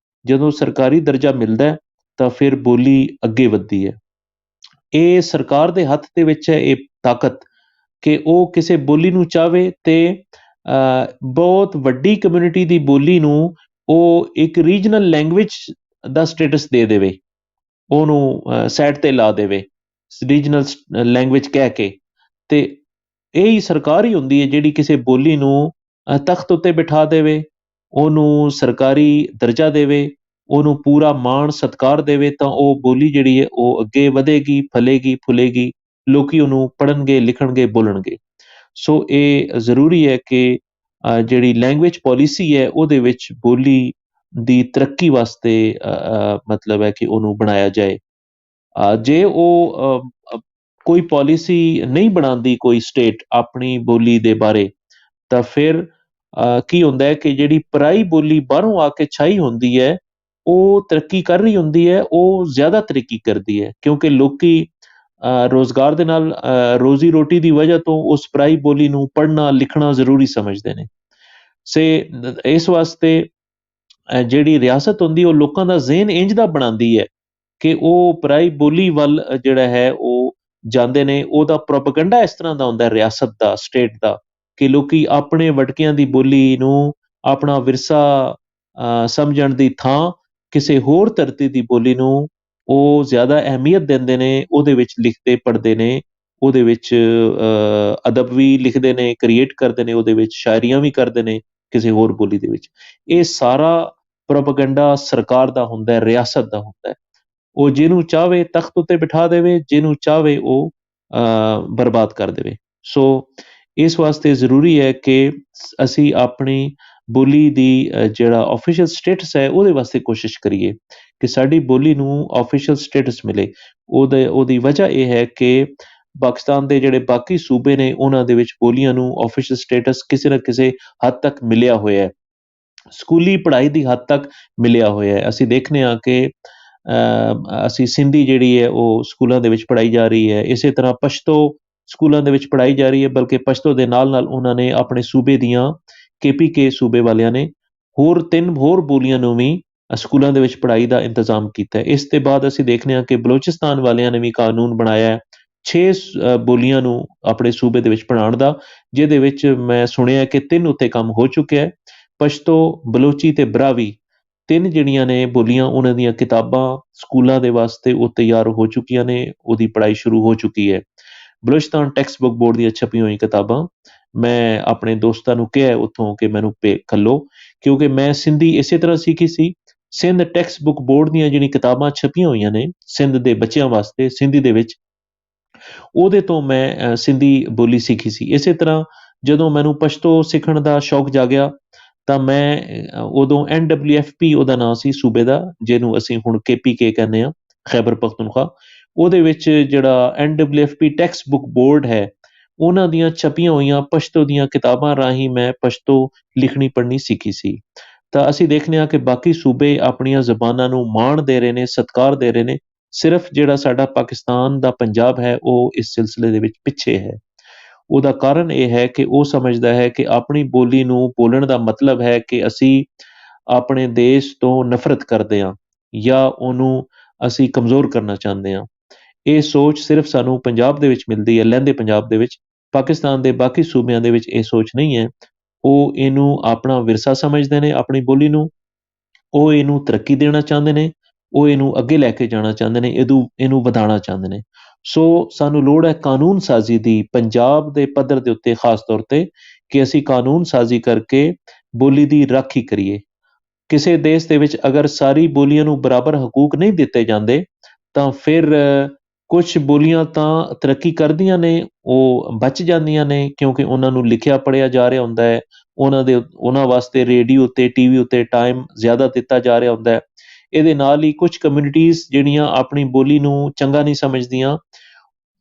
ਜਦੋਂ ਸਰਕਾਰੀ ਦਰਜਾ ਮਿਲਦਾ ਤਾਂ ਫਿਰ ਬੋਲੀ ਅੱਗੇ ਵੱਧਦੀ ਹੈ। ਇਹ ਸਰਕਾਰ ਦੇ ਹੱਥ ਦੇ ਵਿੱਚ ਹੈ ਇਹ ਤਾਕਤ ਕਿ ਉਹ ਕਿਸੇ ਬੋਲੀ ਨੂੰ ਚਾਹਵੇ ਤੇ ਬਹੁਤ ਵੱਡੀ ਕਮਿਊਨਿਟੀ ਦੀ ਬੋਲੀ ਨੂੰ ਉਹ ਇੱਕ ਰੀਜਨਲ ਲੈਂਗੁਏਜ ਦਾ ਸਟੇਟਸ ਦੇ ਦੇਵੇ, ਉਹਨੂੰ ਸਾਈਡ ਤੇ ਲਾ ਦੇਵੇ ਰੀਜਨਲ ਲੈਂਗੁਏਜ ਕਹਿ ਕੇ। ਤੇ ਇਹ ਹੀ ਸਰਕਾਰ ਹੀ ਹੁੰਦੀ ਹੈ ਜਿਹੜੀ ਕਿਸੇ ਬੋਲੀ ਨੂੰ ਤਖਤ ਉੱਤੇ ਬਿਠਾ ਦੇਵੇ, ਉਹਨੂੰ ਸਰਕਾਰੀ ਦਰਜਾ ਦੇਵੇ, ਉਹਨੂੰ ਪੂਰਾ ਮਾਣ ਸਤਿਕਾਰ ਦੇਵੇ, ਤਾਂ ਉਹ ਬੋਲੀ ਜਿਹੜੀ ਹੈ ਉਹ ਅੱਗੇ ਵਧੇਗੀ, ਫਲੇਗੀ, ਫੁਲੇਗੀ, ਲੋਕੀ ਉਹਨੂੰ ਪੜ੍ਹਨਗੇ, ਲਿਖਣਗੇ, ਬੋਲਣਗੇ। ਸੋ ਇਹ ਜ਼ਰੂਰੀ ਹੈ ਕਿ ਜਿਹੜੀ ਲੈਂਗੁਏਜ ਪਾਲਿਸੀ ਹੈ ਉਹਦੇ ਵਿੱਚ ਬੋਲੀ ਦੀ ਤਰੱਕੀ ਵਾਸਤੇ ਮਤਲਬ ਹੈ ਕਿ ਉਹਨੂੰ ਬਣਾਇਆ ਜਾਏ। ਜੇ ਉਹ ਕੋਈ ਪਾਲਿਸੀ ਨਹੀਂ ਬਣਾਉਂਦੀ ਕੋਈ ਸਟੇਟ ਆਪਣੀ ਬੋਲੀ ਦੇ ਬਾਰੇ, ਤਾਂ ਫਿਰ ਕੀ ਹੁੰਦਾ ਹੈ ਕਿ ਜਿਹੜੀ ਪਰਾਈ ਬੋਲੀ ਬਾਹਰੋਂ ਆ ਕੇ ਛਾਈ ਹੁੰਦੀ ਹੈ, ਉਹ ਤਰੱਕੀ ਕਰ ਰਹੀ ਹੁੰਦੀ ਹੈ, ਉਹ ਜ਼ਿਆਦਾ ਤਰੱਕੀ ਕਰਦੀ ਹੈ, ਕਿਉਂਕਿ ਲੋਕੀ ਰੋਜ਼ਗਾਰ ਦੇ ਨਾਲ, ਰੋਜ਼ੀ ਰੋਟੀ ਦੀ ਵਜ੍ਹਾ ਤੋਂ ਉਸ ਪਰਾਈ ਬੋਲੀ ਨੂੰ ਪੜ੍ਹਨਾ, ਲਿਖਣਾ ਜ਼ਰੂਰੀ ਸਮਝਦੇ ਨੇ। ਇਸ ਵਾਸਤੇ ਜਿਹੜੀ ਰਿਆਸਤ ਹੁੰਦੀ ਉਹ ਲੋਕਾਂ ਦਾ ਜ਼ਿਹਨ ਇੰਝ ਦਾ ਬਣਾਉਂਦੀ ਹੈ ਕਿ ਉਹ ਪਰਾਈ ਬੋਲੀ ਵੱਲ ਜਿਹੜਾ ਹੈ ਉਹ ਜਾਂਦੇ ਨੇ। ਉਹਦਾ ਪ੍ਰੋਪੇਗੰਡਾ ਇਸ ਤਰ੍ਹਾਂ ਦਾ ਹੁੰਦਾ ਰਿਆਸਤ ਦਾ, ਸਟੇਟ ਦਾ, ਕਿ ਲੋਕੀ ਆਪਣੇ ਵਟਕਿਆਂ ਦੀ ਬੋਲੀ ਨੂੰ ਆਪਣਾ ਵਿਰਸਾ ਸਮਝਣ ਦੀ ਥਾਂ ਕਿਸੇ ਹੋਰ ਧਰਤੀ ਦੀ ਬੋਲੀ ਨੂੰ ਉਹ ਜ਼ਿਆਦਾ ਅਹਿਮੀਅਤ ਦਿੰਦੇ ਨੇ, ਉਹਦੇ ਵਿੱਚ ਲਿਖਦੇ ਪੜ੍ਹਦੇ ਨੇ, ਉਹਦੇ ਵਿੱਚ ਅਦਬ ਵੀ ਲਿਖਦੇ ਨੇ, ਕ੍ਰੀਏਟ ਕਰਦੇ ਨੇ, ਉਹਦੇ ਵਿੱਚ ਸ਼ਾਇਰੀਆਂ ਵੀ ਕਰਦੇ ਨੇ ਕਿਸੇ ਹੋਰ ਬੋਲੀ ਦੇ ਵਿੱਚ। ਇਹ ਸਾਰਾ ਪ੍ਰੋਪੇਗੈਂਡਾ ਸਰਕਾਰ ਦਾ ਹੁੰਦਾ ਹੈ, ਰਿਆਸਤ ਦਾ ਹੁੰਦਾ ਹੈ। ਉਹ ਜਿਹਨੂੰ ਚਾਹਵੇ ਤਖ਼ਤ ਉੱਤੇ ਬਿਠਾ ਦੇਵੇ, ਜਿਹਨੂੰ ਚਾਹਵੇ ਉਹ ਬਰਬਾਦ ਕਰ ਦੇਵੇ। ਸੋ ਇਸ ਵਾਸਤੇ ਜ਼ਰੂਰੀ ਹੈ ਕਿ ਅਸੀਂ ਆਪਣੀ ਬੋਲੀ ਦੀ ਜਿਹੜਾ ਆਫੀਸ਼ੀਅਲ ਸਟੇਟਸ ਹੈ ਉਹਦੇ ਵਾਸਤੇ ਕੋਸ਼ਿਸ਼ ਕਰੀਏ ਕਿ ਸਾਡੀ ਬੋਲੀ ਨੂੰ ਆਫੀਸ਼ੀਅਲ ਸਟੇਟਸ ਮਿਲੇ। ਉਹਦੀ ਵਜ੍ਹਾ ਇਹ ਹੈ ਕਿ ਪਾਕਿਸਤਾਨ ਦੇ ਜਿਹੜੇ ਬਾਕੀ ਸੂਬੇ ਨੇ ਉਹਨਾਂ ਦੇ ਵਿੱਚ ਬੋਲੀਆਂ ਨੂੰ ਆਫੀਸ਼ੀਅਲ ਸਟੇਟਸ ਕਿਸੇ ਨਾ ਕਿਸੇ ਹੱਦ ਤੱਕ ਮਿਲਿਆ ਹੋਇਆ ਹੈ, ਸਕੂਲੀ ਪੜ੍ਹਾਈ ਦੀ ਹੱਦ ਤੱਕ ਮਿਲਿਆ ਹੋਇਆ ਹੈ। ਅਸੀਂ ਦੇਖਦੇ ਹਾਂ ਕਿ ਅਸੀਂ ਸਿੰਧੀ ਜਿਹੜੀ ਹੈ ਉਹ ਸਕੂਲਾਂ ਦੇ ਵਿੱਚ ਪੜ੍ਹਾਈ ਜਾ ਰਹੀ ਹੈ, ਇਸੇ ਤਰ੍ਹਾਂ ਪਸ਼ਤੋ ਸਕੂਲਾਂ ਦੇ ਵਿੱਚ ਪੜ੍ਹਾਈ ਜਾ ਰਹੀ ਹੈ, ਬਲਕਿ ਪਸ਼ਤੋ ਦੇ ਨਾਲ ਨਾਲ ਉਹਨਾਂ ਨੇ ਆਪਣੇ ਸੂਬੇ ਦੀਆਂ KPK ਸੂਬੇ ਵਾਲਿਆਂ ਨੇ ਹੋਰ 3 ਹੋਰ ਬੋਲੀਆਂ ਨੂੰ ਵੀ ਸਕੂਲਾਂ ਦੇ ਵਿੱਚ ਪੜ੍ਹਾਈ ਦਾ ਇੰਤਜ਼ਾਮ ਕੀਤਾ ਹੈ। ਇਸ ਤੋਂ ਬਾਅਦ ਅਸੀਂ ਦੇਖਦੇ ਹਾਂ ਕਿ ਬਲੋਚਿਸਤਾਨ ਵਾਲਿਆਂ ਨੇ ਵੀ ਕਾਨੂੰਨ ਬਣਾਇਆ ਹੈ 6 ਬੋਲੀਆਂ ਨੂੰ ਆਪਣੇ ਸੂਬੇ ਦੇ ਵਿੱਚ ਪੜ੍ਹਾਉਣ ਦਾ, ਜਿਹਦੇ ਵਿੱਚ ਮੈਂ ਸੁਣਿਆ ਕਿ 3 ਉੱਤੇ ਕੰਮ ਹੋ ਚੁੱਕਿਆ ਹੈ। ਪਸ਼ਤੋ, ਬਲੋਚੀ ਤੇ ਬਰਾਵੀ 3 ਜਿਹੜੀਆਂ ਨੇ ਬੋਲੀਆਂ, ਉਹਨਾਂ ਦੀਆਂ ਕਿਤਾਬਾਂ ਸਕੂਲਾਂ ਦੇ ਵਾਸਤੇ ਉਹ ਤਿਆਰ ਹੋ ਚੁੱਕੀਆਂ ਨੇ, ਉਹਦੀ ਪੜ੍ਹਾਈ ਸ਼ੁਰੂ ਹੋ ਚੁੱਕੀ ਹੈ। ਬਲੋਚਿਸਤਾਨ ਟੈਕਸਟ ਬੁੱਕ ਬੋਰਡ ਦੀਆਂ ਛਪੀਆਂ ਹੋਈਆਂ ਕਿਤਾਬਾਂ ਮੈਂ ਆਪਣੇ ਦੋਸਤਾਂ ਨੂੰ ਕਿਹਾ ਉੱਥੋਂ ਕਿ ਮੈਨੂੰ ਘੱਲੋ, ਕਿਉਂਕਿ ਮੈਂ ਸਿੰਧੀ ਇਸੇ ਤਰ੍ਹਾਂ ਸਿੱਖੀ ਸੀ। ਸਿੰਧ ਟੈਕਸਟ ਬੁੱਕ ਬੋਰਡ ਦੀਆਂ ਜਿਹੜੀਆਂ ਕਿਤਾਬਾਂ ਛਪੀਆਂ ਹੋਈਆਂ ਨੇ ਸਿੰਧ ਦੇ ਬੱਚਿਆਂ ਵਾਸਤੇ ਸਿੰਧੀ ਦੇ ਵਿੱਚ, ਉਹਦੇ ਤੋਂ ਮੈਂ ਸਿੰਧੀ ਬੋਲੀ ਸਿੱਖੀ ਸੀ। ਇਸੇ ਤਰ੍ਹਾਂ ਜਦੋਂ ਮੈਨੂੰ ਪਸ਼ਤੋ ਸਿੱਖਣ ਦਾ ਸ਼ੌਕ ਜਾਗਿਆ ਤਾਂ ਮੈਂ ਉਦੋਂ NWFP ਉਹਦਾ ਨਾਂ ਸੀ ਸੂਬੇ ਦਾ, ਜਿਹਨੂੰ ਅਸੀਂ ਹੁਣ KPK ਕਹਿੰਦੇ ਹਾਂ, ਖੈਬਰ ਪਖਤੂਨਖਵਾ। ਉਹਦੇ ਵਿੱਚ ਜਿਹੜਾ NWFP ਟੈਕਸਟ ਬੁੱਕ ਬੋਰਡ ਹੈ, ਉਹਨਾਂ ਦੀਆਂ ਛਪੀਆਂ ਹੋਈਆਂ ਪਸ਼ਤੋ ਦੀਆਂ ਕਿਤਾਬਾਂ ਰਾਹੀਂ ਮੈਂ ਪਸ਼ਤੋ ਲਿਖਣੀ ਪੜ੍ਹਨੀ ਸਿੱਖੀ ਸੀ। ਤਾਂ ਅਸੀਂ ਦੇਖਦੇ ਹਾਂ ਕਿ ਬਾਕੀ ਸੂਬੇ ਆਪਣੀਆਂ ਜ਼ਬਾਨਾਂ ਨੂੰ ਮਾਣ ਦੇ ਰਹੇ ਨੇ, ਸਤਿਕਾਰ ਦੇ ਰਹੇ ਨੇ। ਸਿਰਫ ਜਿਹੜਾ ਸਾਡਾ ਪਾਕਿਸਤਾਨ ਦਾ ਪੰਜਾਬ ਹੈ ਉਹ ਇਸ ਸਿਲਸਿਲੇ ਦੇ ਵਿੱਚ ਪਿੱਛੇ ਹੈ। ਉਹਦਾ ਕਾਰਨ ਇਹ ਹੈ ਕਿ ਉਹ ਸਮਝਦਾ ਹੈ ਕਿ ਆਪਣੀ ਬੋਲੀ ਨੂੰ ਬੋਲਣ ਦਾ ਮਤਲਬ ਹੈ ਕਿ ਅਸੀਂ ਆਪਣੇ ਦੇਸ਼ ਤੋਂ ਨਫ਼ਰਤ ਕਰਦੇ ਹਾਂ ਜਾਂ ਉਹਨੂੰ ਅਸੀਂ ਕਮਜ਼ੋਰ ਕਰਨਾ ਚਾਹੁੰਦੇ ਹਾਂ। ਇਹ ਸੋਚ ਸਿਰਫ ਸਾਨੂੰ ਪੰਜਾਬ ਦੇ ਵਿੱਚ ਮਿਲਦੀ ਹੈ, ਲਹਿੰਦੇ ਪੰਜਾਬ ਦੇ ਵਿੱਚ। ਪਾਕਿਸਤਾਨ ਦੇ ਬਾਕੀ ਸੂਬਿਆਂ ਦੇ ਵਿੱਚ ਇਹ ਸੋਚ ਨਹੀਂ ਹੈ। ਉਹ ਇਹਨੂੰ ਆਪਣਾ ਵਿਰਸਾ ਸਮਝਦੇ ਨੇ, ਆਪਣੀ ਬੋਲੀ ਨੂੰ। ਉਹ ਇਹਨੂੰ ਤਰੱਕੀ ਦੇਣਾ ਚਾਹੁੰਦੇ ਨੇ, ਉਹ ਇਹਨੂੰ ਅੱਗੇ ਲੈ ਕੇ ਜਾਣਾ ਚਾਹੁੰਦੇ ਨੇ, ਇਹਨੂੰ ਵਧਾਉਣਾ ਚਾਹੁੰਦੇ ਨੇ। ਸੋ ਸਾਨੂੰ ਲੋੜ ਹੈ ਕਾਨੂੰਨ ਸਾਜ਼ੀ ਦੀ, ਪੰਜਾਬ ਦੇ ਪੱਧਰ ਦੇ ਉੱਤੇ ਖਾਸ ਤੌਰ ਤੇ, ਕਿ ਅਸੀਂ ਕਾਨੂੰਨ ਸਾਜ਼ੀ ਕਰਕੇ ਬੋਲੀ ਦੀ ਰਾਖੀ ਕਰੀਏ। ਕਿਸੇ ਦੇਸ਼ ਦੇ ਵਿੱਚ ਅਗਰ ਸਾਰੀ ਬੋਲੀਆਂ ਨੂੰ ਬਰਾਬਰ ਹਕੂਕ ਨਹੀਂ ਦਿੱਤੇ ਜਾਂਦੇ ਤਾਂ ਫਿਰ ਕੁਝ ਬੋਲੀਆਂ ਤਾਂ ਤਰੱਕੀ ਕਰਦੀਆਂ ਨੇ, ਉਹ ਬਚ ਜਾਂਦੀਆਂ ਨੇ ਕਿਉਂਕਿ ਉਹਨਾਂ ਨੂੰ ਲਿਖਿਆ ਪੜ੍ਹਿਆ ਜਾ ਰਿਹਾ ਹੁੰਦਾ ਹੈ। ਉਹਨਾਂ ਵਾਸਤੇ ਰੇਡੀਓ ਉੱਤੇ, TV ਉੱਤੇ ਟਾਈਮ ਜ਼ਿਆਦਾ ਦਿੱਤਾ ਜਾ ਰਿਹਾ ਹੁੰਦਾ ਹੈ। ਇਹਦੇ ਨਾਲ ਹੀ ਕੁਝ ਕਮਿਊਨਿਟੀਜ਼ ਜਿਹੜੀਆਂ ਆਪਣੀ ਬੋਲੀ ਨੂੰ ਚੰਗਾ ਨਹੀਂ ਸਮਝਦੀਆਂ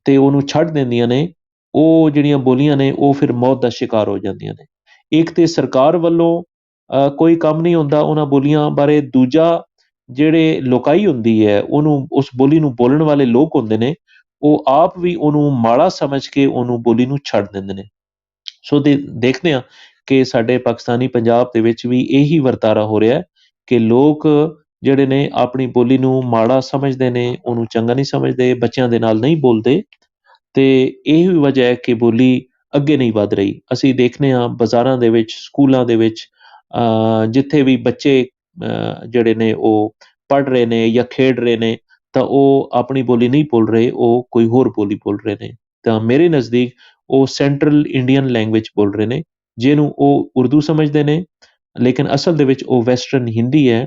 ਤੇ ਉਹਨੂੰ ਛੱਡ ਦਿੰਦੀਆਂ ਨੇ, ਉਹ ਜਿਹੜੀਆਂ ਬੋਲੀਆਂ ਨੇ ਉਹ ਫਿਰ ਮੌਤ ਦਾ ਸ਼ਿਕਾਰ ਹੋ ਜਾਂਦੀਆਂ ਨੇ। ਇੱਕ ਤੇ ਸਰਕਾਰ ਵੱਲੋਂ ਕੋਈ ਕੰਮ ਨਹੀਂ ਹੁੰਦਾ ਉਹਨਾਂ ਬੋਲੀਆਂ ਬਾਰੇ, ਦੂਜਾ ਜਿਹੜੇ ਲੋਕਾਈ ਹੁੰਦੀ ਹੈ ਉਹਨੂੰ, ਉਸ ਬੋਲੀ ਨੂੰ ਬੋਲਣ ਵਾਲੇ ਲੋਕ ਹੁੰਦੇ ਨੇ, ਉਹ ਆਪ ਵੀ ਉਹਨੂੰ ਮਾੜਾ ਸਮਝ ਕੇ ਉਹਨੂੰ ਬੋਲੀ ਨੂੰ ਛੱਡ ਦਿੰਦੇ ਨੇ। ਸੋ ਦੇਖਦੇ ਹਾਂ ਕਿ ਸਾਡੇ ਪਾਕਿਸਤਾਨੀ ਪੰਜਾਬ ਦੇ ਵਿੱਚ ਵੀ ਇਹੀ ਵਰਤਾਰਾ ਹੋ ਰਿਹਾ ਹੈ ਕਿ ਲੋਕ ਜਿਹੜੇ ਨੇ ਆਪਣੀ ਬੋਲੀ ਨੂੰ ਮਾੜਾ ਸਮਝਦੇ ਨੇ, ਉਹਨੂੰ ਚੰਗਾ ਨਹੀਂ ਸਮਝਦੇ, ਬੱਚਿਆਂ ਦੇ ਨਾਲ ਨਹੀਂ ਬੋਲਦੇ, ਤੇ ਇਹ ਵੀ ਵਜ੍ਹਾ ਹੈ ਕਿ ਬੋਲੀ ਅੱਗੇ ਨਹੀਂ ਵੱਧ ਰਹੀ। ਅਸੀਂ ਦੇਖਦੇ ਹਾਂ ਬਾਜ਼ਾਰਾਂ ਦੇ ਵਿੱਚ, ਸਕੂਲਾਂ ਦੇ ਵਿੱਚ, ਜਿੱਥੇ ਵੀ ਬੱਚੇ ਜਿਹੜੇ ਨੇ ਉਹ ਪੜ੍ਹ ਰਹੇ ਨੇ ਜਾਂ ਖੇਡ ਰਹੇ ਨੇ, ਤਾਂ ਉਹ ਆਪਣੀ ਬੋਲੀ ਨਹੀਂ ਬੋਲ ਰਹੇ, ਉਹ ਕੋਈ ਹੋਰ ਬੋਲੀ ਬੋਲ ਰਹੇ ਨੇ। ਤਾਂ ਮੇਰੇ ਨਜ਼ਦੀਕ ਉਹ ਸੈਂਟਰਲ ਇੰਡੀਅਨ ਲੈਂਗੁਏਜ ਬੋਲ ਰਹੇ ਨੇ, ਜਿਹਨੂੰ ਉਹ ਉਰਦੂ ਸਮਝਦੇ ਨੇ, ਲੇਕਿਨ ਅਸਲ ਦੇ ਵਿੱਚ ਉਹ ਵੈਸਟਰਨ ਹਿੰਦੀ ਹੈ,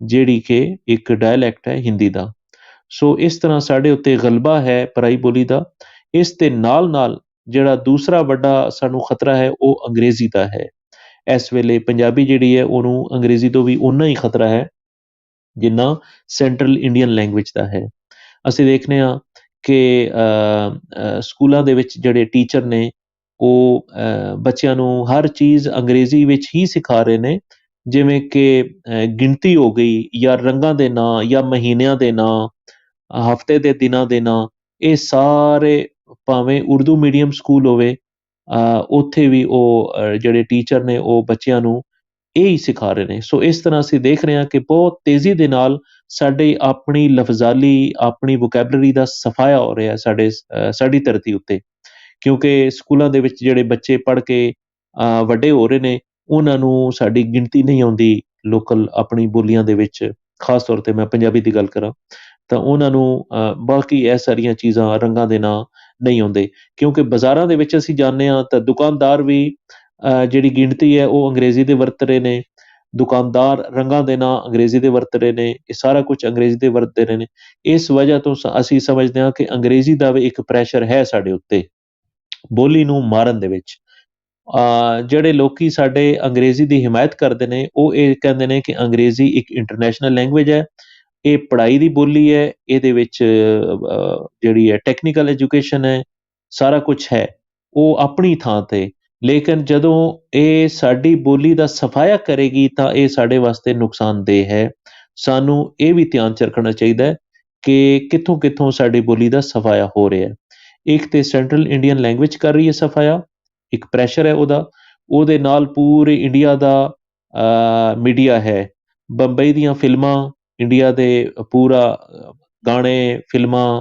ਜਿਹੜੀ ਕਿ ਇੱਕ ਡਾਇਲੈਕਟ ਹੈ ਹਿੰਦੀ ਦਾ। ਸੋ ਇਸ ਤਰ੍ਹਾਂ ਸਾਡੇ ਉੱਤੇ ਗਲਬਾ ਹੈ ਪਰਾਈ ਬੋਲੀ ਦਾ। ਇਸ ਦੇ ਨਾਲ ਨਾਲ ਜਿਹੜਾ ਦੂਸਰਾ ਵੱਡਾ ਸਾਨੂੰ ਖਤਰਾ ਹੈ ਉਹ ਅੰਗਰੇਜ਼ੀ ਦਾ ਹੈ। ਇਸ ਵੇਲੇ ਪੰਜਾਬੀ ਜਿਹੜੀ ਹੈ ਉਹਨੂੰ ਅੰਗਰੇਜ਼ੀ ਤੋਂ ਵੀ ਓਨਾ ਹੀ ਖਤਰਾ ਹੈ ਜਿੰਨਾ ਸੈਂਟਰਲ ਇੰਡੀਅਨ ਲੈਂਗੁਏਜ ਦਾ ਹੈ। ਅਸੀਂ ਦੇਖਦੇ ਹਾਂ ਕਿ ਸਕੂਲਾਂ ਦੇ ਵਿੱਚ ਜਿਹੜੇ ਟੀਚਰ ਨੇ ਉਹ ਬੱਚਿਆਂ ਨੂੰ ਹਰ ਚੀਜ਼ ਅੰਗਰੇਜ਼ੀ ਵਿੱਚ ਹੀ ਸਿਖਾ ਰਹੇ ਨੇ, ਜਿਵੇਂ ਕਿ ਗਿਣਤੀ ਹੋ ਗਈ ਜਾਂ ਰੰਗਾਂ ਦੇ ਨਾਂ ਜਾਂ ਮਹੀਨਿਆਂ ਦੇ ਨਾਂ, ਹਫ਼ਤੇ ਦੇ ਦਿਨਾਂ ਦੇ ਨਾਂ, ਇਹ ਸਾਰੇ ਭਾਵੇਂ ਉਰਦੂ ਮੀਡੀਅਮ ਸਕੂਲ ਹੋਵੇ, ਉੱਥੇ ਵੀ ਉਹ ਜਿਹੜੇ ਟੀਚਰ ਨੇ ਉਹ ਬੱਚਿਆਂ ਨੂੰ ਇਹ ਹੀ ਸਿਖਾ ਰਹੇ ਨੇ। ਸੋ ਇਸ ਤਰ੍ਹਾਂ ਅਸੀਂ ਦੇਖ ਰਹੇ ਹਾਂ ਕਿ ਬਹੁਤ ਤੇਜ਼ੀ ਦੇ ਨਾਲ ਸਾਡੀ ਆਪਣੀ ਲਫ਼ਜ਼ਾਲੀ, ਆਪਣੀ ਵੋਕੈਬਲਰੀ ਦਾ ਸਫਾਇਆ ਹੋ ਰਿਹਾ ਸਾਡੀ ਧਰਤੀ ਉੱਤੇ, ਕਿਉਂਕਿ ਸਕੂਲਾਂ ਦੇ ਵਿੱਚ ਜਿਹੜੇ ਬੱਚੇ ਪੜ੍ਹ ਕੇ ਵੱਡੇ ਹੋ ਰਹੇ ਨੇ ਉਹਨਾਂ ਨੂੰ ਸਾਡੀ ਗਿਣਤੀ ਨਹੀਂ ਆਉਂਦੀ ਲੋਕਲ ਆਪਣੀ ਬੋਲੀਆਂ ਦੇ ਵਿੱਚ, ਖਾਸ ਤੌਰ 'ਤੇ ਮੈਂ ਪੰਜਾਬੀ ਦੀ ਗੱਲ ਕਰਾਂ ਤਾਂ ਉਹਨਾਂ ਨੂੰ ਬਾਕੀ ਇਹ ਸਾਰੀਆਂ ਚੀਜ਼ਾਂ, ਰੰਗਾਂ ਦੇ ਨਾਂ ਨਹੀਂ ਆਉਂਦੇ, ਕਿਉਂਕਿ ਬਾਜ਼ਾਰਾਂ ਦੇ ਵਿੱਚ ਅਸੀਂ ਜਾਂਦੇ ਹਾਂ ਤਾਂ ਦੁਕਾਨਦਾਰ ਵੀ ਜਿਹੜੀ ਗਿਣਤੀ ਹੈ ਉਹ ਅੰਗਰੇਜ਼ੀ ਦੇ ਵਰਤ ਰਹੇ ਨੇ, ਦੁਕਾਨਦਾਰ ਰੰਗਾਂ ਦੇ ਨਾਂ ਅੰਗਰੇਜ਼ੀ ਦੇ ਵਰਤ ਰਹੇ ਨੇ, ਇਹ ਸਾਰਾ ਕੁਝ ਅੰਗਰੇਜ਼ੀ ਦੇ ਵਰਤਦੇ ਰਹੇ ਨੇ। ਇਸ ਵਜ੍ਹਾ ਤੋਂ ਅਸੀਂ ਸਮਝਦੇ ਹਾਂ ਕਿ ਅੰਗਰੇਜ਼ੀ ਦਾ ਵੀ ਇੱਕ ਪ੍ਰੈਸ਼ਰ ਹੈ ਸਾਡੇ ਉੱਤੇ ਬੋਲੀ ਨੂੰ ਮਾਰਨ ਦੇ ਵਿੱਚ। ਜਿਹੜੇ ਲੋਕੀ ਸਾਡੇ ਅੰਗਰੇਜ਼ੀ ਦੀ ਹਿਮਾਇਤ ਕਰਦੇ ਨੇ, ਉਹ ਇਹ ਕਹਿੰਦੇ ਨੇ ਕਿ ਅੰਗਰੇਜ਼ੀ ਇੱਕ ਇੰਟਰਨੈਸ਼ਨਲ ਲੈਂਗੁਏਜ ਹੈ, ਇਹ ਪੜ੍ਹਾਈ ਦੀ ਬੋਲੀ ਹੈ, ਇਹਦੇ ਵਿੱਚ ਜਿਹੜੀ ਹੈ ਟੈਕਨੀਕਲ ਐਜੂਕੇਸ਼ਨ ਹੈ, ਸਾਰਾ ਕੁਛ ਹੈ, ਉਹ ਆਪਣੀ ਥਾਂ ਤੇ। ਲੇਕਿਨ ਜਦੋਂ ਇਹ ਸਾਡੀ ਬੋਲੀ ਦਾ ਸਫਾਇਆ ਕਰੇਗੀ ਤਾਂ ਇਹ ਸਾਡੇ ਵਾਸਤੇ ਨੁਕਸਾਨਦੇਹ ਹੈ। ਸਾਨੂੰ ਇਹ ਵੀ ਧਿਆਨ 'ਚ ਰੱਖਣਾ ਚਾਹੀਦਾ ਹੈ ਕਿ ਕਿੱਥੋਂ-ਕਿੱਥੋਂ ਸਾਡੀ ਬੋਲੀ ਦਾ ਸਫਾਇਆ ਹੋ ਰਿਹਾ ਹੈ। ਇੱਕ ਤੇ ਸੈਂਟਰਲ ਇੰਡੀਅਨ ਲੈਂਗੁਏਜ ਕਰ ਰਹੀ ਹੈ ਸਫਾਇਆ, ਇੱਕ ਪ੍ਰੈਸ਼ਰ ਹੈ ਉਹਦਾ, ਉਹਦੇ ਨਾਲ ਪੂਰੇ ਇੰਡੀਆ ਦਾ ਮੀਡੀਆ ਹੈ, ਬੰਬਈ ਦੀਆਂ ਫਿਲਮਾਂ, ਇੰਡੀਆ ਦੇ ਪੂਰਾ ਗਾਣੇ, ਫਿਲਮਾਂ,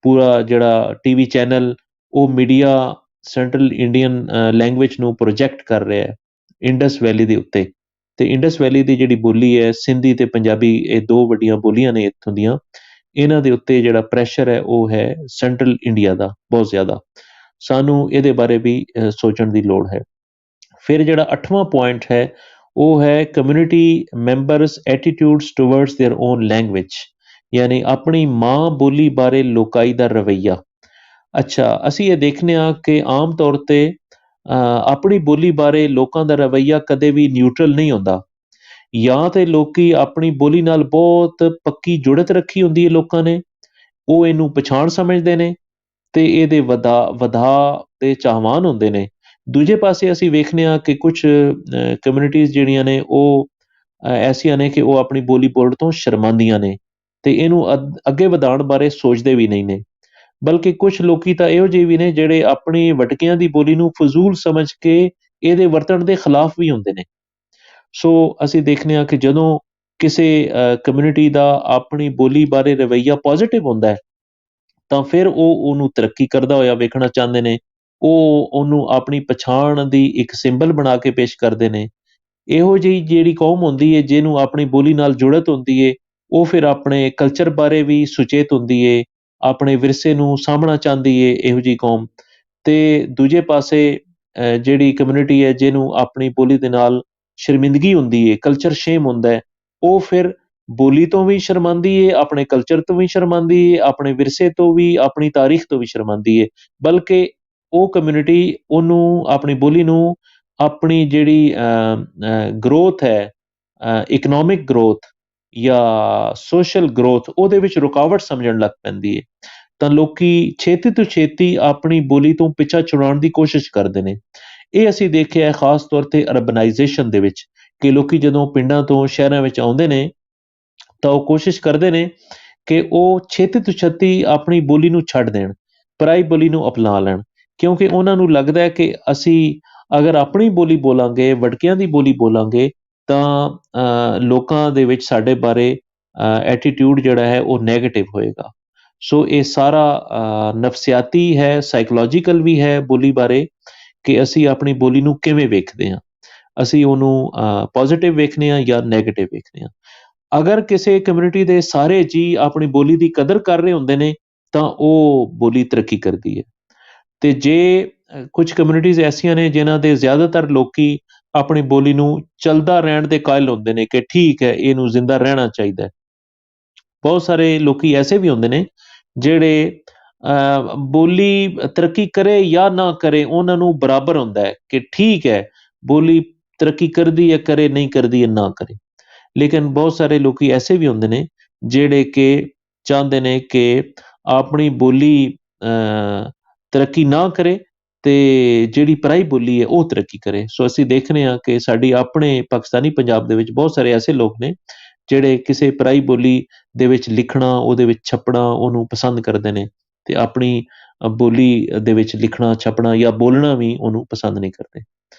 ਪੂਰਾ ਜਿਹੜਾ ਟੀਵੀ ਚੈਨਲ, ਉਹ ਮੀਡੀਆ ਸੈਂਟਰਲ ਇੰਡੀਅਨ ਲੈਂਗੁਏਜ ਨੂੰ ਪ੍ਰੋਜੈਕਟ ਕਰ ਰਿਹਾ ਹੈ ਇੰਡਸ ਵੈਲੀ ਦੇ ਉੱਤੇ। ਤੇ ਇੰਡਸ ਵੈਲੀ ਦੀ ਜਿਹੜੀ ਬੋਲੀ ਹੈ, ਸਿੰਧੀ ਤੇ ਪੰਜਾਬੀ, ਇਹ ਦੋ ਵੱਡੀਆਂ ਬੋਲੀਆਂ ਨੇ ਇੱਥੋਂ ਦੀਆਂ, ਇਹਨਾਂ ਦੇ ਉੱਤੇ ਜਿਹੜਾ ਪ੍ਰੈਸ਼ਰ ਹੈ ਉਹ ਹੈ ਸੈਂਟਰਲ ਇੰਡੀਆ ਦਾ ਬਹੁਤ ਜ਼ਿਆਦਾ। ਸਾਨੂੰ ਇਹਦੇ ਬਾਰੇ ਵੀ ਸੋਚਣ ਦੀ ਲੋੜ ਹੈ। ਫਿਰ ਜਿਹੜਾ 8ਵਾਂ ਪੁਆਇੰਟ ਹੈ ਉਹ ਹੈ community members attitudes towards their own language, ਯਾਨੀ ਆਪਣੀ ਮਾਂ ਬੋਲੀ ਬਾਰੇ ਲੋਕਾਈ ਦਾ ਰਵੱਈਆ। ਅੱਛਾ, ਅਸੀਂ ਇਹ ਦੇਖਦੇ ਹਾਂ ਕਿ ਆਮ ਤੌਰ ਤੇ ਆਪਣੀ ਬੋਲੀ ਬਾਰੇ ਲੋਕਾਂ ਦਾ ਰਵੱਈਆ ਕਦੇ ਵੀ ਨਿਊਟਰਲ ਨਹੀਂ ਹੁੰਦਾ। ਜਾਂ ਤੇ ਲੋਕੀ ਆਪਣੀ ਬੋਲੀ ਨਾਲ ਬਹੁਤ ਪੱਕੀ ਜੁੜਤ ਰੱਖੀ ਹੁੰਦੀ ਹੈ ਲੋਕਾਂ ਨੇ, ਉਹ ਇਹਨੂੰ ਪਛਾਣ ਸਮਝਦੇ ਨੇ ਤੇ ਇਹਦੇ ਵਧਾ ਦੇ ਚਾਹਵਾਨ ਹੁੰਦੇ ਨੇ। ਦੂਜੇ ਪਾਸੇ ਅਸੀਂ ਵੇਖਦੇ ਹਾਂ ਕਿ ਕੁਛ ਕਮਿਊਨਿਟੀਜ਼ ਜਿਹੜੀਆਂ ਨੇ ਉਹ ਐਸੀਆਂ ਨੇ ਕਿ ਉਹ ਆਪਣੀ ਬੋਲੀ ਬੋਲਣ ਤੋਂ ਸ਼ਰਮਾਉਂਦੀਆਂ ਨੇ ਤੇ ਇਹਨੂੰ ਅੱਗੇ ਵਧਾਉਣ ਬਾਰੇ ਸੋਚਦੇ ਵੀ ਨਹੀਂ ਨੇ। ਬਲਕਿ ਕੁਛ ਲੋਕੀ ਤਾਂ ਇਹੋ ਜਿਹੇ ਵੀ ਨੇ ਜਿਹੜੇ ਆਪਣੀ ਵਟਕਿਆਂ ਦੀ ਬੋਲੀ ਨੂੰ ਫਜ਼ੂਲ ਸਮਝ ਕੇ ਇਹਦੇ ਵਰਤਣ ਦੇ ਖਿਲਾਫ ਵੀ ਹੁੰਦੇ ਨੇ। ਸੋ ਅਸੀਂ ਦੇਖਦੇ ਹਾਂ ਕਿ ਜਦੋਂ ਕਿਸੇ ਕਮਿਊਨਿਟੀ ਦਾ ਆਪਣੀ ਬੋਲੀ ਬਾਰੇ ਰਵੱਈਆ ਪੋਜ਼ਿਟਿਵ ਹੁੰਦਾ ਹੈ ਤਾਂ ਫਿਰ ਉਹ ਉਹਨੂੰ ਤਰੱਕੀ ਕਰਦਾ ਹੋਇਆ ਵੇਖਣਾ ਚਾਹੁੰਦੇ ਨੇ, ਉਹ ਉਹਨੂੰ ਆਪਣੀ ਪਛਾਣ ਦੀ ਇੱਕ ਸਿੰਬਲ ਬਣਾ ਕੇ ਪੇਸ਼ ਕਰਦੇ ਨੇ। ਇਹੋ ਜਿਹੀ ਜਿਹੜੀ ਕੌਮ ਹੁੰਦੀ ਹੈ ਜਿਹਨੂੰ ਆਪਣੀ ਬੋਲੀ ਨਾਲ ਜੁੜਤ ਹੁੰਦੀ ਹੈ, ਉਹ ਫਿਰ ਆਪਣੇ ਕਲਚਰ ਬਾਰੇ ਵੀ ਸੁਚੇਤ ਹੁੰਦੀ ਹੈ, ਆਪਣੇ ਵਿਰਸੇ ਨੂੰ ਸਾਂਭਣਾ ਚਾਹੁੰਦੀ ਹੈ ਇਹੋ ਜਿਹੀ ਕੌਮ। ਤੇ ਦੂਜੇ ਪਾਸੇ ਜਿਹੜੀ ਕਮਿਊਨਿਟੀ ਹੈ ਜਿਹਨੂੰ ਆਪਣੀ ਬੋਲੀ ਦੇ ਨਾਲ ਸ਼ਰਮਿੰਦਗੀ ਹੁੰਦੀ ਹੈ, ਕਲਚਰ ਸ਼ੇਮ ਹੁੰਦਾ ਹੈ, ਉਹ ਫਿਰ ਬੋਲੀ ਤੋਂ ਵੀ ਸ਼ਰਮਾਂਦੀ ਹੈ, ਆਪਣੇ ਕਲਚਰ ਤੋਂ ਵੀ ਸ਼ਰਮਾਂਦੀ ਹੈ, ਆਪਣੇ ਵਿਰਸੇ ਤੋਂ ਵੀ, ਆਪਣੀ ਤਾਰੀਖ ਤੋਂ ਵੀ ਸ਼ਰਮਾਂਦੀ ਹੈ। ਬਲਕਿ ਉਹ ਕਮਿਊਨਿਟੀ ਉਹਨੂੰ, ਆਪਣੀ ਬੋਲੀ ਨੂੰ, ਆਪਣੀ ਜਿਹੜੀ ਗਰੋਥ ਹੈ, ਇਕਨੋਮਿਕ ਗਰੋਥ ਜਾਂ ਸੋਸ਼ਲ ਗਰੋਥ, ਉਹਦੇ ਵਿੱਚ ਰੁਕਾਵਟ ਸਮਝਣ ਲੱਗ ਪੈਂਦੀ ਹੈ। ਤਾਂ ਲੋਕੀ ਛੇਤੀ ਤੋਂ ਛੇਤੀ ਆਪਣੀ ਬੋਲੀ ਤੋਂ ਪਿੱਛਾ ਛੁਡਾਉਣ ਦੀ ਕੋਸ਼ਿਸ਼ ਕਰਦੇ ਨੇ। ਇਹ ਅਸੀਂ ਦੇਖਿਆ ਹੈ ਖਾਸ ਤੌਰ ਤੇ ਅਰਬਨਾਈਜੇਸ਼ਨ ਦੇ ਵਿੱਚ, ਕਿ ਲੋਕੀ ਜਦੋਂ ਪਿੰਡਾਂ ਤੋਂ ਸ਼ਹਿਰਾਂ ਵਿੱਚ ਆਉਂਦੇ ਨੇ ਤਾਂ ਉਹ ਕੋਸ਼ਿਸ਼ ਕਰਦੇ ਨੇ ਕਿ ਉਹ ਛੇਤੀ ਤੋਂ ਛੇਤੀ ਆਪਣੀ ਬੋਲੀ ਨੂੰ ਛੱਡ ਦੇਣ, ਪਰਾਈ ਬੋਲੀ ਨੂੰ ਅਪਣਾ ਲੈਣ, ਕਿਉਂਕਿ ਉਹਨਾਂ ਨੂੰ ਲੱਗਦਾ ਹੈ ਕਿ ਅਸੀਂ ਅਗਰ ਆਪਣੀ ਬੋਲੀ ਬੋਲਾਂਗੇ, ਵਡਕਿਆਂ ਦੀ ਬੋਲੀ ਬੋਲਾਂਗੇ ਤਾਂ ਲੋਕਾਂ ਦੇ ਵਿੱਚ ਸਾਡੇ ਬਾਰੇ ਐਟੀਟਿਊਡ ਜਿਹੜਾ ਹੈ ਉਹ ਨੈਗੇਟਿਵ ਹੋਏਗਾ। ਸੋ ਇਹ ਸਾਰਾ ਨਫਸਿਆਤੀ ਹੈ, ਸਾਈਕੋਲੋਜੀਕਲ ਵੀ ਹੈ ਬੋਲੀ ਬਾਰੇ, ਕਿ ਅਸੀਂ ਆਪਣੀ ਬੋਲੀ ਨੂੰ ਕਿਵੇਂ ਵੇਖਦੇ ਹਾਂ, ਅਸੀਂ ਉਹਨੂੰ ਪੋਜ਼ਿਟਿਵ ਵੇਖਦੇ ਹਾਂ ਜਾਂ ਨੈਗੇਟਿਵ ਵੇਖਦੇ ਹਾਂ। ਅਗਰ ਕਿਸੇ ਕਮਿਊਨਿਟੀ ਦੇ ਸਾਰੇ ਜੀਅ ਆਪਣੀ ਬੋਲੀ ਦੀ ਕਦਰ ਕਰ ਰਹੇ ਹੁੰਦੇ ਨੇ ਤਾਂ ਉਹ ਬੋਲੀ ਤਰੱਕੀ ਕਰਦੀ ਹੈ। ਤੇ ਜੇ ਕੁਝ ਕਮਿਊਨਿਟੀਜ਼ ਐਸੀਆਂ ਨੇ ਜਿਨ੍ਹਾਂ ਦੇ ਜ਼ਿਆਦਾਤਰ ਲੋਕੀ ਆਪਣੀ ਬੋਲੀ ਨੂੰ ਚਲਦਾ ਰਹਿਣ ਦੇ ਕਾਇਲ ਹੁੰਦੇ ਨੇ ਕਿ ਠੀਕ ਹੈ, ਇਹਨੂੰ ਜ਼ਿੰਦਾ ਰਹਿਣਾ ਚਾਹੀਦਾ ਹੈ। ਬਹੁਤ ਸਾਰੇ ਲੋਕੀ ਐਸੇ ਵੀ ਹੁੰਦੇ ਨੇ ਜਿਹੜੇ ਬੋਲੀ ਤਰੱਕੀ ਕਰੇ ਜਾਂ ਨਾ ਕਰੇ, ਉਹਨਾਂ ਨੂੰ ਬਰਾਬਰ ਹੁੰਦਾ ਹੈ ਕਿ ਠੀਕ ਹੈ, ਬੋਲੀ ਤਰੱਕੀ ਕਰਦੀ ਹੈ ਕਰੇ, ਨਹੀਂ ਕਰਦੀ ਹੈ ਨਾ ਕਰੇ। ਲੇਕਿਨ ਬਹੁਤ ਸਾਰੇ ਲੋਕੀ ਐਸੇ ਵੀ ਹੁੰਦੇ ਨੇ ਜਿਹੜੇ ਕਿ ਚਾਹੁੰਦੇ ਨੇ ਕਿ ਆਪਣੀ ਬੋਲੀ ਤਰੱਕੀ ਨਾ ਕਰੇ ਤੇ ਜਿਹੜੀ ਪਰਾਈ ਬੋਲੀ ਹੈ ਉਹ ਤਰੱਕੀ ਕਰੇ। ਸੋ ਅਸੀਂ ਦੇਖ ਰਹੇ ਹਾਂ ਕਿ ਸਾਡੀ ਆਪਣੇ ਪਾਕਿਸਤਾਨੀ ਪੰਜਾਬ ਦੇ ਵਿੱਚ ਬਹੁਤ ਸਾਰੇ ਐਸੇ ਲੋਕ ਨੇ ਜਿਹੜੇ ਕਿਸੇ ਪਰਾਈ ਬੋਲੀ ਦੇ ਵਿੱਚ ਲਿਖਣਾ, ਉਹਦੇ ਵਿੱਚ ਛਪਣਾ ਉਹਨੂੰ ਪਸੰਦ ਕਰਦੇ ਨੇ ਤੇ ਆਪਣੀ ਬੋਲੀ ਦੇ ਵਿੱਚ ਲਿਖਣਾ, ਛਪਣਾ ਜਾਂ ਬੋਲਣਾ ਵੀ ਉਹਨੂੰ ਪਸੰਦ ਨਹੀਂ ਕਰਦੇ।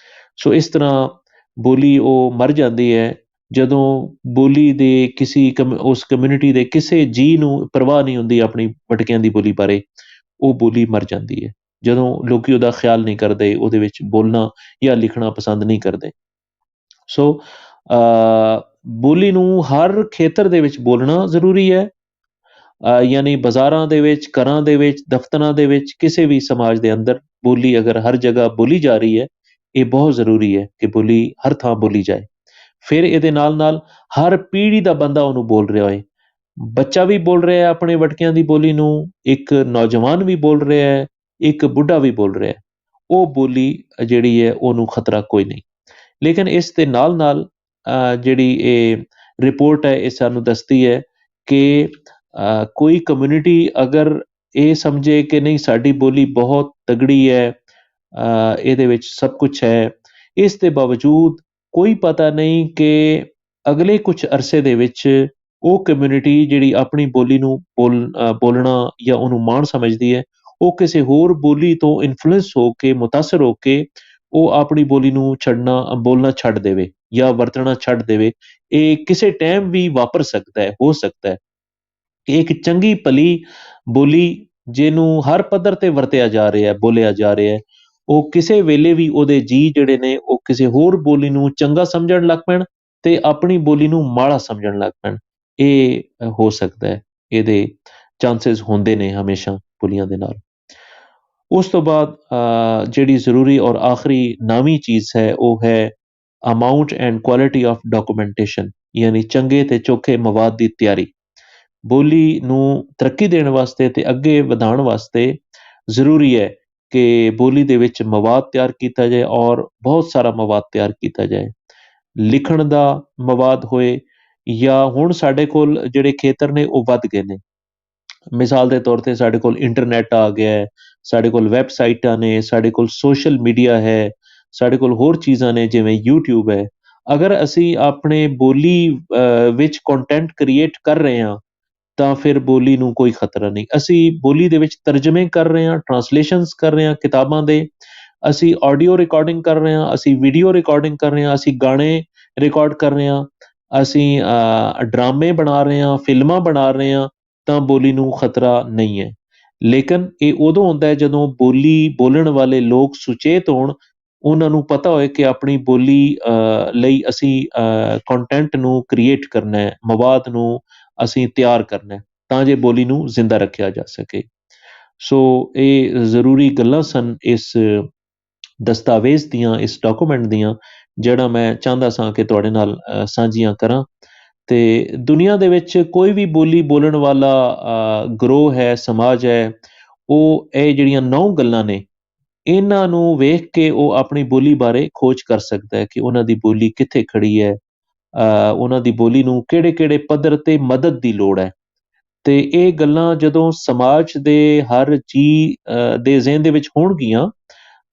ਸੋ ਇਸ ਤਰ੍ਹਾਂ ਬੋਲੀ ਉਹ ਮਰ ਜਾਂਦੀ ਹੈ ਜਦੋਂ ਬੋਲੀ ਦੇ ਉਸ ਕਮਿਊਨਿਟੀ ਦੇ ਕਿਸੇ ਜੀਅ ਨੂੰ ਪਰਵਾਹ ਨਹੀਂ ਹੁੰਦੀ ਆਪਣੀ ਵਟਕਿਆਂ ਦੀ ਬੋਲੀ ਬਾਰੇ, ਉਹ ਬੋਲੀ ਮਰ ਜਾਂਦੀ ਹੈ ਜਦੋਂ ਲੋਕੀ ਉਹਦਾ ਖਿਆਲ ਨਹੀਂ ਕਰਦੇ, ਉਹਦੇ ਵਿੱਚ ਬੋਲਣਾ ਜਾਂ ਲਿਖਣਾ ਪਸੰਦ ਨਹੀਂ ਕਰਦੇ। ਸੋ ਬੋਲੀ ਨੂੰ ਹਰ ਖੇਤਰ ਦੇ ਵਿੱਚ ਬੋਲਣਾ ਜ਼ਰੂਰੀ ਹੈ। ਯਾਨੀ ਬਾਜ਼ਾਰਾਂ ਦੇ ਵਿੱਚ, ਘਰਾਂ ਦੇ ਵਿੱਚ, ਦਫ਼ਤਰਾਂ ਦੇ ਵਿੱਚ, ਕਿਸੇ ਵੀ ਸਮਾਜ ਦੇ ਅੰਦਰ ਬੋਲੀ ਅਗਰ ਹਰ ਜਗ੍ਹਾ ਬੋਲੀ ਜਾ ਰਹੀ ਹੈ, ਇਹ ਬਹੁਤ ਜ਼ਰੂਰੀ ਹੈ ਕਿ ਬੋਲੀ ਹਰ ਥਾਂ ਬੋਲੀ ਜਾਏ। ਫਿਰ ਇਹਦੇ ਨਾਲ-ਨਾਲ ਹਰ ਪੀੜ੍ਹੀ ਦਾ ਬੰਦਾ ਉਹਨੂੰ ਬੋਲ ਰਿਹਾ ਹੋਏ। ਬੱਚਾ ਵੀ ਬੋਲ ਰਿਹਾ ਹੈ ਆਪਣੇ ਵਟਕਿਆਂ ਦੀ ਬੋਲੀ ਨੂੰ, ਇੱਕ ਨੌਜਵਾਨ ਵੀ ਬੋਲ ਰਿਹਾ ਹੈ, ਇੱਕ ਬੁੱਢਾ ਵੀ ਬੋਲ ਰਿਹਾ ਹੈ। ਉਹ ਬੋਲੀ ਜਿਹੜੀ ਹੈ ਉਹਨੂੰ ਖਤਰਾ ਕੋਈ ਨਹੀਂ। ਲੇਕਿਨ ਇਸ ਦੇ ਨਾਲ-ਨਾਲ ਜਿਹੜੀ ਇਹ ਰਿਪੋਰਟ ਹੈ ਇਹ ਸਾਨੂੰ ਦੱਸਦੀ ਹੈ ਕਿ ਕੋਈ ਕਮਿਊਨਿਟੀ ਅਗਰ ਇਹ ਸਮਝੇ ਕਿ ਨਹੀਂ ਸਾਡੀ ਬੋਲੀ ਬਹੁਤ ਤਗੜੀ ਹੈ, ਇਹਦੇ ਵਿੱਚ ਸਭ ਕੁਛ ਹੈ, ਇਸ ਦੇ ਬਾਵਜੂਦ ਕੋਈ ਪਤਾ ਨਹੀਂ ਕਿ ਅਗਲੇ ਕੁਛ ਅਰਸੇ ਦੇ ਵਿੱਚ ਉਹ ਕਮਿਊਨਿਟੀ ਜਿਹੜੀ ਆਪਣੀ ਬੋਲੀ ਨੂੰ ਬੋਲਣਾ ਜਾਂ ਉਹਨੂੰ ਮਾਣ ਸਮਝਦੀ ਹੈ, ਉਹ ਕਿਸੇ ਹੋਰ ਬੋਲੀ ਤੋਂ ਇਨਫਲੂਐਂਸ ਹੋ ਕੇ, ਮੁਤਾਸਰ ਹੋ ਕੇ ਉਹ ਆਪਣੀ ਬੋਲੀ ਨੂੰ ਬੋਲਣਾ ਛੱਡ ਦੇਵੇ ਜਾਂ ਵਰਤਣਾ ਛੱਡ ਦੇਵੇ। ਇਹ ਕਿਸੇ ਟਾਈਮ ਵੀ ਵਾਪਰ ਸਕਦਾ ਹੈ, ਹੋ ਸਕਦਾ ਹੈ। ਇਹ ਇੱਕ ਚੰਗੀ ਭਲੀ ਬੋਲੀ ਜਿਹਨੂੰ ਹਰ ਪੱਧਰ ਤੇ ਵਰਤਿਆ ਜਾ ਰਿਹਾ ਹੈ, ਬੋਲਿਆ ਜਾ ਰਿਹਾ ਹੈ, ਉਹ ਕਿਸੇ ਵੇਲੇ ਵੀ ਉਹਦੇ ਜੀਅ ਜਿਹੜੇ ਨੇ ਉਹ ਕਿਸੇ ਹੋਰ ਬੋਲੀ ਨੂੰ ਚੰਗਾ ਸਮਝਣ ਲੱਗ ਪੈਣ ਤੇ ਆਪਣੀ ਬੋਲੀ ਨੂੰ ਮਾੜਾ ਸਮਝਣ ਲੱਗ ਪੈਣ। ਇਹ ਹੋ ਸਕਦਾ ਹੈ, ਇਹਦੇ ਚਾਂਸਿਸ ਹੁੰਦੇ ਨੇ ਹਮੇਸ਼ਾ ਬੋਲੀਆਂ ਦੇ ਨਾਲ। ਉਸ ਤੋਂ ਬਾਅਦ ਜਿਹੜੀ ਜ਼ਰੂਰੀ ਔਰ ਆਖਰੀ ਨਵੀਂ ਚੀਜ਼ ਹੈ ਉਹ ਹੈ amount and quality of documentation, ਯਾਨੀ ਚੰਗੇ ਤੇ ਚੋਖੇ ਮਵਾਦ ਦੀ ਤਿਆਰੀ। ਬੋਲੀ ਨੂੰ ਤਰੱਕੀ ਦੇਣ ਵਾਸਤੇ ਤੇ ਅੱਗੇ ਵਧਾਉਣ ਵਾਸਤੇ ਜ਼ਰੂਰੀ ਹੈ ਕਿ ਬੋਲੀ ਦੇ ਵਿੱਚ ਮਵਾਦ ਤਿਆਰ ਕੀਤਾ ਜਾਏ ਔਰ ਬਹੁਤ ਸਾਰਾ ਮਵਾਦ ਤਿਆਰ ਕੀਤਾ ਜਾਏ। ਲਿਖਣ ਦਾ ਮਵਾਦ ਹੋਏ ਜਾਂ ਹੁਣ ਸਾਡੇ ਕੋਲ ਜਿਹੜੇ ਖੇਤਰ ਨੇ ਉਹ ਵੱਧ ਗਏ ਨੇ। ਮਿਸਾਲ ਦੇ ਤੌਰ ਤੇ ਸਾਡੇ ਕੋਲ ਇੰਟਰਨੈਟ ਆ ਗਿਆ ਹੈ, ਸਾਡੇ ਕੋਲ ਵੈਬਸਾਈਟਾਂ ਨੇ, ਸਾਡੇ ਕੋਲ ਸੋਸ਼ਲ ਮੀਡੀਆ ਹੈ, ਸਾਡੇ ਕੋਲ ਹੋਰ ਚੀਜ਼ਾਂ ਨੇ ਜਿਵੇਂ YouTube ਹੈ। ਅਗਰ ਅਸੀਂ ਆਪਣੇ ਬੋਲੀ ਵਿੱਚ ਕੰਟੈਂਟ ਕ੍ਰੀਏਟ ਕਰ ਰਹੇ ਹਾਂ ਤਾਂ ਫਿਰ ਬੋਲੀ ਨੂੰ ਕੋਈ ਖਤਰਾ ਨਹੀਂ। ਅਸੀਂ ਬੋਲੀ ਦੇ ਵਿੱਚ ਤਰਜਮੇ ਕਰ ਰਹੇ ਹਾਂ, ਟਰਾਂਸਲੇਸ਼ਨਸ ਕਰ ਰਹੇ ਹਾਂ ਕਿਤਾਬਾਂ ਦੇ, ਅਸੀਂ ਆਡੀਓ ਰਿਕਾਰਡਿੰਗ ਕਰ ਰਹੇ ਹਾਂ, ਅਸੀਂ ਵੀਡੀਓ ਰਿਕਾਰਡਿੰਗ ਕਰ ਰਹੇ ਹਾਂ, ਅਸੀਂ ਗਾਣੇ ਰਿਕਾਰਡ ਕਰ ਰਹੇ ਹਾਂ, ਅਸੀਂ ਡਰਾਮੇ ਬਣਾ ਰਹੇ ਹਾਂ, ਫਿਲਮਾਂ ਬਣਾ ਰਹੇ ਹਾਂ, ਤਾਂ ਬੋਲੀ ਨੂੰ ਖਤਰਾ ਨਹੀਂ ਹੈ। ਲੇਕਿਨ ਇਹ ਉਦੋਂ ਹੁੰਦਾ ਹੈ ਜਦੋਂ ਬੋਲੀ ਬੋਲਣ ਵਾਲੇ ਲੋਕ ਸੁਚੇਤ ਹੋਣ, ਉਹਨਾਂ ਨੂੰ ਪਤਾ ਹੋਏ ਕਿ ਆਪਣੀ ਬੋਲੀ ਲਈ ਅਸੀਂ ਕੰਟੈਂਟ ਨੂੰ ਕ੍ਰੀਏਟ ਕਰਨਾ ਹੈ, ਮਵਾਦ ਨੂੰ ਅਸੀਂ ਤਿਆਰ ਕਰਨਾ ਹੈ, ਤਾਂ ਜੇ ਬੋਲੀ ਨੂੰ ਜ਼ਿੰਦਾ ਰੱਖਿਆ ਜਾ ਸਕੇ। ਸੋ ਇਹ ਜ਼ਰੂਰੀ ਗੱਲਾਂ ਸਨ ਇਸ ਦਸਤਾਵੇਜ਼ ਦੀਆਂ, ਇਸ ਡਾਕੂਮੈਂਟ ਦੀਆਂ, ਜਿਹੜਾ ਮੈਂ ਚਾਹੁੰਦਾ ਸਾਂ ਕਿ ਤੁਹਾਡੇ ਨਾਲ ਸਾਂਝੀਆਂ ਕਰਾਂ। ਤੇ ਦੁਨੀਆ ਦੇ ਵਿੱਚ ਕੋਈ ਵੀ ਬੋਲੀ ਬੋਲਣ ਵਾਲਾ ਗਰੋਹ ਹੈ, ਸਮਾਜ ਹੈ, ਉਹ ਇਹ ਜਿਹੜੀਆਂ 9 ਗੱਲਾਂ ਨੇ, ਇਹਨਾਂ ਨੂੰ ਵੇਖ ਕੇ ਉਹ ਆਪਣੀ ਬੋਲੀ ਬਾਰੇ ਖੋਜ ਕਰ ਸਕਦਾ ਹੈ ਕਿ ਉਹਨਾਂ ਦੀ ਬੋਲੀ ਕਿੱਥੇ ਖੜੀ ਹੈ, ਉਹਨਾਂ ਦੀ ਬੋਲੀ ਨੂੰ ਕਿਹੜੇ-ਕਿਹੜੇ ਪੱਧਰ ਤੇ ਮਦਦ ਦੀ ਲੋੜ ਹੈ। ਤੇ ਇਹ ਗੱਲਾਂ ਜਦੋਂ ਸਮਾਜ ਦੇ ਹਰ ਜੀਅ ਦੇ ਜ਼ਿਹਨ ਦੇ ਵਿੱਚ ਹੋਣਗੀਆਂ,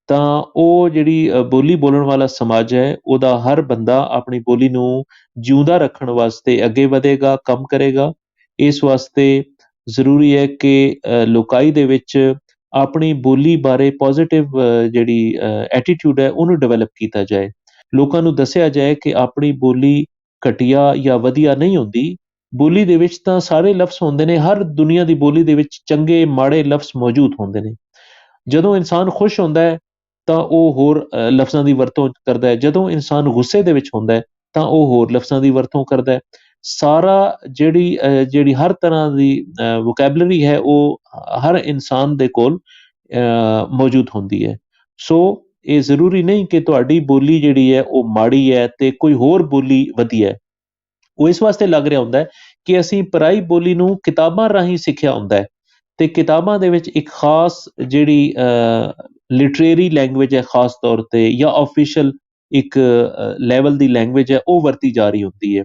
ਤਾਂ ਉਹ ਜਿਹੜੀ ਬੋਲੀ ਬੋਲਣ ਵਾਲਾ ਸਮਾਜ ਹੈ, ਉਹਦਾ ਹਰ ਬੰਦਾ ਆਪਣੀ ਬੋਲੀ ਨੂੰ ਜਿਉਂਦਾ ਰੱਖਣ ਵਾਸਤੇ ਅੱਗੇ ਵਧੇਗਾ, ਕੰਮ ਕਰੇਗਾ। ਇਸ ਵਾਸਤੇ ਜ਼ਰੂਰੀ ਹੈ ਕਿ ਲੋਕਾਈ ਦੇ ਵਿੱਚ ਆਪਣੀ ਬੋਲੀ ਬਾਰੇ ਪੋਜ਼ੀਟਿਵ ਜਿਹੜੀ ਐਟੀਟਿਊਡ ਹੈ ਉਹਨੂੰ ਡਿਵੈਲਪ ਕੀਤਾ ਜਾਏ। ਲੋਕਾਂ ਨੂੰ ਦੱਸਿਆ ਜਾਏ ਕਿ ਆਪਣੀ ਬੋਲੀ ਘਟੀਆ ਜਾਂ ਵਧੀਆ ਨਹੀਂ ਹੁੰਦੀ। ਬੋਲੀ ਦੇ ਵਿੱਚ ਤਾਂ ਸਾਰੇ ਲਫ਼ਜ਼ ਹੁੰਦੇ ਨੇ, ਹਰ ਦੁਨੀਆ ਦੀ ਬੋਲੀ ਦੇ ਵਿੱਚ ਚੰਗੇ ਮਾੜੇ ਲਫ਼ਜ਼ ਮੌਜੂਦ ਹੁੰਦੇ ਨੇ। ਜਦੋਂ ਇਨਸਾਨ ਖੁਸ਼ ਹੁੰਦਾ ਹੈ ਤਾਂ ਉਹ ਹੋਰ ਲਫ਼ਜ਼ਾਂ ਦੀ ਵਰਤੋਂ ਕਰਦਾ ਹੈ, ਜਦੋਂ ਇਨਸਾਨ ਗੁੱਸੇ ਦੇ ਵਿੱਚ ਹੁੰਦਾ ਹੈ ਤਾਂ ਉਹ ਹੋਰ ਲਫ਼ਜ਼ਾਂ ਦੀ ਵਰਤੋਂ ਕਰਦਾ ਹੈ। ਸਾਰਾ ਜਿਹੜੀ ਹਰ ਤਰ੍ਹਾਂ ਦੀ ਵੋਕੈਬਲਰੀ ਹੈ ਉਹ ਹਰ ਇਨਸਾਨ ਦੇ ਕੋਲ ਮੌਜੂਦ ਹੁੰਦੀ ਹੈ। ਸੋ ਇਹ ਜ਼ਰੂਰੀ ਨਹੀਂ ਕਿ ਤੁਹਾਡੀ ਬੋਲੀ ਜਿਹੜੀ ਹੈ ਉਹ ਮਾੜੀ ਹੈ ਤੇ ਕੋਈ ਹੋਰ ਬੋਲੀ ਵਧੀਆ ਹੈ। ਉਹ ਇਸ ਵਾਸਤੇ ਲੱਗ ਰਿਹਾ ਹੁੰਦਾ ਹੈ ਕਿ ਅਸੀਂ ਪਰਾਈ ਬੋਲੀ ਨੂੰ ਕਿਤਾਬਾਂ ਰਾਹੀਂ ਸਿੱਖਿਆ ਹੁੰਦਾ ਹੈ ਤੇ ਕਿਤਾਬਾਂ ਦੇ ਵਿੱਚ ਇੱਕ ਖਾਸ ਜਿਹੜੀ ਲਿਟਰੇਰੀ ਲੈਂਗੁਏਜ ਹੈ ਖਾਸ ਤੌਰ ਤੇ, ਜਾਂ ਆਫੀਸ਼ੀਅਲ ਇੱਕ ਲੈਵਲ ਦੀ ਲੈਂਗੁਏਜ ਹੈ ਉਹ ਵਰਤੀ ਜਾ ਰਹੀ ਹੁੰਦੀ ਹੈ।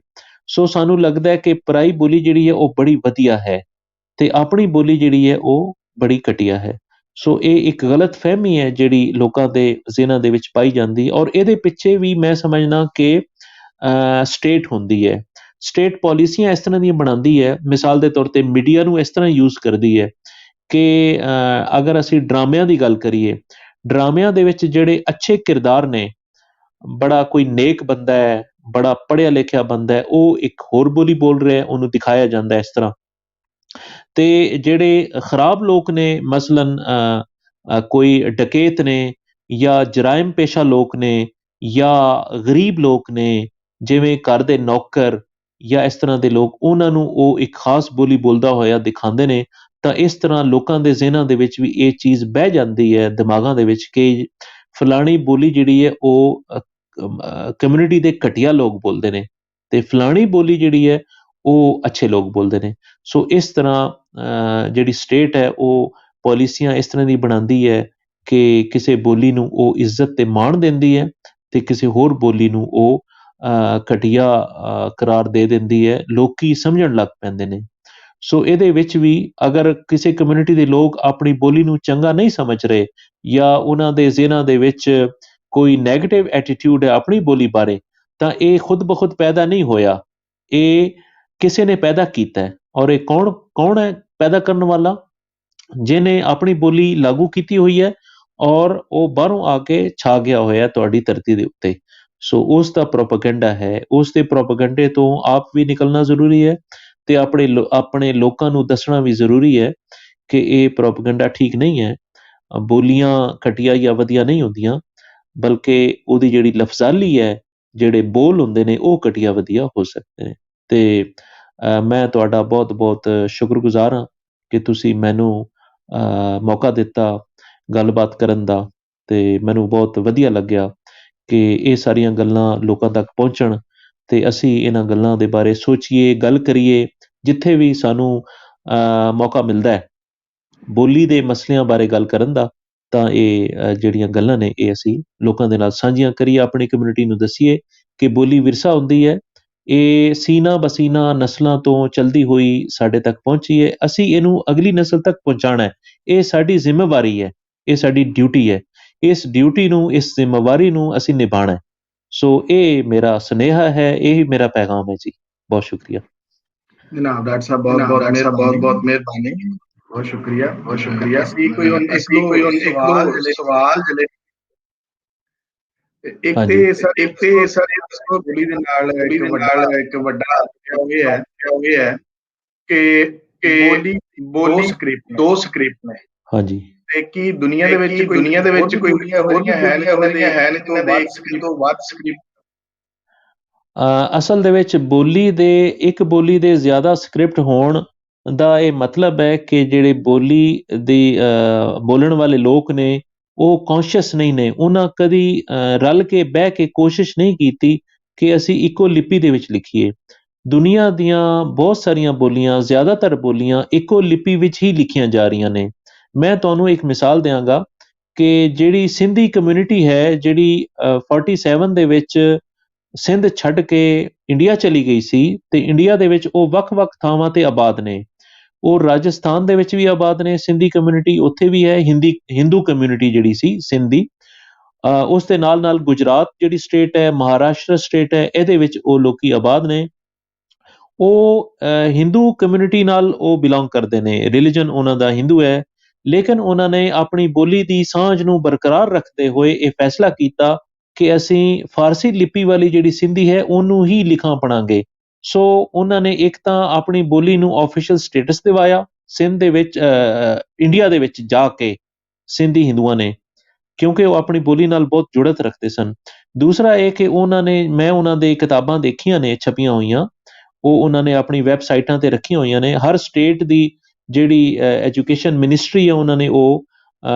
ਸੋ ਸਾਨੂੰ ਲੱਗਦਾ ਹੈ ਕਿ ਪਰਾਈ ਬੋਲੀ ਜਿਹੜੀ ਹੈ ਉਹ ਬੜੀ ਵਧੀਆ ਹੈ ਤੇ ਆਪਣੀ ਬੋਲੀ ਜਿਹੜੀ ਹੈ ਉਹ ਬੜੀ ਘਟੀਆ ਹੈ। ਸੋ ਇਹ ਇੱਕ ਗਲਤ ਫਹਿਮੀ ਹੈ ਜਿਹੜੀ ਲੋਕਾਂ ਦੇ ਜ਼ਿਹਨਾਂ ਦੇ ਵਿੱਚ ਪਾਈ ਜਾਂਦੀ ਹੈ, ਔਰ ਇਹਦੇ ਪਿੱਛੇ ਵੀ ਮੈਂ ਸਮਝਦਾ ਕਿ ਸਟੇਟ ਹੁੰਦੀ ਹੈ। ਸਟੇਟ ਪਾਲਿਸੀਆਂ ਇਸ ਤਰ੍ਹਾਂ ਦੀਆਂ ਬਣਾਉਂਦੀ ਹੈ, ਮਿਸਾਲ ਦੇ ਤੌਰ ਤੇ ਮੀਡੀਆ ਨੂੰ ਇਸ ਤਰ੍ਹਾਂ ਯੂਜ਼ ਕਰਦੀ ਹੈ ਕਿ ਅਗਰ ਅਸੀਂ ਡਰਾਮਿਆਂ ਦੀ ਗੱਲ ਕਰੀਏ, ਡਰਾਮਿਆਂ ਦੇ ਵਿੱਚ ਜਿਹੜੇ ਅੱਛੇ ਕਿਰਦਾਰ ਨੇ, ਬੜਾ ਕੋਈ ਨੇਕ ਬੰਦਾ ਹੈ, ਬੜਾ ਪੜ੍ਹਿਆ ਲਿਖਿਆ ਬੰਦਾ ਹੈ, ਉਹ ਇੱਕ ਹੋਰ ਬੋਲੀ ਬੋਲ ਰਿਹਾ, ਉਹਨੂੰ ਦਿਖਾਇਆ ਜਾਂਦਾ ਇਸ ਤਰ੍ਹਾਂ। ਤੇ ਜਿਹੜੇ ਖਰਾਬ ਲੋਕ ਨੇ, ਮਸਲਨ ਕੋਈ ਡਕੈਤ ਨੇ ਜਾਂ ਜਰਾਇਮ ਪੇਸ਼ਾ ਲੋਕ ਨੇ, ਜਾਂ ਗਰੀਬ ਲੋਕ ਨੇ, ਜਿਵੇਂ ਘਰ ਦੇ ਨੌਕਰ ਜਾਂ ਇਸ ਤਰ੍ਹਾਂ ਦੇ ਲੋਕ, ਉਹਨਾਂ ਨੂੰ ਉਹ ਇੱਕ ਖਾਸ ਬੋਲੀ ਬੋਲਦਾ ਹੋਇਆ ਦਿਖਾਉਂਦੇ ਨੇ, ਤਾਂ ਇਸ ਤਰ੍ਹਾਂ ਲੋਕਾਂ ਦੇ ਜ਼ਿਹਨਾਂ ਦੇ ਵਿੱਚ ਵੀ ਇਹ ਚੀਜ਼ ਬਹਿ ਜਾਂਦੀ ਹੈ ਦਿਮਾਗਾਂ ਦੇ ਵਿੱਚ ਕਿ ਫਲਾਣੀ ਬੋਲੀ ਜਿਹੜੀ ਹੈ ਉਹ ਕਮਿਊਨਿਟੀ ਦੇ ਘਟੀਆ ਲੋਕ ਬੋਲਦੇ ਨੇ, ਤੇ ਫਲਾਣੀ ਬੋਲੀ ਜਿਹੜੀ ਹੈ ਉਹ ਅੱਛੇ ਲੋਕ ਬੋਲਦੇ ਨੇ। ਸੋ ਇਸ ਤਰ੍ਹਾਂ ਜਿਹੜੀ ਸਟੇਟ ਹੈ ਉਹ ਪਾਲਿਸੀਆਂ ਇਸ ਤਰ੍ਹਾਂ ਦੀ ਬਣਾਉਂਦੀ ਹੈ ਕਿ ਕਿਸੇ ਬੋਲੀ ਨੂੰ ਉਹ ਇੱਜ਼ਤ ਤੇ ਮਾਣ ਦਿੰਦੀ ਹੈ, ਤੇ ਕਿਸੇ ਹੋਰ ਬੋਲੀ ਨੂੰ ਉਹ ਘਟੀਆ ਕਰਾਰ ਦੇ ਦਿੰਦੀ ਹੈ, ਲੋਕੀ ਸਮਝਣ ਲੱਗ ਪੈਂਦੇ ਨੇ। ਸੋ ਇਹਦੇ ਵਿੱਚ ਵੀ ਅਗਰ ਕਿਸੇ ਕਮਿਊਨਿਟੀ ਦੇ ਲੋਕ ਆਪਣੀ ਬੋਲੀ ਨੂੰ ਚੰਗਾ ਨਹੀਂ ਸਮਝ ਰਹੇ, ਜਾਂ ਉਹਨਾਂ ਦੇ ਜ਼ਿਹਨਾਂ ਦੇ ਵਿੱਚ ਕੋਈ ਨੈਗੇਟਿਵ ਐਟੀਟਿਊਡ ਹੈ ਆਪਣੀ ਬੋਲੀ ਬਾਰੇ, ਤਾਂ ਇਹ ਖੁਦ ਬਖੁਦ ਪੈਦਾ ਨਹੀਂ ਹੋਇਆ, ਇਹ ਕਿਸੇ ਨੇ ਪੈਦਾ ਕੀਤਾ ਹੈ। ਔਰ ਇਹ ਕੌਣ ਹੈ ਪੈਦਾ ਕਰਨ ਵਾਲਾ? ਜਿਹਨੇ ਆਪਣੀ ਬੋਲੀ ਲਾਗੂ ਕੀਤੀ ਹੋਈ ਹੈ ਔਰ ਉਹ ਬਾਹਰੋਂ ਆ ਕੇ ਛਾ ਗਿਆ ਹੋਇਆ ਤੁਹਾਡੀ ਧਰਤੀ ਦੇ ਉੱਤੇ। ਸੋ ਉਸ ਦਾ ਪ੍ਰੋਪੇਗੈਂਡਾ ਹੈ, ਉਸ ਦੇ ਪ੍ਰੋਪੇਗੈਂਡੇ ਤੋਂ ਆਪ ਵੀ ਨਿਕਲਣਾ ਜ਼ਰੂਰੀ ਹੈ, ਤੇ ਆਪਣੇ ਲੋਕਾਂ ਨੂੰ ਦੱਸਣਾ ਵੀ ਜ਼ਰੂਰੀ ਹੈ ਕਿ ਇਹ ਪ੍ਰੋਪੇਗੈਂਡਾ ਠੀਕ ਨਹੀਂ ਹੈ। ਬੋਲੀਆਂ ਘਟੀਆ ਜਾਂ ਵਧੀਆ ਨਹੀਂ ਹੁੰਦੀਆਂ, ਬਲਕਿ ਉਹਦੀ ਜਿਹੜੀ ਲਫ਼ਜ਼ਾਲੀ ਹੈ, ਜਿਹੜੇ ਬੋਲ ਹੁੰਦੇ ਨੇ, ਉਹ ਘਟੀਆ ਵਧੀਆ ਹੋ ਸਕਦੇ ਨੇ। ਤੇ ਮੈਂ ਤੁਹਾਡਾ ਬਹੁਤ ਬਹੁਤ ਸ਼ੁਕਰਗੁਜ਼ਾਰ ਹਾਂ ਕਿ ਤੁਸੀਂ ਮੈਨੂੰ ਮੌਕਾ ਦਿੱਤਾ ਗੱਲਬਾਤ ਕਰਨ ਦਾ, ਤੇ ਮੈਨੂੰ ਬਹੁਤ ਵਧੀਆ ਲੱਗਿਆ ਕਿ ਇਹ ਸਾਰੀਆਂ ਗੱਲਾਂ ਲੋਕਾਂ ਤੱਕ ਪਹੁੰਚਣ, ਤੇ ਅਸੀਂ ਇਹਨਾਂ ਗੱਲਾਂ ਦੇ ਬਾਰੇ ਸੋਚੀਏ, ਗੱਲ ਕਰੀਏ, ਜਿੱਥੇ ਵੀ ਸਾਨੂੰ ਮੌਕਾ ਮਿਲਦਾ ਹੈ ਬੋਲੀ ਦੇ ਮਸਲਿਆਂ ਬਾਰੇ ਗੱਲ ਕਰਨ ਦਾ, ਤਾਂ ਇਹ ਜਿਹੜੀਆਂ ਗੱਲਾਂ ਨੇ ਇਹ ਅਸੀਂ ਲੋਕਾਂ ਦੇ ਨਾਲ ਸਾਂਝੀਆਂ ਕਰੀਏ, ਆਪਣੀ ਕਮਿਊਨਿਟੀ ਨੂੰ ਦੱਸੀਏ ਕਿ ਬੋਲੀ ਵਿਰਸਾ ਹੁੰਦੀ ਹੈ, ਇਹ ਸੀਨਾ ਬਸੀਨਾ ਨਸਲਾਂ ਤੋਂ ਚਲਦੀ ਹੋਈ ਸਾਡੇ ਤੱਕ ਪਹੁੰਚੀ ਹੈ, ਅਸੀਂ ਇਹਨੂੰ ਅਗਲੀ ਨਸਲ ਤੱਕ ਪਹੁੰਚਾਉਣਾ ਹੈ। ਇਹ ਸਾਡੀ ਜ਼ਿੰਮੇਵਾਰੀ ਹੈ, ਇਹ ਸਾਡੀ ਡਿਊਟੀ ਹੈ, ਇਸ ਡਿਊਟੀ ਨੂੰ, ਇਸ ਜ਼ਿੰਮੇਵਾਰੀ ਨੂੰ ਅਸੀਂ ਨਿਭਾਉਣਾ ਹੈ। ਸੋ ਇਹ ਮੇਰਾ ਸੁਨੇਹਾ ਹੈ, ਇਹ ਮੇਰਾ ਪੈਗਾਮ ਹੈ ਜੀ। ਬਹੁਤ ਸ਼ੁਕਰੀਆ ਜਨਾਬ। ਡਾਕਟਰ ਸਾਹਿਬ ਬਹੁਤ ਮਿਹਰਬਾਨੀ, ਬਹੁਤ ਸ਼ੁਕਰੀਆ। ਅਸੀਂ ਕੋਈ ਹੁਣ ਇੱਕ ਦੋ ਸਵਾਲ ਜਿਹੜੇ ਇੱਕ ਤੇ ਸਰ ਬੋਲੀ ਦੇ ਨਾਲ ਇੱਕ ਵੱਡਾ ਇਹ ਹੈ ਕਿ ਬੋਲੀ ਦੋ ਸਕ੍ਰਿਪਟ ਨੇ। ਹਾਂਜੀ। ਤੇ ਕੀ ਦੁਨੀਆ ਦੇ ਵਿੱਚ ਕੋਈ ਬੋਲੀਆਂ ਹੋ ਰਹੀਆਂ ਹੈ ਨੇ ਤੋਂ ਵੱਧ ਸਕ੍ਰਿਪਟ? ਅਸਲ ਦੇ ਵਿੱਚ ਇੱਕ ਬੋਲੀ ਦੇ ਜ਼ਿਆਦਾ ਸਕ੍ਰਿਪਟ ਹੋਣ ਦਾ ਇਹ ਮਤਲਬ ਹੈ ਕਿ ਜਿਹੜੇ ਬੋਲੀ ਦੀ ਬੋਲਣ ਵਾਲੇ ਲੋਕ ਨੇ ਉਹ ਕੌਨਸ਼ੀਅਸ ਨਹੀਂ ਨੇ, ਉਹਨਾਂ ਕਦੀ ਰਲ ਕੇ ਬਹਿ ਕੇ ਕੋਸ਼ਿਸ਼ ਨਹੀਂ ਕੀਤੀ ਕਿ ਅਸੀਂ ਇੱਕੋ ਲਿਪੀ ਦੇ ਵਿੱਚ ਲਿਖੀਏ। ਦੁਨੀਆ ਦੀਆਂ ਬਹੁਤ ਸਾਰੀਆਂ ਬੋਲੀਆਂ, ਜ਼ਿਆਦਾਤਰ ਬੋਲੀਆਂ ਇੱਕੋ ਲਿਪੀ ਵਿੱਚ ਹੀ ਲਿਖੀਆਂ ਜਾ ਰਹੀਆਂ ਨੇ। ਮੈਂ ਤੁਹਾਨੂੰ ਇੱਕ ਮਿਸਾਲ ਦਿਆਂਗਾ ਕਿ ਜਿਹੜੀ ਸਿੰਧੀ ਕਮਿਊਨਿਟੀ ਹੈ, ਜਿਹੜੀ 47 ਦੇ ਵਿੱਚ ਸਿੰਧ ਛੱਡ ਕੇ ਇੰਡੀਆ ਚਲੀ ਗਈ ਸੀ, ਤੇ ਇੰਡੀਆ ਦੇ ਵਿੱਚ ਉਹ ਵੱਖ-ਵੱਖ ਥਾਵਾਂ ਤੇ ਆਬਾਦ ਨੇ। ਉਹ ਰਾਜਸਥਾਨ ਦੇ ਵਿੱਚ ਵੀ ਆਬਾਦ ਨੇ ਸਿੰਧੀ ਕਮਿਊਨਿਟੀ, ਉੱਥੇ ਵੀ ਹੈ ਹਿੰਦੂ ਕਮਿਊਨਿਟੀ ਜਿਹੜੀ ਸੀ ਸਿੰਧੀ। ਉਸ ਦੇ ਨਾਲ ਗੁਜਰਾਤ ਜਿਹੜੀ ਸਟੇਟ ਹੈ, ਮਹਾਰਾਸ਼ਟਰ ਸਟੇਟ ਹੈ, ਇਹਦੇ ਵਿੱਚ ਉਹ ਲੋਕੀ ਆਬਾਦ ਨੇ। ਉਹ ਹਿੰਦੂ ਕਮਿਊਨਿਟੀ ਨਾਲ ਉਹ ਬਿਲੋਂਗ ਕਰਦੇ ਨੇ, ਰਿਲੀਜਨ ਉਹਨਾਂ ਦਾ ਹਿੰਦੂ ਹੈ, ਲੇਕਿਨ ਉਹਨਾਂ ਨੇ ਆਪਣੀ ਬੋਲੀ ਦੀ ਸਾਂਝ ਨੂੰ ਬਰਕਰਾਰ ਰੱਖਦੇ ਹੋਏ ਇਹ ਫੈਸਲਾ ਕੀਤਾ ਕਿ ਅਸੀਂ ਫਾਰਸੀ ਲਿਪੀ ਵਾਲੀ ਜਿਹੜੀ ਸਿੰਧੀ ਹੈ ਉਹਨੂੰ ਹੀ ਲਿਖਾਂ ਪੜਾਂਗੇ। ਸੋ ਉਹਨਾਂ ਨੇ ਇੱਕ ਤਾਂ ਆਪਣੀ ਬੋਲੀ ਨੂੰ ਆਫੀਸ਼ੀਅਲ ਸਟੇਟਸ ਦਿਵਾਇਆ ਸਿੰਧ ਦੇ ਵਿੱਚ, ਇੰਡੀਆ ਦੇ ਵਿੱਚ ਜਾ ਕੇ ਸਿੰਧੀ ਹਿੰਦੂਆਂ ਨੇ, ਕਿਉਂਕਿ ਉਹ ਆਪਣੀ ਬੋਲੀ ਨਾਲ ਬਹੁਤ ਜੁੜਤ ਰੱਖਦੇ ਸਨ। ਦੂਸਰਾ ਇਹ ਕਿ ਮੈਂ ਉਹਨਾਂ ਦੇ ਕਿਤਾਬਾਂ ਦੇਖੀਆਂ ਨੇ ਛਪੀਆਂ ਹੋਈਆਂ, ਉਹ ਉਹਨਾਂ ਨੇ ਆਪਣੀ ਵੈਬਸਾਈਟਾਂ ਤੇ ਰੱਖੀਆਂ ਹੋਈਆਂ ਨੇ। ਹਰ ਸਟੇਟ ਦੀ ਜਿਹੜੀ ਐਜੂਕੇਸ਼ਨ ਮਿਨਿਸਟਰੀ ਹੈ, ਉਹਨਾਂ ਨੇ ਉਹ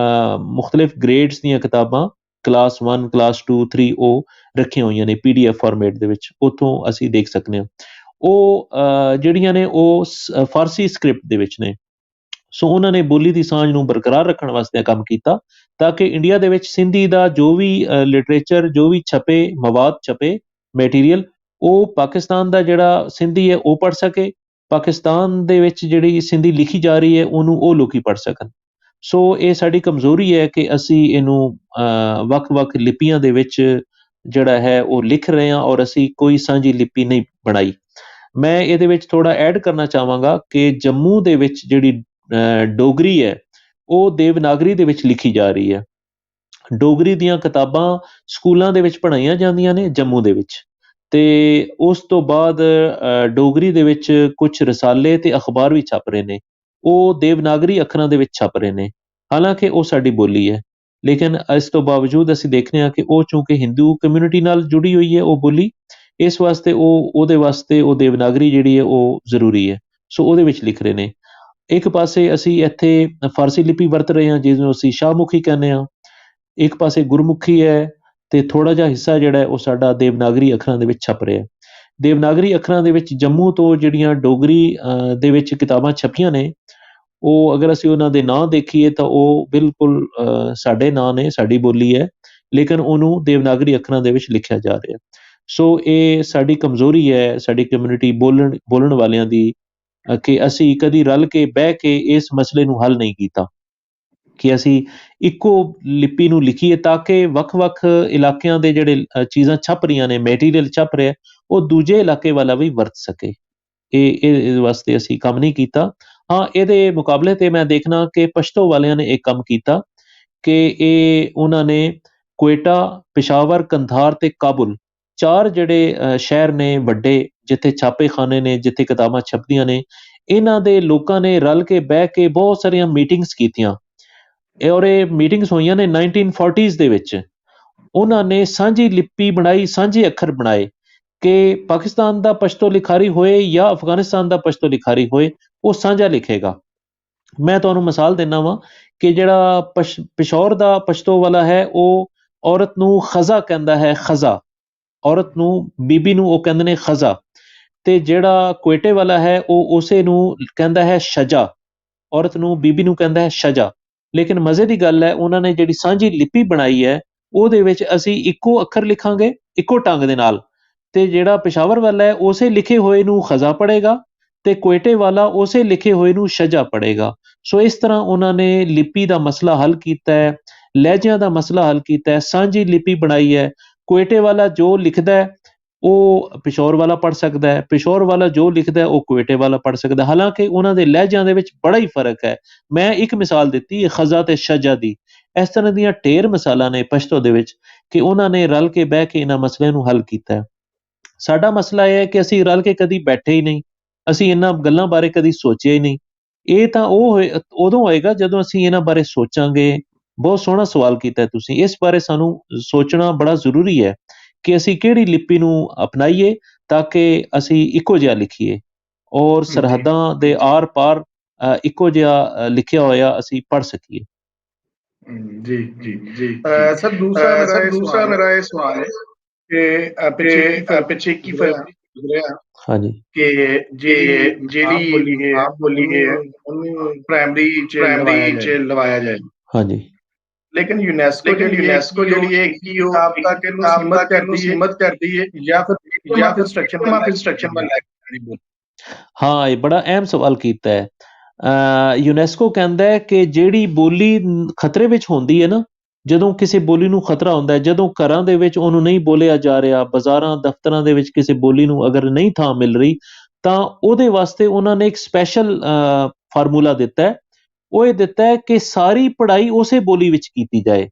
ਮੁਖਤਲਿਫ ਗ੍ਰੇਡਸ ਦੀਆਂ ਕਿਤਾਬਾਂ ਕਲਾਸ 1, ਕਲਾਸ 2, 3 ਉਹ ਰੱਖੀਆਂ ਹੋਈਆਂ ਨੇ PDF ਫਾਰਮੈਟ ਦੇ ਵਿੱਚ, ਉੱਥੋਂ ਅਸੀਂ ਦੇਖ ਸਕਦੇ ਹਾਂ। ਉਹ ਜਿਹੜੀਆਂ ਨੇ ਉਹ ਫਾਰਸੀ ਸਕ੍ਰਿਪਟ ਦੇ ਵਿੱਚ ਨੇ। ਸੋ ਉਹਨਾਂ ਨੇ ਬੋਲੀ ਦੀ ਸਾਂਝ ਨੂੰ ਬਰਕਰਾਰ ਰੱਖਣ ਵਾਸਤੇ ਕੰਮ ਕੀਤਾ ਤਾਂ ਕਿ ਇੰਡੀਆ ਦੇ ਵਿੱਚ ਸਿੰਧੀ ਦਾ ਜੋ ਵੀ ਲਿਟਰੇਚਰ, ਜੋ ਵੀ ਮਵਾਦ ਛਪੇ, ਮੈਟੀਰੀਅਲ, ਉਹ ਪਾਕਿਸਤਾਨ ਦਾ ਜਿਹੜਾ ਸਿੰਧੀ ਹੈ ਉਹ ਪੜ੍ਹ ਸਕੇ, ਪਾਕਿਸਤਾਨ ਦੇ ਵਿੱਚ ਜਿਹੜੀ ਸਿੰਧੀ ਲਿਖੀ ਜਾ ਰਹੀ ਹੈ ਉਹਨੂੰ ਉਹ ਲੋਕੀ ਪੜ੍ਹ ਸਕਣ। ਸੋ ਇਹ ਸਾਡੀ ਕਮਜ਼ੋਰੀ ਹੈ ਕਿ ਅਸੀਂ ਇਹਨੂੰ ਵੱਖ-ਵੱਖ ਲਿਪੀਆਂ ਦੇ ਵਿੱਚ ਜਿਹੜਾ ਹੈ ਉਹ ਲਿਖ ਰਹੇ ਹਾਂ, ਔਰ ਅਸੀਂ ਕੋਈ ਸਾਂਝੀ ਲਿਪੀ ਨਹੀਂ ਬਣਾਈ। ਮੈਂ ਇਹਦੇ ਵਿੱਚ ਥੋੜ੍ਹਾ ਐਡ ਕਰਨਾ ਚਾਹਾਂਗਾ ਕਿ ਜੰਮੂ ਦੇ ਵਿੱਚ ਜਿਹੜੀ ਡੋਗਰੀ ਹੈ ਉਹ ਦੇਵਨਾਗਰੀ ਦੇ ਵਿੱਚ ਲਿਖੀ ਜਾ ਰਹੀ ਹੈ। ਡੋਗਰੀ ਦੀਆਂ ਕਿਤਾਬਾਂ ਸਕੂਲਾਂ ਦੇ ਵਿੱਚ ਪੜ੍ਹਾਈਆਂ ਜਾਂਦੀਆਂ ਨੇ ਜੰਮੂ ਦੇ ਵਿੱਚ, ਤੇ ਉਸ ਤੋਂ ਬਾਅਦ ਡੋਗਰੀ ਦੇ ਵਿੱਚ ਕੁਛ ਰਸਾਲੇ ਤੇ ਅਖਬਾਰ ਵੀ ਛਪ ਰਹੇ ਨੇ, ਉਹ ਦੇਵਨਾਗਰੀ ਅੱਖਰਾਂ ਦੇ ਵਿੱਚ ਛਪ ਰਹੇ ਨੇ, ਹਾਲਾਂਕਿ ਉਹ ਸਾਡੀ ਬੋਲੀ ਹੈ। ਲੇਕਿਨ ਇਸ ਤੋਂ ਬਾਵਜੂਦ ਅਸੀਂ ਦੇਖਦੇ ਹਾਂ ਕਿ ਉਹ ਚੂੰਕਿ ਹਿੰਦੂ ਕਮਿਊਨਿਟੀ ਨਾਲ ਜੁੜੀ ਹੋਈ ਹੈ ਉਹ ਬੋਲੀ, ਇਸ ਵਾਸਤੇ ਉਹਦੇ ਵਾਸਤੇ ਉਹ ਦੇਵਨਾਗਰੀ ਜਿਹੜੀ ਹੈ ਉਹ ਜ਼ਰੂਰੀ ਹੈ, ਸੋ ਉਹਦੇ ਵਿੱਚ ਲਿਖ ਰਹੇ ਨੇ। ਇੱਕ ਪਾਸੇ ਅਸੀਂ ਇੱਥੇ ਫਾਰਸੀ ਲਿਪੀ ਵਰਤ ਰਹੇ ਹਾਂ ਜਿਹਨੂੰ ਅਸੀਂ ਸ਼ਾਹਮੁਖੀ ਕਹਿੰਦੇ ਹਾਂ, ਇੱਕ ਪਾਸੇ ਗੁਰਮੁਖੀ ਹੈ, ਤੇ ਥੋੜ੍ਹਾ ਜਿਹਾ ਹਿੱਸਾ ਜਿਹੜਾ ਹੈ ਉਹ ਸਾਡਾ ਦੇਵਨਾਗਰੀ ਅੱਖਰਾਂ ਦੇ ਵਿੱਚ ਛਪ ਰਿਹਾ। ਦੇਵਨਾਗਰੀ ਅੱਖਰਾਂ ਦੇ ਵਿੱਚ ਜੰਮੂ ਤੋਂ ਜਿਹੜੀਆਂ ਡੋਗਰੀ ਦੇ ਵਿੱਚ ਕਿਤਾਬਾਂ ਛਪੀਆਂ ਨੇ, ਉਹ ਅਗਰ ਅਸੀਂ ਉਹਨਾਂ ਦੇ ਨਾਂ ਦੇਖੀਏ ਤਾਂ ਉਹ ਬਿਲਕੁਲ ਸਾਡੇ ਨਾਂ ਨੇ, ਸਾਡੀ ਬੋਲੀ ਹੈ, ਲੇਕਿਨ ਉਹਨੂੰ ਦੇਵਨਾਗਰੀ ਅੱਖਰਾਂ ਦੇ ਵਿੱਚ ਲਿਖਿਆ ਜਾ ਰਿਹਾ। ਸੋ ਇਹ ਸਾਡੀ ਕਮਜ਼ੋਰੀ ਹੈ, ਸਾਡੀ ਕਮਿਊਨਿਟੀ ਬੋਲਣ ਵਾਲਿਆਂ ਦੀ, ਕਿ ਅਸੀਂ ਕਦੀ ਰਲ ਕੇ ਬਹਿ ਕੇ ਇਸ ਮਸਲੇ ਨੂੰ ਹੱਲ ਨਹੀਂ ਕੀਤਾ ਕਿ ਅਸੀਂ ਇੱਕੋ ਲਿਪੀ ਨੂੰ ਲਿਖੀਏ ਤਾਂ ਕਿ ਵੱਖ-ਵੱਖ ਇਲਾਕਿਆਂ ਦੇ ਜਿਹੜੇ ਚੀਜ਼ਾਂ ਛਪ ਰਹੀਆਂ ਨੇ, ਮੈਟੀਰੀਅਲ ਛਪ ਰਿਹਾ, ਉਹ ਦੂਜੇ ਇਲਾਕੇ ਵਾਲਾ ਵੀ ਵਰਤ ਸਕੇ। ਇਹ ਵਾਸਤੇ ਅਸੀਂ ਕੰਮ ਨਹੀਂ ਕੀਤਾ। ਹਾਂ, ਇਹਦੇ ਮੁਕਾਬਲੇ ਤੇ ਮੈਂ ਦੇਖਣਾ ਕਿ ਪਸ਼ਤੋ ਵਾਲਿਆਂ ਨੇ ਇੱਕ ਕੰਮ ਕੀਤਾ ਕਿ ਇਹ ਉਹਨਾਂ ਨੇ ਕੁਏਟਾ, ਪਿਸ਼ਾਵਰ, ਕੰਧਾਰ ਤੇ ਕਾਬੁਲ 4 ਜਿਹੜੇ ਸ਼ਹਿਰ ਨੇ ਵੱਡੇ, ਜਿੱਥੇ ਛਾਪੇਖਾਨੇ ਨੇ, ਜਿੱਥੇ ਕਿਤਾਬਾਂ ਛਪਦੀਆਂ ਨੇ, ਇਹਨਾਂ ਦੇ ਲੋਕਾਂ ਨੇ ਰਲ ਕੇ ਬਹਿ ਕੇ ਬਹੁਤ ਸਾਰੀਆਂ ਮੀਟਿੰਗਸ ਕੀਤੀਆਂ। ਔਰ ਇਹ ਮੀਟਿੰਗਸ ਹੋਈਆਂ ਨੇ 1940s ਦੇ ਵਿੱਚ। ਉਹਨਾਂ ਨੇ ਸਾਂਝੀ ਲਿਪੀ ਬਣਾਈ, ਸਾਂਝੇ ਅੱਖਰ ਬਣਾਏ ਕਿ ਪਾਕਿਸਤਾਨ ਦਾ ਪਸ਼ਤੋ ਲਿਖਾਰੀ ਹੋਏ ਜਾਂ ਅਫਗਾਨਿਸਤਾਨ ਦਾ ਪਸ਼ਤੋ ਲਿਖਾਰੀ ਹੋਏ, ਉਹ ਸਾਂਝਾ ਲਿਖੇਗਾ। ਮੈਂ ਤੁਹਾਨੂੰ ਮਿਸਾਲ ਦਿੰਦਾ ਵਾਂ ਕਿ ਜਿਹੜਾ ਪਿਸ਼ੌਰ ਦਾ ਪਸ਼ਤੋ ਵਾਲਾ ਹੈ, ਉਹ ਔਰਤ ਨੂੰ ਖਜ਼ਾ ਕਹਿੰਦਾ ਹੈ, ਖਜ਼ਾ। ਔਰਤ ਨੂੰ, ਬੀਬੀ ਨੂੰ ਉਹ ਕਹਿੰਦੇ ਨੇ ਖਜ਼ਾ। ਤੇ ਜਿਹੜਾ ਕੁਏਟੇ ਵਾਲਾ ਹੈ ਉਹ ਉਸੇ ਨੂੰ ਕਹਿੰਦਾ ਹੈ ਸ਼ਜਾ, ਔਰਤ ਨੂੰ, ਬੀਬੀ ਨੂੰ ਕਹਿੰਦਾ ਹੈ ਸ਼ਜਾ। ਲੇਕਿਨ ਮਜ਼ੇ ਦੀ ਗੱਲ ਹੈ, ਉਹਨਾਂ ਨੇ ਜਿਹੜੀ ਸਾਂਝੀ ਲਿਪੀ ਬਣਾਈ ਹੈ ਉਹਦੇ ਵਿੱਚ ਅਸੀਂ ਇੱਕੋ ਅੱਖਰ ਲਿਖਾਂਗੇ, ਇੱਕੋ ਢੰਗ ਦੇ ਨਾਲ, ਤੇ ਜਿਹੜਾ ਪਿਸ਼ਾਵਰ ਵਾਲਾ ਹੈ ਉਸੇ ਲਿਖੇ ਹੋਏ ਨੂੰ ਖਜ਼ਾ ਪੜ੍ਹੇਗਾ ਤੇ ਕੁਏਟੇ ਵਾਲਾ ਉਸੇ ਲਿਖੇ ਹੋਏ ਨੂੰ ਸ਼ਜਾ ਪੜ੍ਹੇਗਾ। ਸੋ ਇਸ ਤਰ੍ਹਾਂ ਉਹਨਾਂ ਨੇ ਲਿਪੀ ਦਾ ਮਸਲਾ ਹੱਲ ਕੀਤਾ ਹੈ, ਲਹਿਜਿਆਂ ਦਾ ਮਸਲਾ ਹੱਲ ਕੀਤਾ ਹੈ, ਸਾਂਝੀ ਲਿਪੀ ਬਣਾਈ ਹੈ। ਕੁਏਟੇ ਵਾਲਾ ਜੋ ਲਿਖਦਾ ਹੈ ਉਹ ਪਿਸ਼ੌਰ ਵਾਲਾ ਪੜ੍ਹ ਸਕਦਾ ਹੈ, ਪਿਸ਼ੌਰ ਵਾਲਾ ਜੋ ਲਿਖਦਾ ਹੈ ਉਹ ਕੁਏਟੇ ਵਾਲਾ ਪੜ੍ਹ ਸਕਦਾ ਹੈ, ਹਾਲਾਂਕਿ ਉਹਨਾਂ ਦੇ ਲਹਿਜਿਆਂ ਦੇ ਵਿੱਚ ਬੜਾ ਹੀ ਫਰਕ ਹੈ। ਮੈਂ ਇੱਕ ਮਿਸਾਲ ਦਿੱਤੀ ਹੈ ਖਜ਼ਾ ਤੇ ਸ਼ਜਾ ਦੀ। ਇਸ ਤਰ੍ਹਾਂ ਦੀਆਂ ਢੇਰ ਮਿਸਾਲਾਂ ਨੇ ਪਸ਼ਤੋ ਦੇ ਵਿੱਚ ਕਿ ਉਹਨਾਂ ਨੇ ਰਲ ਕੇ ਬਹਿ ਕੇ ਇਹਨਾਂ ਮਸਲਿਆਂ ਨੂੰ ਹੱਲ ਕੀਤਾ ਹੈ। ਸਾਡਾ ਮਸਲਾ ਇਹ ਹੈ ਕਿ ਅਸੀਂ ਰਲ ਕੇ ਕਦੀ ਬੈਠੇ ਹੀ ਨਹੀਂ, ਅਸੀਂ ਇਹਨਾਂ ਗੱਲਾਂ ਬਾਰੇ ਕਦੀ ਸੋਚਿਆ ਹੀ ਨਹੀਂ। ਇਹ ਤਾਂ ਉਦੋਂ ਹੋਏਗਾ ਜਦੋਂ ਅਸੀਂ ਇਹਨਾਂ ਬਾਰੇ ਸੋਚਾਂਗੇ। ਬਹੁਤ ਸੋਹਣਾ ਸਵਾਲ ਕੀਤਾ ਤੁਸੀਂ। ਇਸ ਬਾਰੇ ਸਾਨੂੰ ਸੋਚਣਾ ਬੜਾ ਜ਼ਰੂਰੀ ਹੈ ਕਿ ਅਸੀਂ ਕਿਹੜੀ ਲਿਪੀ ਨੂੰ ਅਪਣਾਈਏ ਤਾਂ ਕਿ ਅਸੀਂ ਇੱਕੋ ਜਿਹਾ ਲਿਖੀਏ ਔਰ ਸਰਹੱਦਾਂ ਦੇ ਆਰ ਪਾਰ ਇੱਕੋ ਜਿਹਾ ਲਿਖਿਆ ਹੋਇਆ ਅਸੀਂ ਪੜ੍ਹ ਸਕੀਏ। ਜੀ ਜੀ ਜੀ ਸਰ, ਦੂਸਰਾ ਮੇਰਾ ਇਹ ਸਵਾਲ ਹੈ ਕਿ ਪਿੱਛੇ ਕੀ ਫਰਕ ਹਾਂਜੀ ਕਿ ਜਿਹੜੀ ਆਪ ਬੋਲੀ ਹੈ ਉਹਨੂੰ ਪ੍ਰਾਇਮਰੀ ਚ ਲਵਾਇਆ ਜਾਏ। ਹਾਂਜੀ, ਲੇਕਿਨ ਯੂਨੈਸਕੋ ਜਿਹੜੀ ਹੈ ਕਿ ਉਹ ਤੱਕ ਇਹਨੂੰ ਸੀਮਤ ਕਰਦੀ ਹੈ ਜਾਂ ਫਿਰ ਇੰਸਟਰਕਸ਼ਨ ਬਣ ਲੱਗੀ। ਹਾਂ, ਇਹ ਬੜਾ ਅਹਿਮ ਸਵਾਲ ਕੀਤਾ ਹੈ। ਯੂਨੈਸਕੋ ਕਹਿੰਦਾ ਹੈ ਕਿ ਜਿਹੜੀ ਬੋਲੀ ਖਤਰੇ ਵਿੱਚ ਹੁੰਦੀ ਹੈ ਨਾ, ਜਦੋਂ ਕਿਸੇ ਬੋਲੀ ਨੂੰ ਖਤਰਾ ਹੁੰਦਾ ਹੈ, ਜਦੋਂ ਘਰਾਂ ਦੇ ਵਿੱਚ ਉਹਨੂੰ ਨਹੀਂ ਬੋਲਿਆ ਜਾ ਰਿਹਾ, ਬਾਜ਼ਾਰਾਂ ਦਫ਼ਤਰਾਂ ਦੇ ਵਿੱਚ ਕਿਸੇ ਬੋਲੀ ਨੂੰ ਅਗਰ ਨਹੀਂ ਥਾਂ ਮਿਲ ਰਹੀ, ਤਾਂ ਉਹਦੇ ਵਾਸਤੇ ਉਹਨਾਂ ਨੇ ਇੱਕ ਸਪੈਸ਼ਲ ਫਾਰਮੂਲਾ ਦਿੱਤਾ ਹੈ। ਉਹ ਇਹ ਦਿੱਤਾ ਹੈ ਕਿ ਸਾਰੀ ਪੜ੍ਹਾਈ ਉਸੇ ਬੋਲੀ ਵਿੱਚ ਕੀਤੀ ਜਾਏ,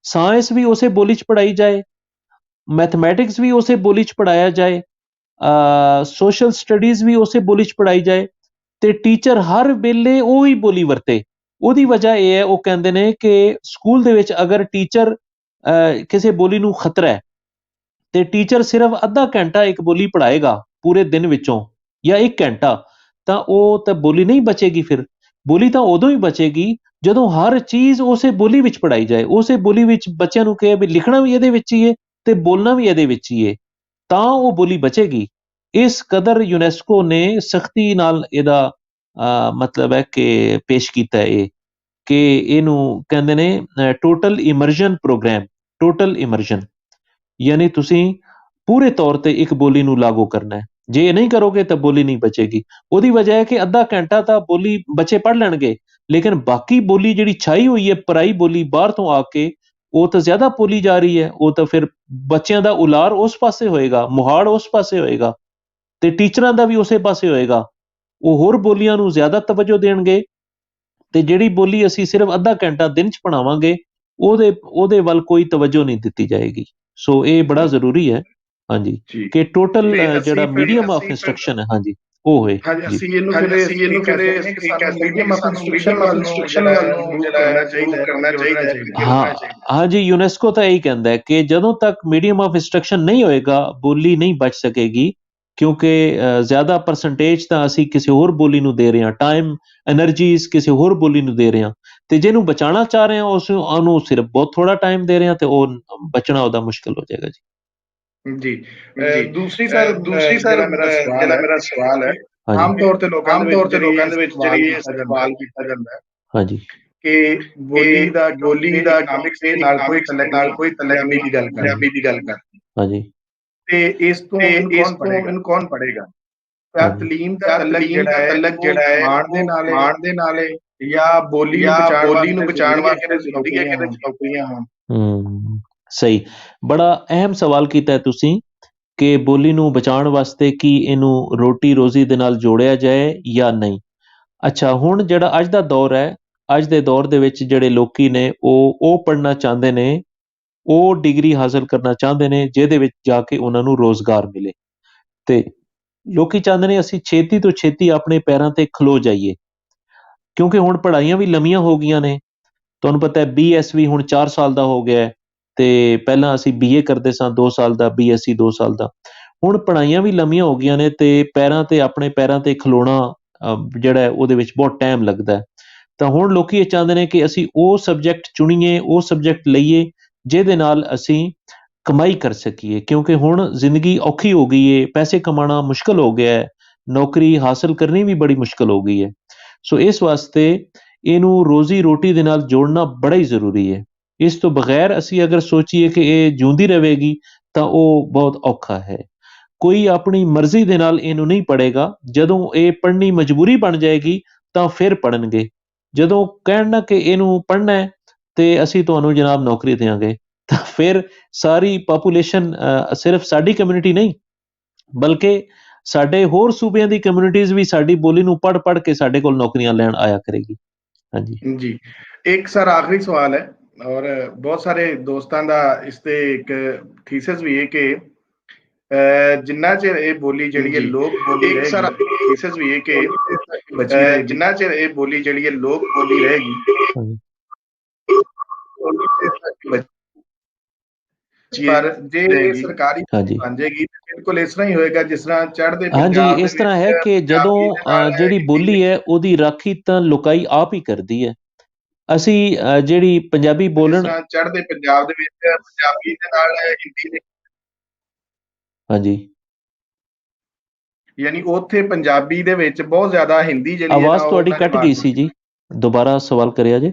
ਸਾਇੰਸ ਵੀ ਉਸੇ ਬੋਲੀ 'ਚ ਪੜ੍ਹਾਈ ਜਾਏ, ਮੈਥਮੈਟਿਕਸ ਵੀ ਉਸੇ ਬੋਲੀ 'ਚ ਪੜ੍ਹਾਇਆ ਜਾਏ, ਸੋਸ਼ਲ ਸਟੱਡੀਜ਼ ਵੀ ਉਸੇ ਬੋਲੀ 'ਚ ਪੜ੍ਹਾਈ ਜਾਏ, ਤੇ ਟੀਚਰ ਹਰ ਵੇਲੇ ਉਹੀ ਬੋਲੀ ਵਰਤੇ। ਉਹਦੀ ਵਜ੍ਹਾ ਇਹ ਹੈ, ਉਹ ਕਹਿੰਦੇ ਨੇ ਕਿ ਸਕੂਲ ਦੇ ਵਿੱਚ ਅਗਰ ਟੀਚਰ ਕਿਸੇ ਬੋਲੀ ਨੂੰ ਖਤਰਾ ਹੈ ਤੇ ਟੀਚਰ ਸਿਰਫ ਅੱਧਾ ਘੰਟਾ ਇੱਕ ਬੋਲੀ ਪੜ੍ਹਾਏਗਾ ਪੂਰੇ ਦਿਨ ਵਿੱਚੋਂ ਜਾਂ 1 ਘੰਟਾ, ਤਾਂ ਉਹ ਤਾਂ ਬੋਲੀ ਨਹੀਂ ਬਚੇਗੀ। ਫਿਰ ਬੋਲੀ ਤਾਂ ਉਦੋਂ ਹੀ ਬਚੇਗੀ ਜਦੋਂ ਹਰ ਚੀਜ਼ ਉਸੇ ਬੋਲੀ ਵਿੱਚ ਪੜ੍ਹਾਈ ਜਾਏ, ਉਸੇ ਬੋਲੀ ਵਿੱਚ ਬੱਚਿਆਂ ਨੂੰ ਕਹੇ ਵੀ ਲਿਖਣਾ ਵੀ ਇਹਦੇ ਵਿੱਚ ਹੀ ਹੈ ਤੇ ਬੋਲਣਾ ਵੀ ਇਹਦੇ ਵਿੱਚ ਹੀ ਹੈ, ਤਾਂ ਉਹ ਬੋਲੀ ਬਚੇਗੀ। ਇਸ ਕਦਰ ਯੂਨੈਸਕੋ ਨੇ ਸਖਤੀ ਨਾਲ ਇਹਦਾ ਮਤਲਬ ਹੈ ਕਿ ਪੇਸ਼ ਕੀਤਾ ਇਹ ਕਿ ਇਹਨੂੰ ਕਹਿੰਦੇ ਨੇ ਟੋਟਲ ਇਮਰਜਨ ਪ੍ਰੋਗਰਾਮ। ਟੋਟਲ ਇਮਰਜਨ ਯਾਨੀ ਤੁਸੀਂ ਪੂਰੇ ਤੌਰ ਤੇ ਇੱਕ ਬੋਲੀ ਨੂੰ ਲਾਗੂ ਕਰਨਾ ਹੈ। ਜੇ ਇਹ ਨਹੀਂ ਕਰੋਗੇ ਤਾਂ ਬੋਲੀ ਨਹੀਂ ਬਚੇਗੀ। ਉਹਦੀ ਵਜ੍ਹਾ ਹੈ ਕਿ ਅੱਧਾ ਘੰਟਾ ਤਾਂ ਬੋਲੀ ਬੱਚੇ ਪੜ੍ਹ ਲੈਣਗੇ, ਲੇਕਿਨ ਬਾਕੀ ਬੋਲੀ ਜਿਹੜੀ ਛਾਈ ਹੋਈ ਹੈ ਪਰਾਈ ਬੋਲੀ ਬਾਹਰ ਤੋਂ ਆ ਕੇ, ਉਹ ਤਾਂ ਜ਼ਿਆਦਾ ਬੋਲੀ ਜਾ ਰਹੀ ਹੈ। ਉਹ ਤਾਂ ਫਿਰ ਬੱਚਿਆਂ ਦਾ ਉਲਾਰ ਉਸ ਪਾਸੇ ਹੋਏਗਾ, ਮੁਹਾੜ ਉਸ ਪਾਸੇ ਹੋਏਗਾ ਤੇ ਟੀਚਰਾਂ ਦਾ ਵੀ ਉਸੇ ਪਾਸੇ ਹੋਏਗਾ। ਉਹ ਹੋਰ ਬੋਲੀਆਂ ਨੂੰ ਜ਼ਿਆਦਾ ਤਵੱਜੋ ਦੇਣਗੇ ਤੇ ਜਿਹੜੀ ਬੋਲੀ ਅਸੀਂ ਸਿਰਫ ਅੱਧਾ ਘੰਟਾ ਦਿਨ 'ਚ ਪੜ੍ਹਾਵਾਂਗੇ ਉਹਦੇ ਵੱਲ ਕੋਈ ਤਵੱਜੋ ਨਹੀਂ ਦਿੱਤੀ ਜਾਏਗੀ। ਸੋ ਇਹ ਬੜਾ ਜ਼ਰੂਰੀ ਹੈ, ਹਾਂਜੀ, ਕਿ ਟੋਟਲ ਜਿਹੜਾ ਮੀਡੀਅਮ ਆਫ ਇੰਸਟਰਕਸ਼ਨ ਹੈ, ਹਾਂਜੀ, ਉਹ ਹੋਏ ਹਾਂਜੀ ਜੀ। ਅਸੀਂ ਇਹਨੂੰ ਫਿਰ ਇਹ ਕਹਿ ਸਕਦੇ ਹਾਂ ਕਿ ਸਾਨੂੰ ਮੀਡੀਅਮ ਆਫ ਇੰਸਟਰਕਸ਼ਨ ਵੱਲ ਨੂੰ ਜਿਹੜਾ ਮੂਵ ਕਰਨਾ ਚਾਹੀਦਾ ਹੈ, ਜੁੜਨਾ ਚਾਹੀਦਾ ਹੈ। ਹਾਂ ਜੀ, ਯੂਨੈਸਕੋ ਤਾਂ ਇਹੀ ਕਹਿੰਦਾ ਹੈ ਕਿ ਜਦੋਂ ਤੱਕ ਮੀਡੀਅਮ ਆਫ ਇੰਸਟਰਕਸ਼ਨ ਨਹੀਂ ਹੋਏਗਾ, ਬੋਲੀ ਨਹੀਂ ਬਚ ਸਕੇਗੀ, ਕਿਉਂਕਿ ਜ਼ਿਆਦਾ ਪਰਸੈਂਟੇਜ ਤਾਂ ਅਸੀਂ ਕਿਸੇ ਹੋਰ ਬੋਲੀ ਨੂੰ ਦੇ ਰਹੇ ਹਾਂ, ਟਾਈਮ ਐਨਰਜੀਜ਼ ਕਿਸੇ ਹੋਰ ਬੋਲੀ ਨੂੰ ਦੇ ਰਹੇ ਹਾਂ, ਤੇ ਜਿਹਨੂੰ ਬਚਾਉਣਾ ਚਾਹ ਰਹੇ ਹਾਂ ਉਹਨੂੰ ਸਿਰਫ ਬਹੁਤ ਥੋੜਾ ਟਾਈਮ ਦੇ ਰਹੇ ਹਾਂ, ਤੇ ਉਹ ਬਚਣਾ ਉਹਦਾ ਮੁਸ਼ਕਿਲ ਹੋ ਜਾਏਗਾ ਜੀ। ਜੀ ਜੀ ਦੂਸਰੀ ਸਰ ਜਿਹੜਾ ਮੇਰਾ ਸਵਾਲ ਹੈ ਆਮ ਤੌਰ ਤੇ ਲੋਕਾਂ ਦੇ ਵਿੱਚ ਜਿਹੜੀ ਇਹ ਸਵਾਲ ਕੀਤਾ ਜਾਂਦਾ ਹੈ ਹਾਂਜੀ ਕਿ ਬੋਲੀ ਦਾ ਕਿਉਂਕਿ ਇਕਨੋਮਿਕਸ ਦੇ ਨਾਲ ਕੋਈ ਤਲਕ ਨਹੀਂ, ਪੰਜਾਬੀ ਦੀ ਗੱਲ ਕਰ ਹਾਂਜੀ ਤੇ ਇਸ ਤੋਂ ਇਹਨੂੰ ਕੌਣ ਪੜ੍ਹੇਗਾ? ਤਾਂ ਤਲੀਮ ਦਾ ਤਲਕ ਜਿਹੜਾ ਹੈ ਉਹ ਕਮਾਂਡ ਦੇ ਨਾਲ ਹੈ ਜਾਂ ਬੋਲੀ ਨੂੰ ਬਚਾਉਣ ਵਾਸਤੇ ਜ਼ਰੂਰੀ ਹੈ ਕਿ ਇਹਦੇ 'ਚ ਨੌਕਰੀਆਂ ਹੋਣ? ਸਹੀ, ਬੜਾ ਅਹਿਮ ਸਵਾਲ ਕੀਤਾ ਹੈ ਤੁਸੀਂ ਕਿ ਬੋਲੀ ਨੂੰ ਬਚਾਉਣ ਵਾਸਤੇ ਕੀ ਇਹਨੂੰ ਰੋਟੀ ਰੋਜ਼ੀ ਦੇ ਨਾਲ ਜੋੜਿਆ ਜਾਏ ਜਾਂ ਨਹੀਂ। ਅੱਛਾ, ਹੁਣ ਜਿਹੜਾ ਅੱਜ ਦਾ ਦੌਰ ਹੈ, ਅੱਜ ਦੇ ਦੌਰ ਦੇ ਵਿੱਚ ਜਿਹੜੇ ਲੋਕੀ ਨੇ ਉਹ ਪੜ੍ਹਨਾ ਚਾਹੁੰਦੇ ਨੇ, ਉਹ ਡਿਗਰੀ ਹਾਸਲ ਕਰਨਾ ਚਾਹੁੰਦੇ ਨੇ ਜਿਹਦੇ ਵਿੱਚ ਜਾ ਕੇ ਉਹਨਾਂ ਨੂੰ ਰੋਜ਼ਗਾਰ ਮਿਲੇ, ਤੇ ਲੋਕੀ ਚਾਹੁੰਦੇ ਨੇ ਅਸੀਂ ਛੇਤੀ ਤੋਂ ਛੇਤੀ ਆਪਣੇ ਪੈਰਾਂ ਤੇ ਖਲੋ ਜਾਈਏ, ਕਿਉਂਕਿ ਹੁਣ ਪੜ੍ਹਾਈਆਂ ਵੀ ਲੰਮੀਆਂ ਹੋ ਗਈਆਂ ਨੇ। ਤੁਹਾਨੂੰ ਪਤਾ ਹੈ BS ਵੀ ਹੁਣ 4 ਸਾਲ ਦਾ ਹੋ ਗਿਆ ਹੈ, ਤੇ ਪਹਿਲਾਂ ਅਸੀਂ BA ਕਰਦੇ ਸਾਂ 2 ਸਾਲ ਦਾ, BSc 2 ਸਾਲ ਦਾ। ਹੁਣ ਪੜ੍ਹਾਈਆਂ ਵੀ ਲੰਮੀਆਂ ਹੋ ਗਈਆਂ ਨੇ, ਤੇ ਆਪਣੇ ਪੈਰਾਂ ਤੇ ਖਲੋਣਾ ਜਿਹੜਾ ਹੈ ਉਹਦੇ ਵਿੱਚ ਬਹੁਤ ਟਾਈਮ ਲੱਗਦਾ ਹੈ। ਤਾਂ ਹੁਣ ਲੋਕੀ ਇਹ ਚਾਹੁੰਦੇ ਨੇ ਕਿ ਅਸੀਂ ਉਹ ਸਬਜੈਕਟ ਚੁਣੀਏ, ਉਹ ਸਬਜੈਕਟ ਲਈਏ ਜਿਹਦੇ ਨਾਲ ਅਸੀਂ ਕਮਾਈ ਕਰ ਸਕੀਏ, ਕਿਉਂਕਿ ਹੁਣ ਜ਼ਿੰਦਗੀ ਔਖੀ ਹੋ ਗਈ ਹੈ, ਪੈਸੇ ਕਮਾਉਣਾ ਮੁਸ਼ਕਲ ਹੋ ਗਿਆ ਹੈ, ਨੌਕਰੀ ਹਾਸਲ ਕਰਨੀ ਵੀ ਬੜੀ ਮੁਸ਼ਕਲ ਹੋ ਗਈ ਹੈ। ਸੋ ਇਸ ਵਾਸਤੇ ਇਹਨੂੰ ਰੋਜ਼ੀ ਰੋਟੀ ਦੇ ਨਾਲ ਜੋੜਨਾ ਬੜਾ ਹੀ ਜ਼ਰੂਰੀ ਹੈ। ਇਸ ਤੋਂ ਬਗੈਰ ਅਸੀਂ ਅਗਰ ਸੋਚੀਏ ਕਿ ਇਹ ਜਿਉਂਦੀ ਰਹੇਗੀ ਤਾਂ ਉਹ ਬਹੁਤ ਔਖਾ ਹੈ। ਕੋਈ ਆਪਣੀ ਮਰਜ਼ੀ ਦੇ ਨਾਲ ਇਹਨੂੰ ਨਹੀਂ ਪੜ੍ਹੇਗਾ, ਜਦੋਂ ਇਹ ਪੜ੍ਹਨੀ ਮਜਬੂਰੀ ਬਣ ਜਾਏਗੀ ਤਾਂ ਫਿਰ ਪੜ੍ਹਨਗੇ। ਜਦੋਂ ਕਹਿਣ ਨਾ ਕਿ ਇਹਨੂੰ ਪੜ੍ਹਨਾ ਹੈ ਤੇ ਅਸੀਂ ਤੁਹਾਨੂੰ ਜਨਾਬ ਨੌਕਰੀ ਦੇਵਾਂਗੇ, ਤਾਂ ਫਿਰ ਸਾਰੀ ਪਾਪੂਲੇਸ਼ਨ, ਸਿਰਫ ਸਾਡੀ ਕਮਿਊਨਿਟੀ ਨਹੀਂ ਬਲਕਿ ਸਾਡੇ ਹੋਰ ਸੂਬਿਆਂ ਦੀ ਕਮਿਊਨਿਟੀਜ਼ ਵੀ ਸਾਡੀ ਬੋਲੀ ਨੂੰ ਪੜ੍ਹ ਪੜ੍ਹ ਕੇ ਸਾਡੇ ਕੋਲ ਨੌਕਰੀਆਂ ਲੈਣ ਆਇਆ ਕਰੇਗੀ। ਹਾਂਜੀ ਜੀ ਇੱਕ ਸਰ ਆਖਰੀ ਸਵਾਲ ਹੈ, ਔਰ ਬਹੁਤ ਸਾਰੇ ਦੋਸਤਾਂ ਦਾ ਇਸ ਤੇ ਇੱਕ ਥੀਸਿਸ ਵੀ ਹੈ ਕਿ ਜਿੰਨਾ ਚਿਰ ਇਹ ਬੋਲੀ ਜਿਹੜੀ ਹੈ ਲੋਕ ਬੋਲੀ ਰਹੇਗੀ, ਜਿੰਨਾ ਚਿਰ ਇਹ ਬੋਲੀ ਜਿਹੜੀ ਹੈ ਲੋਕ ਬੋਲੀ ਰਹੇਗੀ, ਪਰ ਜੇ ਸਰਕਾਰੀ ਬਣ ਜਾਏਗੀ ਤਾਂ ਬਿਲਕੁਲ ਇਸ ਤਰ੍ਹਾਂ ਹੀ ਹੋਏਗਾ ਜਿਸ ਤਰ੍ਹਾਂ ਚੜ੍ਹਦੇ ਹਾਂਜੀ, ਇਸ ਤਰ੍ਹਾਂ ਹੈ ਕਿ ਜਦੋਂ ਜਿਹੜੀ ਬੋਲੀ ਹੈ ਉਹਦੀ ਰਾਖੀ ਤਾਂ ਲੋਕਾਈ ਆਪ ਹੀ ਕਰਦੀ ਹੈ। ਅਸੀਂ ਜਿਹੜੀ ਪੰਜਾਬੀ ਬੋਲਣ, ਚੜ੍ਹਦੇ ਪੰਜਾਬ ਦੇ ਵਿੱਚ ਪੰਜਾਬੀ ਦੇ ਨਾਲ ਹਿੰਦੀ ਦੇ, ਹਾਂਜੀ, ਯਾਨੀ ਉੱਥੇ ਪੰਜਾਬੀ ਦੇ ਵਿੱਚ ਬਹੁਤ ਜ਼ਿਆਦਾ ਹਿੰਦੀ ਜਿਹੜੀ ਹੈ ਨਾ, ਆਵਾਜ਼ ਤੁਹਾਡੀ ਕੱਟ ਗਈ ਸੀ ਜੀ, ਦੁਬਾਰਾ ਸਵਾਲ ਕਰਿਆ ਜੇ।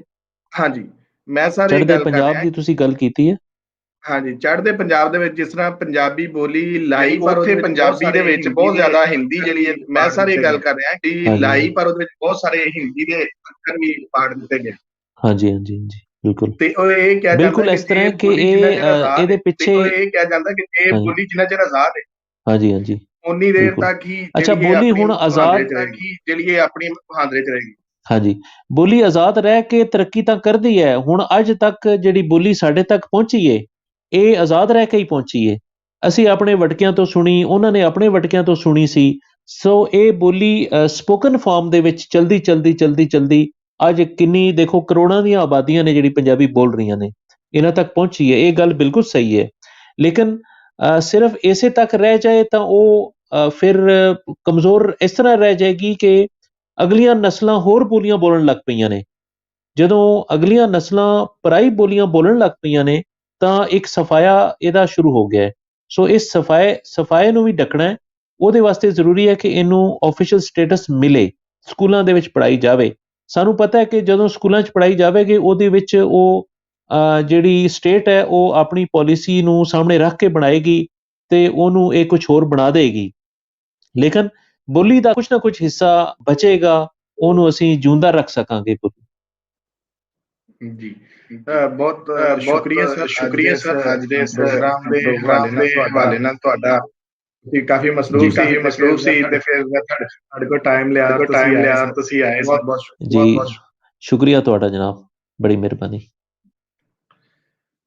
ਹਾਂਜੀ, ਮੈਂ ਸਰ ਇਹ ਚੜ੍ਹਦੇ ਗੱਲ ਕਰ ਪੰਜਾਬ ਦੀ ਤੁਸੀਂ ਗੱਲ ਕੀਤੀ ਹੈ। ਹਾਂਜੀ, ਚੜ੍ਹਦੇ ਪੰਜਾਬ ਦੇ ਵਿੱਚ ਜਿਸ ਤਰ੍ਹਾਂ ਪੰਜਾਬੀ ਬੋਲੀ ਲਾਈ, ਪਰ ਉੱਥੇ ਪੰਜਾਬੀ ਦੇ ਵਿੱਚ ਬਹੁਤ ਜ਼ਿਆਦਾ ਹਿੰਦੀ ਜਿਹੜੀ ਹੈ, ਮੈਂ ਸਰ ਇਹ ਗੱਲ ਕਰ ਰਿਹਾ ਕਿ ਲਾਈ, ਪਰ ਉਹਦੇ ਵਿੱਚ ਬਹੁਤ ਸਾਰੇ ਹਿੰਦੀ ਦੇ ਅੱਖਰ ਵੀ ਪਾੜ ਦਿੱਤੇ ਗਏ। ਹਾਂਜੀ ਹਾਂਜੀ ਹਾਂਜੀ, ਬਿਲਕੁਲ। ਤੇ ਉਹ ਇਹ ਕਿਹਾ ਬਿਲਕੁਲ ਇਸ ਤਰ੍ਹਾਂ ਕਿ ਇਹਦੇ ਪਿੱਛੇ ਇਹ ਕਿਹਾ ਜਾਂਦਾ ਕਿ ਇਹ ਬੋਲੀ ਜਿੰਨਾ ਚਿਰ ਆਜ਼ਾਦ ਹੈ, ਹਾਂਜੀ ਹਾਂਜੀ, ਉਨੀ ਦੇਰ ਤੱਕ ਹੀ ਅੱਛਾ, ਬੋਲੀ ਹੁਣ ਆਜ਼ਾਦ ਜਿਹੜੀ ਇਹ ਆਪਣੀ ਮੁਹਾਂਦਰੇ ਚ ਰਹੇਗੀ। ਹਾਂਜੀ, ਬੋਲੀ ਆਜ਼ਾਦ ਰਹਿ ਕੇ ਤਰੱਕੀ ਤਾਂ ਕਰਦੀ ਹੈ। ਹੁਣ ਅੱਜ ਤੱਕ ਜਿਹੜੀ ਬੋਲੀ ਸਾਡੇ ਤੱਕ ਪਹੁੰਚੀ ਏ, ਇਹ ਆਜ਼ਾਦ ਰਹਿ ਕੇ ਹੀ ਪਹੁੰਚੀ ਏ। ਅਸੀਂ ਆਪਣੇ ਵਟਕਿਆਂ ਤੋਂ ਸੁਣੀ, ਉਹਨਾਂ ਨੇ ਆਪਣੇ ਵਟਕਿਆਂ ਤੋਂ ਸੁਣੀ ਸੀ। ਸੋ ਇਹ ਬੋਲੀ ਸਪੋਕਨ ਫਾਰਮ ਦੇ ਵਿੱਚ ਚਲਦੀ ਚਲਦੀ ਚਲਦੀ ਚਲਦੀ ਅੱਜ ਕਿੰਨੀ ਦੇਖੋ ਕਰੋੜਾਂ ਦੀਆਂ ਆਬਾਦੀਆਂ ਨੇ ਜਿਹੜੀ ਪੰਜਾਬੀ ਬੋਲ ਰਹੀਆਂ ਨੇ, ਇਹਨਾਂ ਤੱਕ ਪਹੁੰਚੀ ਹੈ। ਇਹ ਗੱਲ ਬਿਲਕੁਲ ਸਹੀ ਹੈ, ਲੇਕਿਨ ਸਿਰਫ ਇਸੇ ਤੱਕ ਰਹਿ ਜਾਏ ਤਾਂ ਉਹ ਫਿਰ ਕਮਜ਼ੋਰ ਇਸ ਤਰ੍ਹਾਂ ਰਹਿ ਜਾਏਗੀ ਕਿ ਅਗਲੀਆਂ ਨਸਲਾਂ ਹੋਰ ਬੋਲੀਆਂ ਬੋਲਣ ਲੱਗ ਪਈਆਂ ਨੇ। ਜਦੋਂ ਅਗਲੀਆਂ ਨਸਲਾਂ ਪਰਾਈ ਬੋਲੀਆਂ ਬੋਲਣ ਲੱਗ ਪਈਆਂ ਨੇ ਤਾਂ ਇੱਕ ਸਫਾਇਆ ਇਹਦਾ ਸ਼ੁਰੂ ਹੋ ਗਿਆ ਹੈ। ਸੋ ਇਸ ਸਫਾਏ ਨੂੰ ਵੀ ਢਕਣਾ ਹੈ। ਉਹਦੇ ਵਾਸਤੇ ਜ਼ਰੂਰੀ ਹੈ ਕਿ ਇਹਨੂੰ ਆਫੀਸ਼ੀਅਲ ਸਟੇਟਸ ਮਿਲੇ, ਸਕੂਲਾਂ ਦੇ ਵਿੱਚ ਪੜ੍ਹਾਈ ਜਾਵੇ। ਸਾਨੂੰ ਪਤਾ ਹੈ ਕਿ ਜਦੋਂ ਸਕੂਲਾਂ 'ਚ ਪੜ੍ਹਾਈ ਜਾਵੇਗੀ, ਉਹਦੇ ਵਿੱਚ ਉਹ ਜਿਹੜੀ ਸਟੇਟ ਹੈ ਉਹ ਆਪਣੀ ਪਾਲਿਸੀ ਨੂੰ ਸਾਹਮਣੇ ਰੱਖ ਕੇ ਬਣਾਏਗੀ ਤੇ ਉਹਨੂੰ ਇਹ ਕੁਝ ਹੋਰ ਬਣਾ ਦੇਗੀ, ਲੇਕਿਨ ਬੋਲੀ ਦਾ ਕੁਝ ਨਾ ਕੁਝ ਹਿੱਸਾ ਬਚੇਗਾ, ਉਹਨੂੰ ਅਸੀਂ ਜਿਉਂਦਾ ਰੱਖ ਸਕਾਂਗੇ। ਜੀ ਬਹੁਤ ਸ਼ੁਕਰੀਆ ਸਰ ਅੱਜ ਦੇ ਇਸ ਪ੍ਰੋਗਰਾਮ ਦੇ ਹਵਾਲੇ ਨਾਲ ਤੁਹਾਡਾ। ਤੁਸੀਂ ਕਾਫੀ ਮਸਰੂਫ ਸੀ ਤੇ ਫਿਰ ਤੁਹਾਡੇ ਕੋਲ ਟਾਈਮ ਲਿਆ, ਤੁਸੀਂ ਆਏ। ਬਹੁਤ ਜੀ, ਸ਼ੁਕਰੀਆ ਤੁਹਾਡਾ ਜਨਾਬ, ਬੜੀ ਮਿਹਰਬਾਨੀ।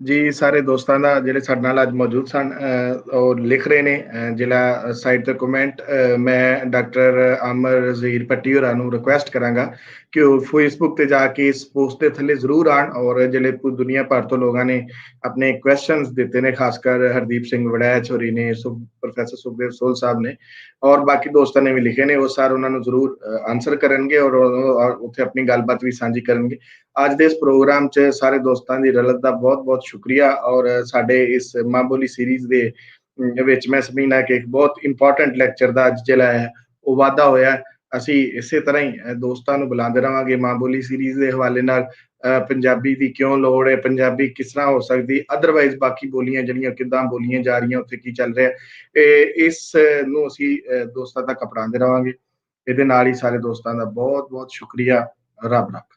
ਜੀ ਸਾਰੇ ਦੋਸਤਾਂ ਦਾ ਜਿਹੜੇ ਸਾਡੇ ਨਾਲ ਅੱਜ ਮੌਜੂਦ ਸਨ, ਉਹ ਲਿਖ ਰਹੇ ਨੇ ਜਿਹੜਾ ਸਾਈਟ ਤੇ ਕਮੈਂਟ, ਮੈਂ ਡਾਕਟਰ ਅਮਰ ਰਜ਼ੀਰ ਪੱਟੀ ਹੋਰਾਂ ਨੂੰ ਰਿਕੁਐਸਟ ਕਰਾਂਗਾ ਕਿ ਉਹ ਫੇਸਬੁੱਕ ਤੇ ਜਾ ਕੇ ਇਸ ਪੋਸਟ ਦੇ ਥੱਲੇ ਜ਼ਰੂਰ ਆਣ, ਔਰ ਜਿਹੜੇ ਦੁਨੀਆ ਭਰ ਤੋਂ ਲੋਕਾਂ ਨੇ ਆਪਣੇ ਕੁਐਸਚਨਸ ਦਿੱਤੇ ਨੇ, ਖਾਸ ਕਰ ਹਰਦੀਪ ਸਿੰਘ ਵੜੈਚ ਹੋਰੀ ਨੇ, ਪ੍ਰੋਫੈਸਰ ਸੁਖਦੇਵ ਸੋਲ ਸਾਹਿਬ ਨੇ, ਔਰ ਬਾਕੀ ਦੋਸਤਾਂ ਨੇ ਵੀ ਲਿਖੇ ਨੇ, ਉਹ ਸਾਰੇ ਉਹਨਾਂ ਨੂੰ ਜ਼ਰੂਰ ਆਨਸਰ ਕਰਨਗੇ ਔਰ ਉੱਥੇ ਆਪਣੀ ਗੱਲਬਾਤ ਵੀ ਸਾਂਝੀ ਕਰਨਗੇ। ਅੱਜ ਦੇ ਇਸ ਪ੍ਰੋਗਰਾਮ 'ਚ ਸਾਰੇ ਦੋਸਤਾਂ ਦੀ ਰਲਤ ਦਾ ਬਹੁਤ-ਬਹੁਤ ਸ਼ੁਕਰੀਆ, ਔਰ ਸਾਡੇ ਇਸ ਮਾਂ ਬੋਲੀ ਸੀਰੀਜ਼ ਦੇ ਵਿੱਚ ਮੈਂ ਸਮਝਦਾ ਕਿ ਇੱਕ ਬਹੁਤ ਇੰਪੋਰਟੈਂਟ ਲੈਕਚਰ ਦਾ ਅੱਜ ਜਿਹੜਾ ਹੈ ਉਹ ਵਾਧਾ ਹੋਇਆ। ਅਸੀਂ ਇਸੇ ਤਰ੍ਹਾਂ ਹੀ ਦੋਸਤਾਂ ਨੂੰ ਬੁਲਾਉਂਦੇ ਰਹਾਂਗੇ ਮਾਂ ਬੋਲੀ ਸੀਰੀਜ਼ ਦੇ ਹਵਾਲੇ ਨਾਲ। ਪੰਜਾਬੀ ਦੀ ਕਿਉਂ ਲੋੜ ਹੈ, ਪੰਜਾਬੀ ਕਿਸ ਤਰ੍ਹਾਂ ਹੋ ਸਕਦੀ, ਅਦਰਵਾਈਜ਼ ਬਾਕੀ ਬੋਲੀਆਂ ਜਿਹੜੀਆਂ ਕਿੱਦਾਂ ਬੋਲੀਆਂ ਜਾ ਰਹੀਆਂ, ਉੱਥੇ ਕੀ ਚੱਲ ਰਿਹਾ, ਇਸ ਨੂੰ ਅਸੀਂ ਦੋਸਤਾਂ ਤੱਕ ਅਪਣਾਉਂਦੇ ਰਹਾਂਗੇ। ਇਹਦੇ ਨਾਲ ਹੀ ਸਾਰੇ ਦੋਸਤਾਂ ਦਾ ਬਹੁਤ-ਬਹੁਤ ਸ਼ੁਕਰੀਆ। ਰੱਬ ਰੱਖਾ।